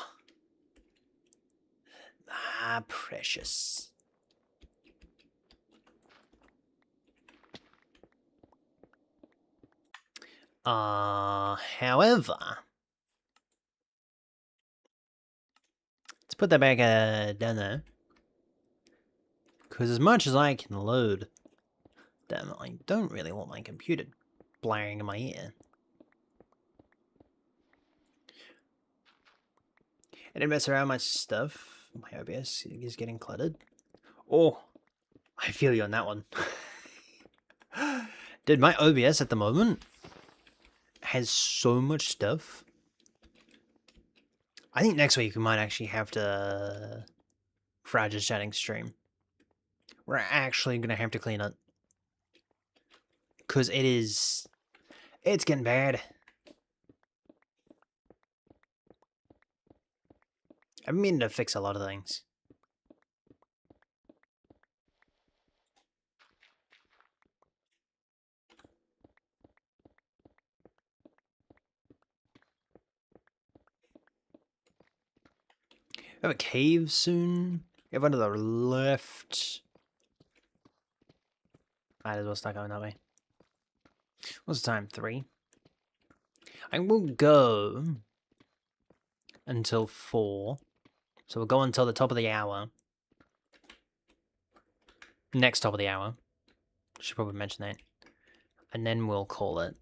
precious. However, let's put that back down there. Because as much as I can load them, I don't really want my computer blaring in my ear. I didn't mess around my stuff. My OBS is getting cluttered. Oh, I feel you on that one. Dude, my OBS at the moment has so much stuff. I think next week we might actually have to Fragile Chatting stream. We're actually going to have to clean it. Because it's getting bad. I've been meaning to fix a lot of things. We have a cave soon. We have one to the left. Might as well start going that way. What's the time? 3? I will go until 4. So we'll go until the top of the hour. Next top of the hour. Should probably mention that. And then we'll call it.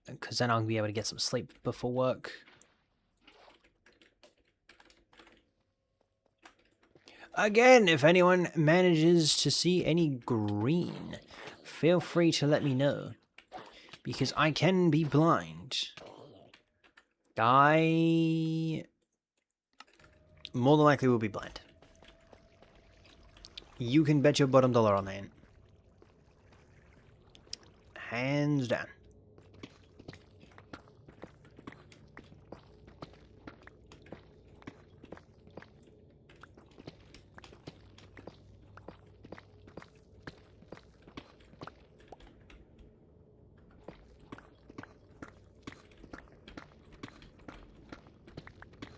Because then I'll be able to get some sleep before work. Again, if anyone manages to see any green, feel free to let me know. Because I can be blind. I more than likely will be blind. You can bet your bottom dollar on that. Hands down.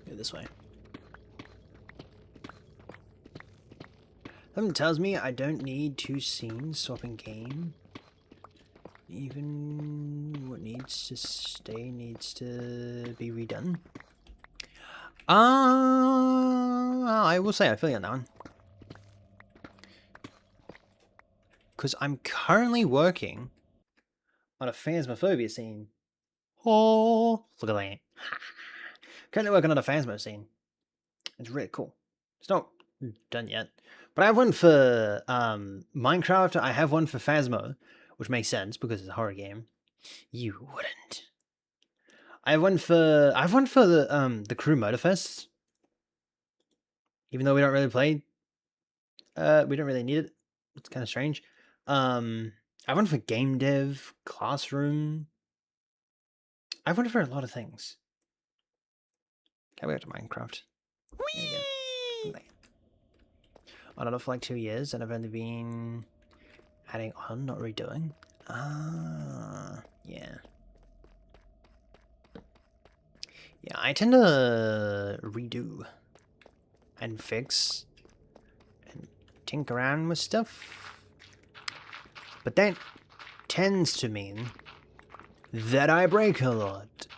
Go this way. Something tells me I don't need 2 scenes swapping game. Even what needs to stay needs to be redone. I will say I feel you on that one. because I'm currently working on a phasmophobia scene. Oh, look at that. Currently working on a phasmo scene. It's really cool. It's not done yet. But I have one for Minecraft. I have one for Phasmo, which makes sense because it's a horror game. You wouldn't. I have one for the Crew Motorfest. Even though we don't really play, we don't really need it. It's kind of strange. I have one for game dev, classroom. I have one for a lot of things. Okay, we go to Minecraft. I don't know for like 2 years, and I've only been adding on, not redoing. Ah, yeah. Yeah, I tend to redo and fix and tinker around with stuff. But that tends to mean that I break a lot.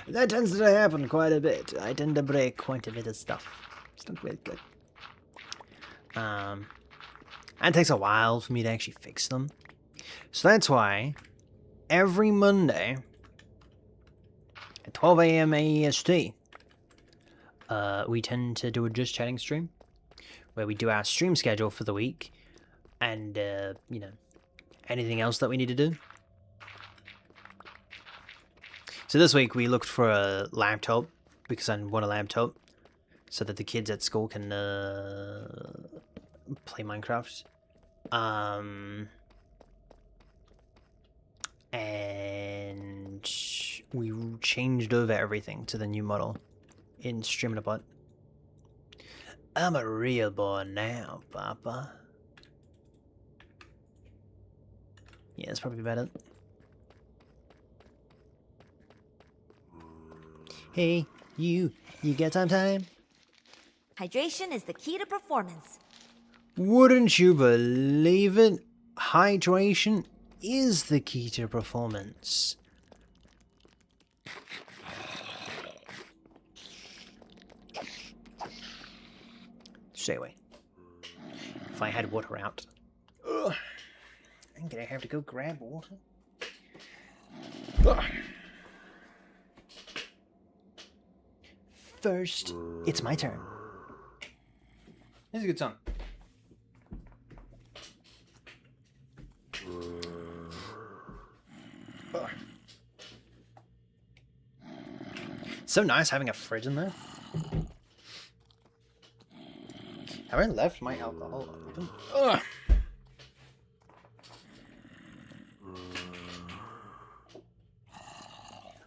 That tends to happen quite a bit. I tend to break quite a bit of stuff. It's not really good. And it takes a while for me to actually fix them. So that's why every Monday at 12 AM AEST, we tend to do a Just Chatting stream where we do our stream schedule for the week and, you know, anything else that we need to do. So this week we looked for a laptop because I want a laptop so that the kids at school can play Minecraft. And we changed over everything to the new model in Streamabot. I'm a real boy now, Papa. Yeah, that's probably about it. Hey, you got some time? Hydration is the key to performance. Wouldn't you believe it? Hydration is the key to performance. Stay away. If I had water out. Ugh. I'm gonna have to go grab water. Ugh. First, it's my turn. This is a good song. Ugh. It's so nice having a fridge in there. Have I left my alcohol open? Ugh.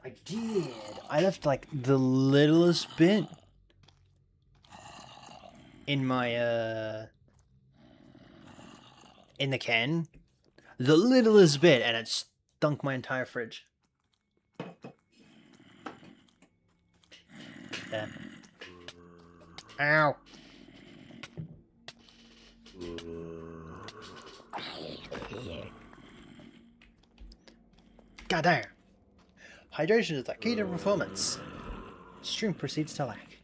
I did. I left like the littlest bit in my in the can. The littlest bit, and it stunk my entire fridge. There. Ow. God damn. Hydration is the key to performance. Stream proceeds to lag.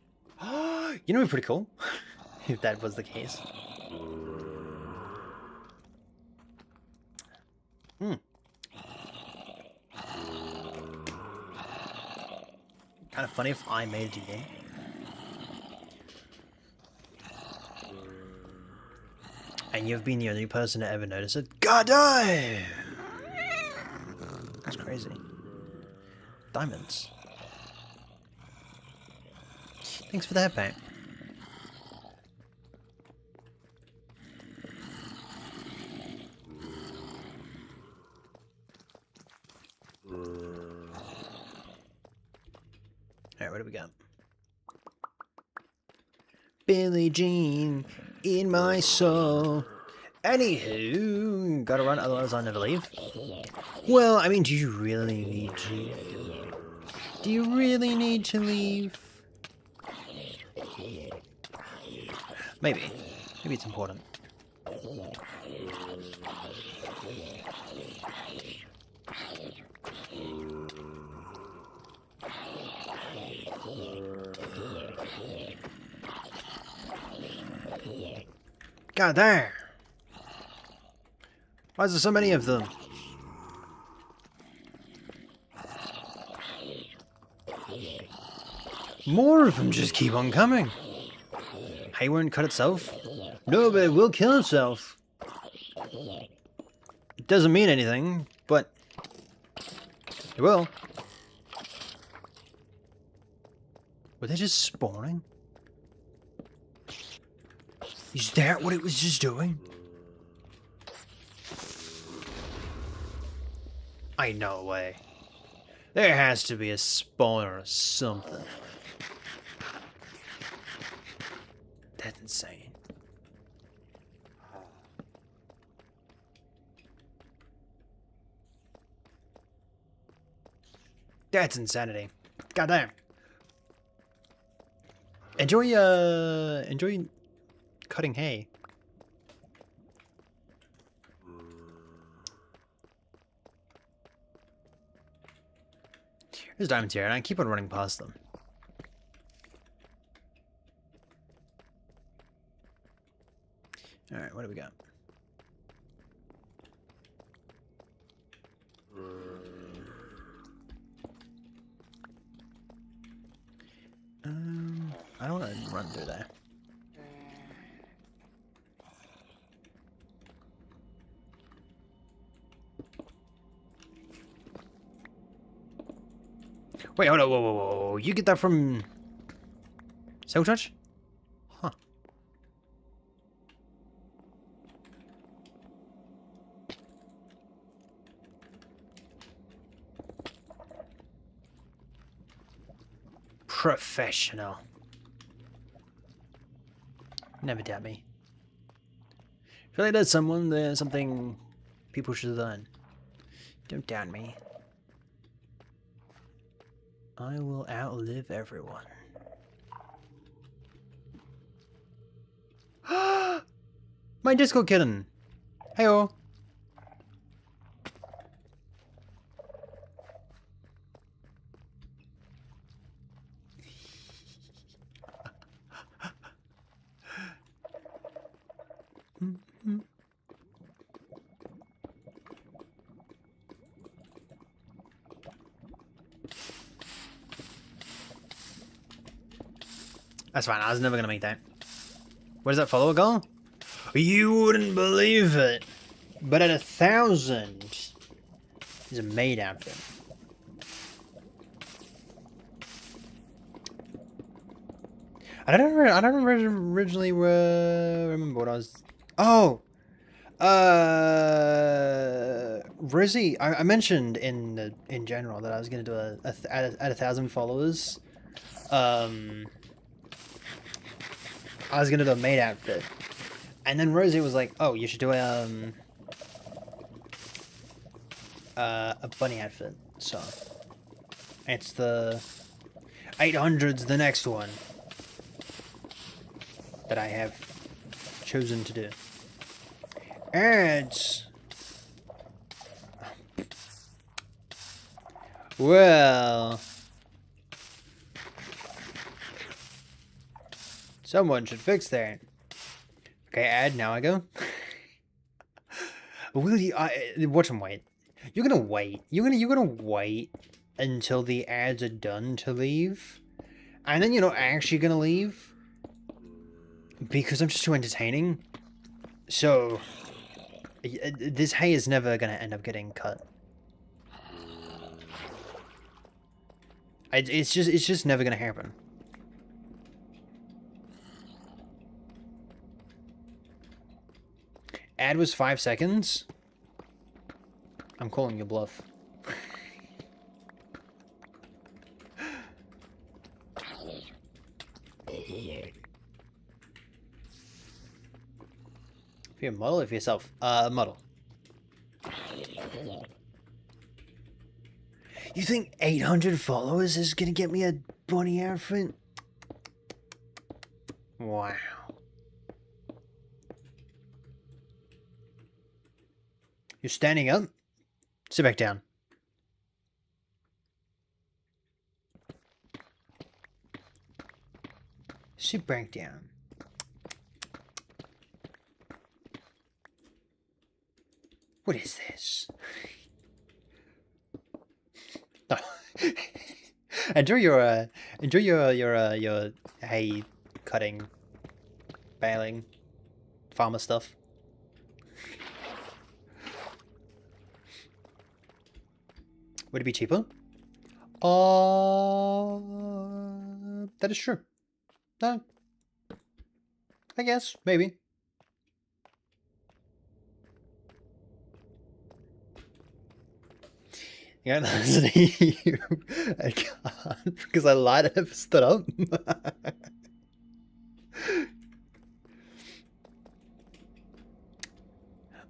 You know, it'd be pretty cool if that was the case. Kind of funny if I made it again. And you've been the only person to ever notice it. God damn! That's crazy. Diamonds. Thanks for that, mate. Alright, what do we got? Billie Jean in my soul. Anywho, gotta run, otherwise I'll never leave. Well, I mean, do you really need to? Do you really need to leave? Maybe. Maybe it's important. God damn! Why is there so many of them? More of them just keep on coming. Hay won't cut itself? No, but it will kill itself. It doesn't mean anything, but it will. Were they just spawning? Is that what it was just doing? Ain't no way. There has to be a spawner or something. That's insane. That's insanity. Goddamn. Enjoy cutting hay. There's diamonds here, and I keep on running past them. Alright, what do we got? I don't want to run through there. Wait, hold on, whoa. You get that from Soul Touch? Huh. Professional. Never doubt me. I feel like there's something people should learn. Don't doubt me. I will outlive everyone. My disco kitten. Heyo. That's fine, I was never gonna make that. Where does that follower go? You wouldn't believe it, but at 1,000 is a maid outfit. I don't originally remember what I was. Oh, Rosie. I mentioned in general that I was gonna do at 1,000 followers. I was gonna do a maid outfit, and then Rosie was like, "Oh, you should do a bunny outfit." So it's the 800's the next one that I have chosen to do. And well, someone should fix that. Okay, add, now I go. Will you, watch them wait. You're gonna wait. You're gonna wait until the ads are done to leave. And then you're not actually gonna leave. Because I'm just too entertaining. So, this hay is never gonna end up getting cut. It's just never gonna happen. Ad was 5 seconds. I'm calling you bluff. If you're a model, if yourself, model. You think 800 followers is gonna get me a bunny outfit? Wow. You're standing up? Sit back down. Sit back down. What is this? Oh. enjoy your hay cutting, baling, farmer stuff. Would it be cheaper? That is true. No. I guess, maybe. Yeah, listen to you. I can't because I lied and have stood up.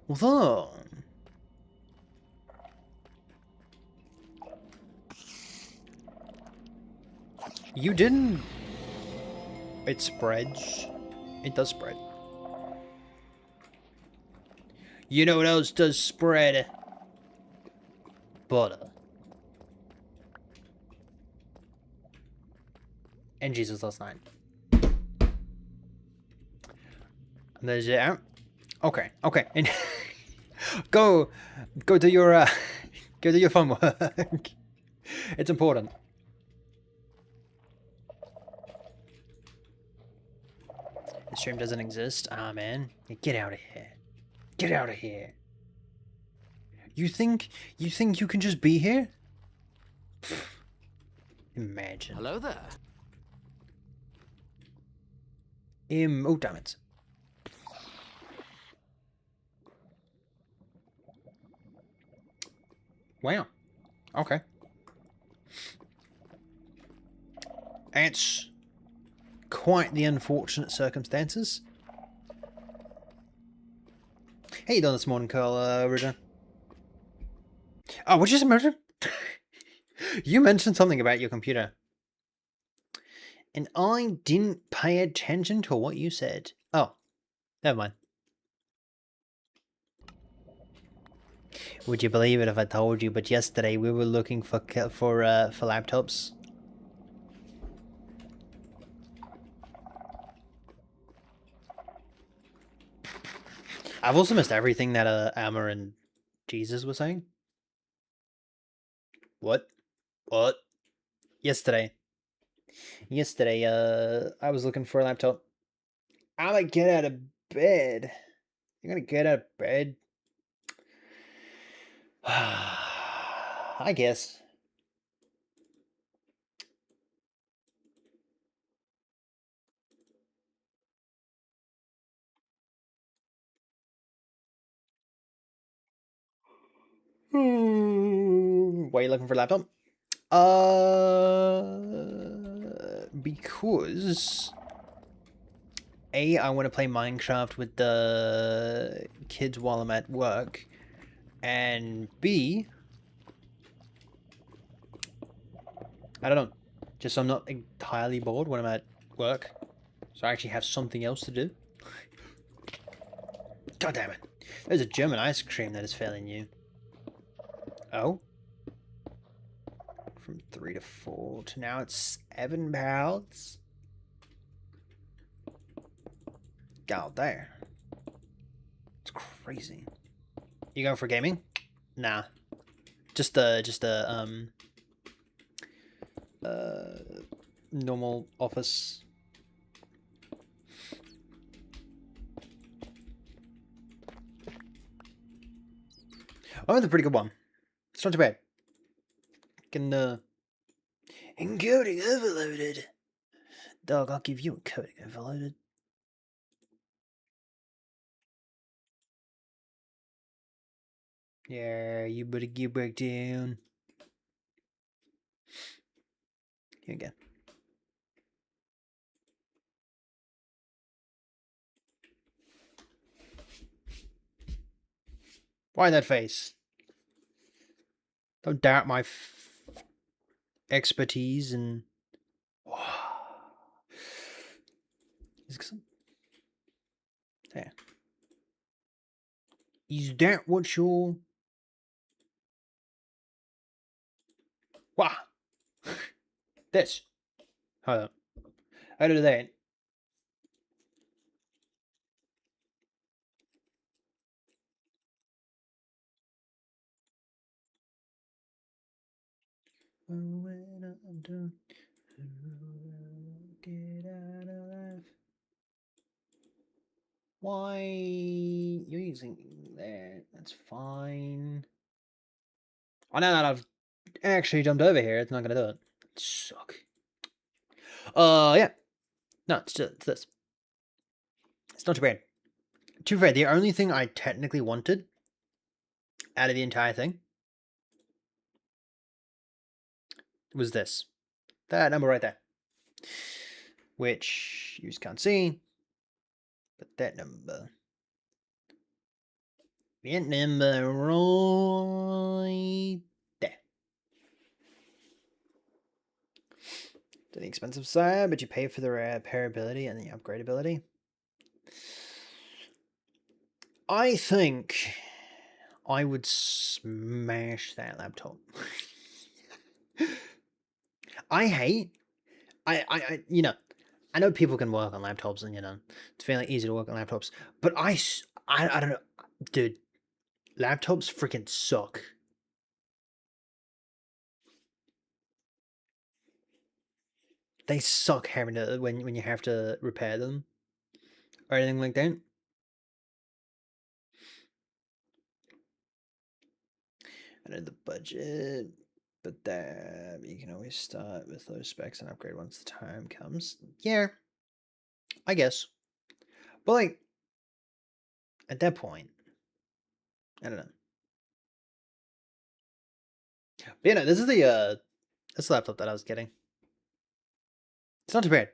Although you didn't. It spreads. It does spread. You know what else does spread? Butter. And Jesus last night. There's it out. Okay, okay. And go do your go do your fun work. It's important. The stream doesn't exist. Ah, man. Get out of here. Get out of here. You think you can just be here? Pfft. Imagine. Hello there. Oh, damn it. Wow. Okay. It's quite the unfortunate circumstances. How you doing this morning, Carl, Ridger? Oh, what did you mention? You mentioned something about your computer. And I didn't pay attention to what you said. Oh, never mind. Would you believe it if I told you? But yesterday we were looking for laptops. I've also missed everything that Amma and Jesus were saying. What? What? Yesterday, I was looking for a laptop. I'm gonna get out of bed. You're gonna get out of bed? I guess. Why are you looking for a laptop? Because I want to play Minecraft with the kids while I'm at work, and B, I don't know, just so I'm not entirely bored when I'm at work, so I actually have something else to do. God damn it! There's a German ice cream that is failing you. Oh. From 3 to 4 to now it's £7. God damn. It's crazy. You going for gaming? Nah. Just normal office. Oh, that's a pretty good one. It's not too bad. Can encoding overloaded. Dog, I'll give you encoding overloaded. Yeah, you better get back down. Here we go. Why that face? Don't doubt my expertise and. There. Is that what you're. Wow. This. Hold up. How do that? When I'm done, get out alive. Why you're using that? That's fine. Oh, now that I've actually jumped over here, it's not gonna do it. Suck. Yeah. No, it's this. It's not too bad. Too bad. The only thing I technically wanted out of the entire thing was this. That number right there. Which you can't see. But that number. That number right there. To the expensive side, but you pay for the repairability and the upgradability. I think I would smash that laptop. I you know, I know people can work on laptops and, you know, it's fairly easy to work on laptops, but I don't know, dude, laptops freaking suck. They suck having to, when you have to repair them or anything like that. I know the budget, but that you can always start with those specs and upgrade once the time comes. Yeah, I guess. But like, at that point, I don't know. But yeah, no, this is the laptop that I was getting. It's not too bad.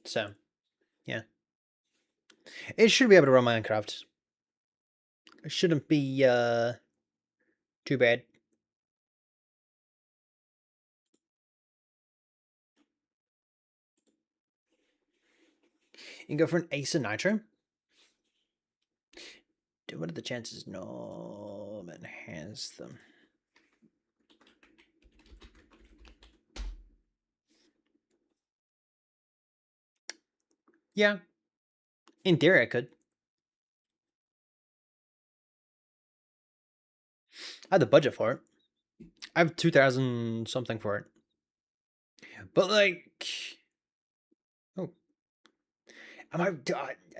So, yeah. It should be able to run Minecraft. It shouldn't be too bad. You can go for an Ace of Nitro. Dude, what are the chances Norman has them? Yeah. In theory, I could. I have the budget for it. I have 2,000 something for it. But like, oh,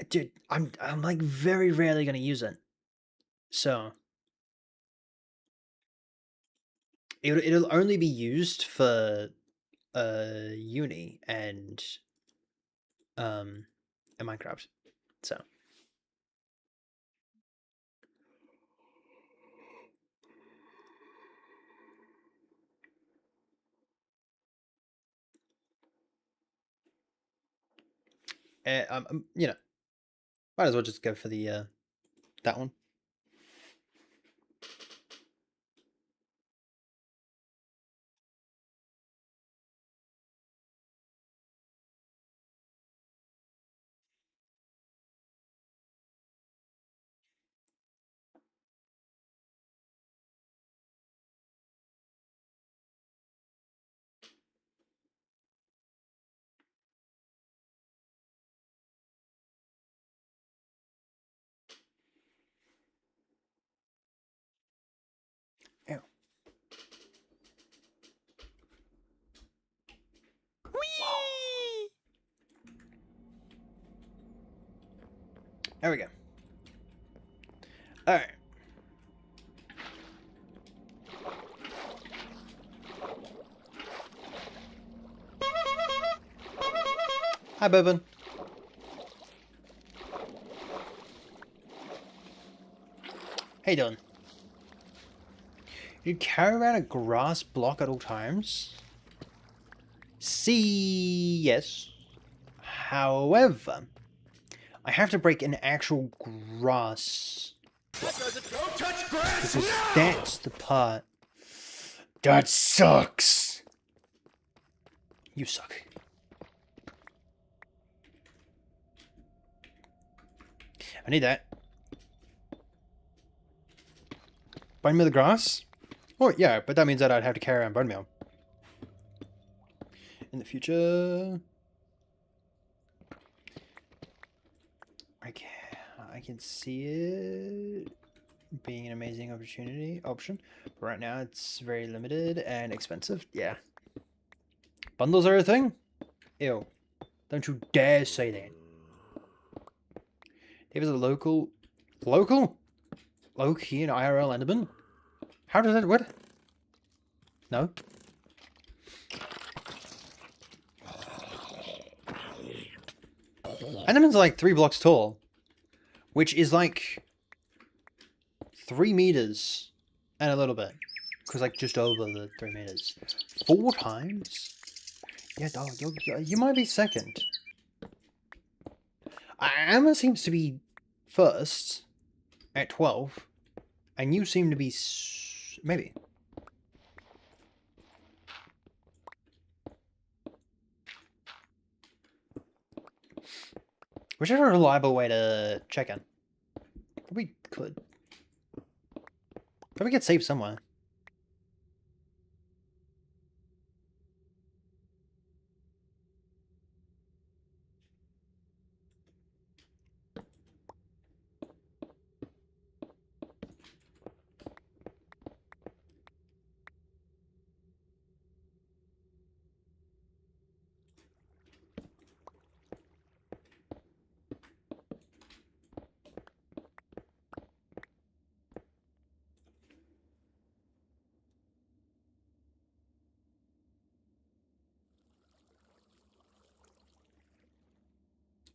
dude, I'm like very rarely gonna use it. So it'll only be used for uni and Minecraft. So you know, might as well just go for the that one. Ew. There we go. All right. Hi, Bourbon. How you doing? You carry around a grass block at all times? See, yes. However, I have to break an actual grass block. Don't touch grass Because now! that's the part that sucks. You suck. I need that. Bone meal the grass? Oh, yeah, but that means that I'd have to carry around bone meal. In the future... Okay. I can see it being an amazing option. But right now it's very limited and expensive. Yeah. Bundles are a thing? Ew. Don't you dare say that. There was a local low-key in IRL Enderman? How does that what? No? Enderman's like 3 blocks tall, which is like 3 meters and a little bit. Because like just over the 3 meters. 4 times? Yeah, dog, you might be second. Emma seems to be first at 12, and you seem to be maybe. Whichever reliable way to check in. Probably could. Probably get saved somewhere.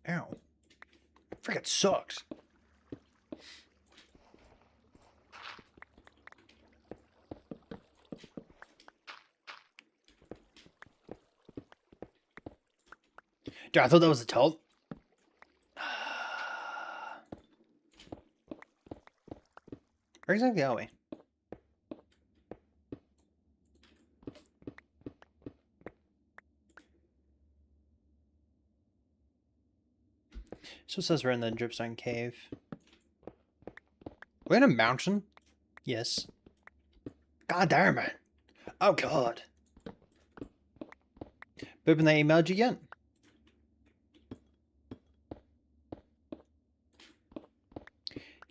Ow. Freaking sucks. Dude, I thought that was a tolt. Where exactly are we? So it says we're in the Dripstone Cave. We're in a mountain? Yes. God damn it. Oh god. Boopin, they emailed you yet?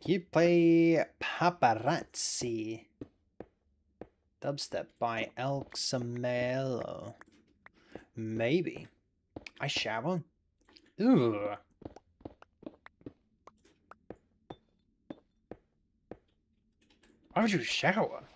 You play Paparazzi. Dubstep by El Xamelo. Maybe. I shower? Ooh. Why would you shower?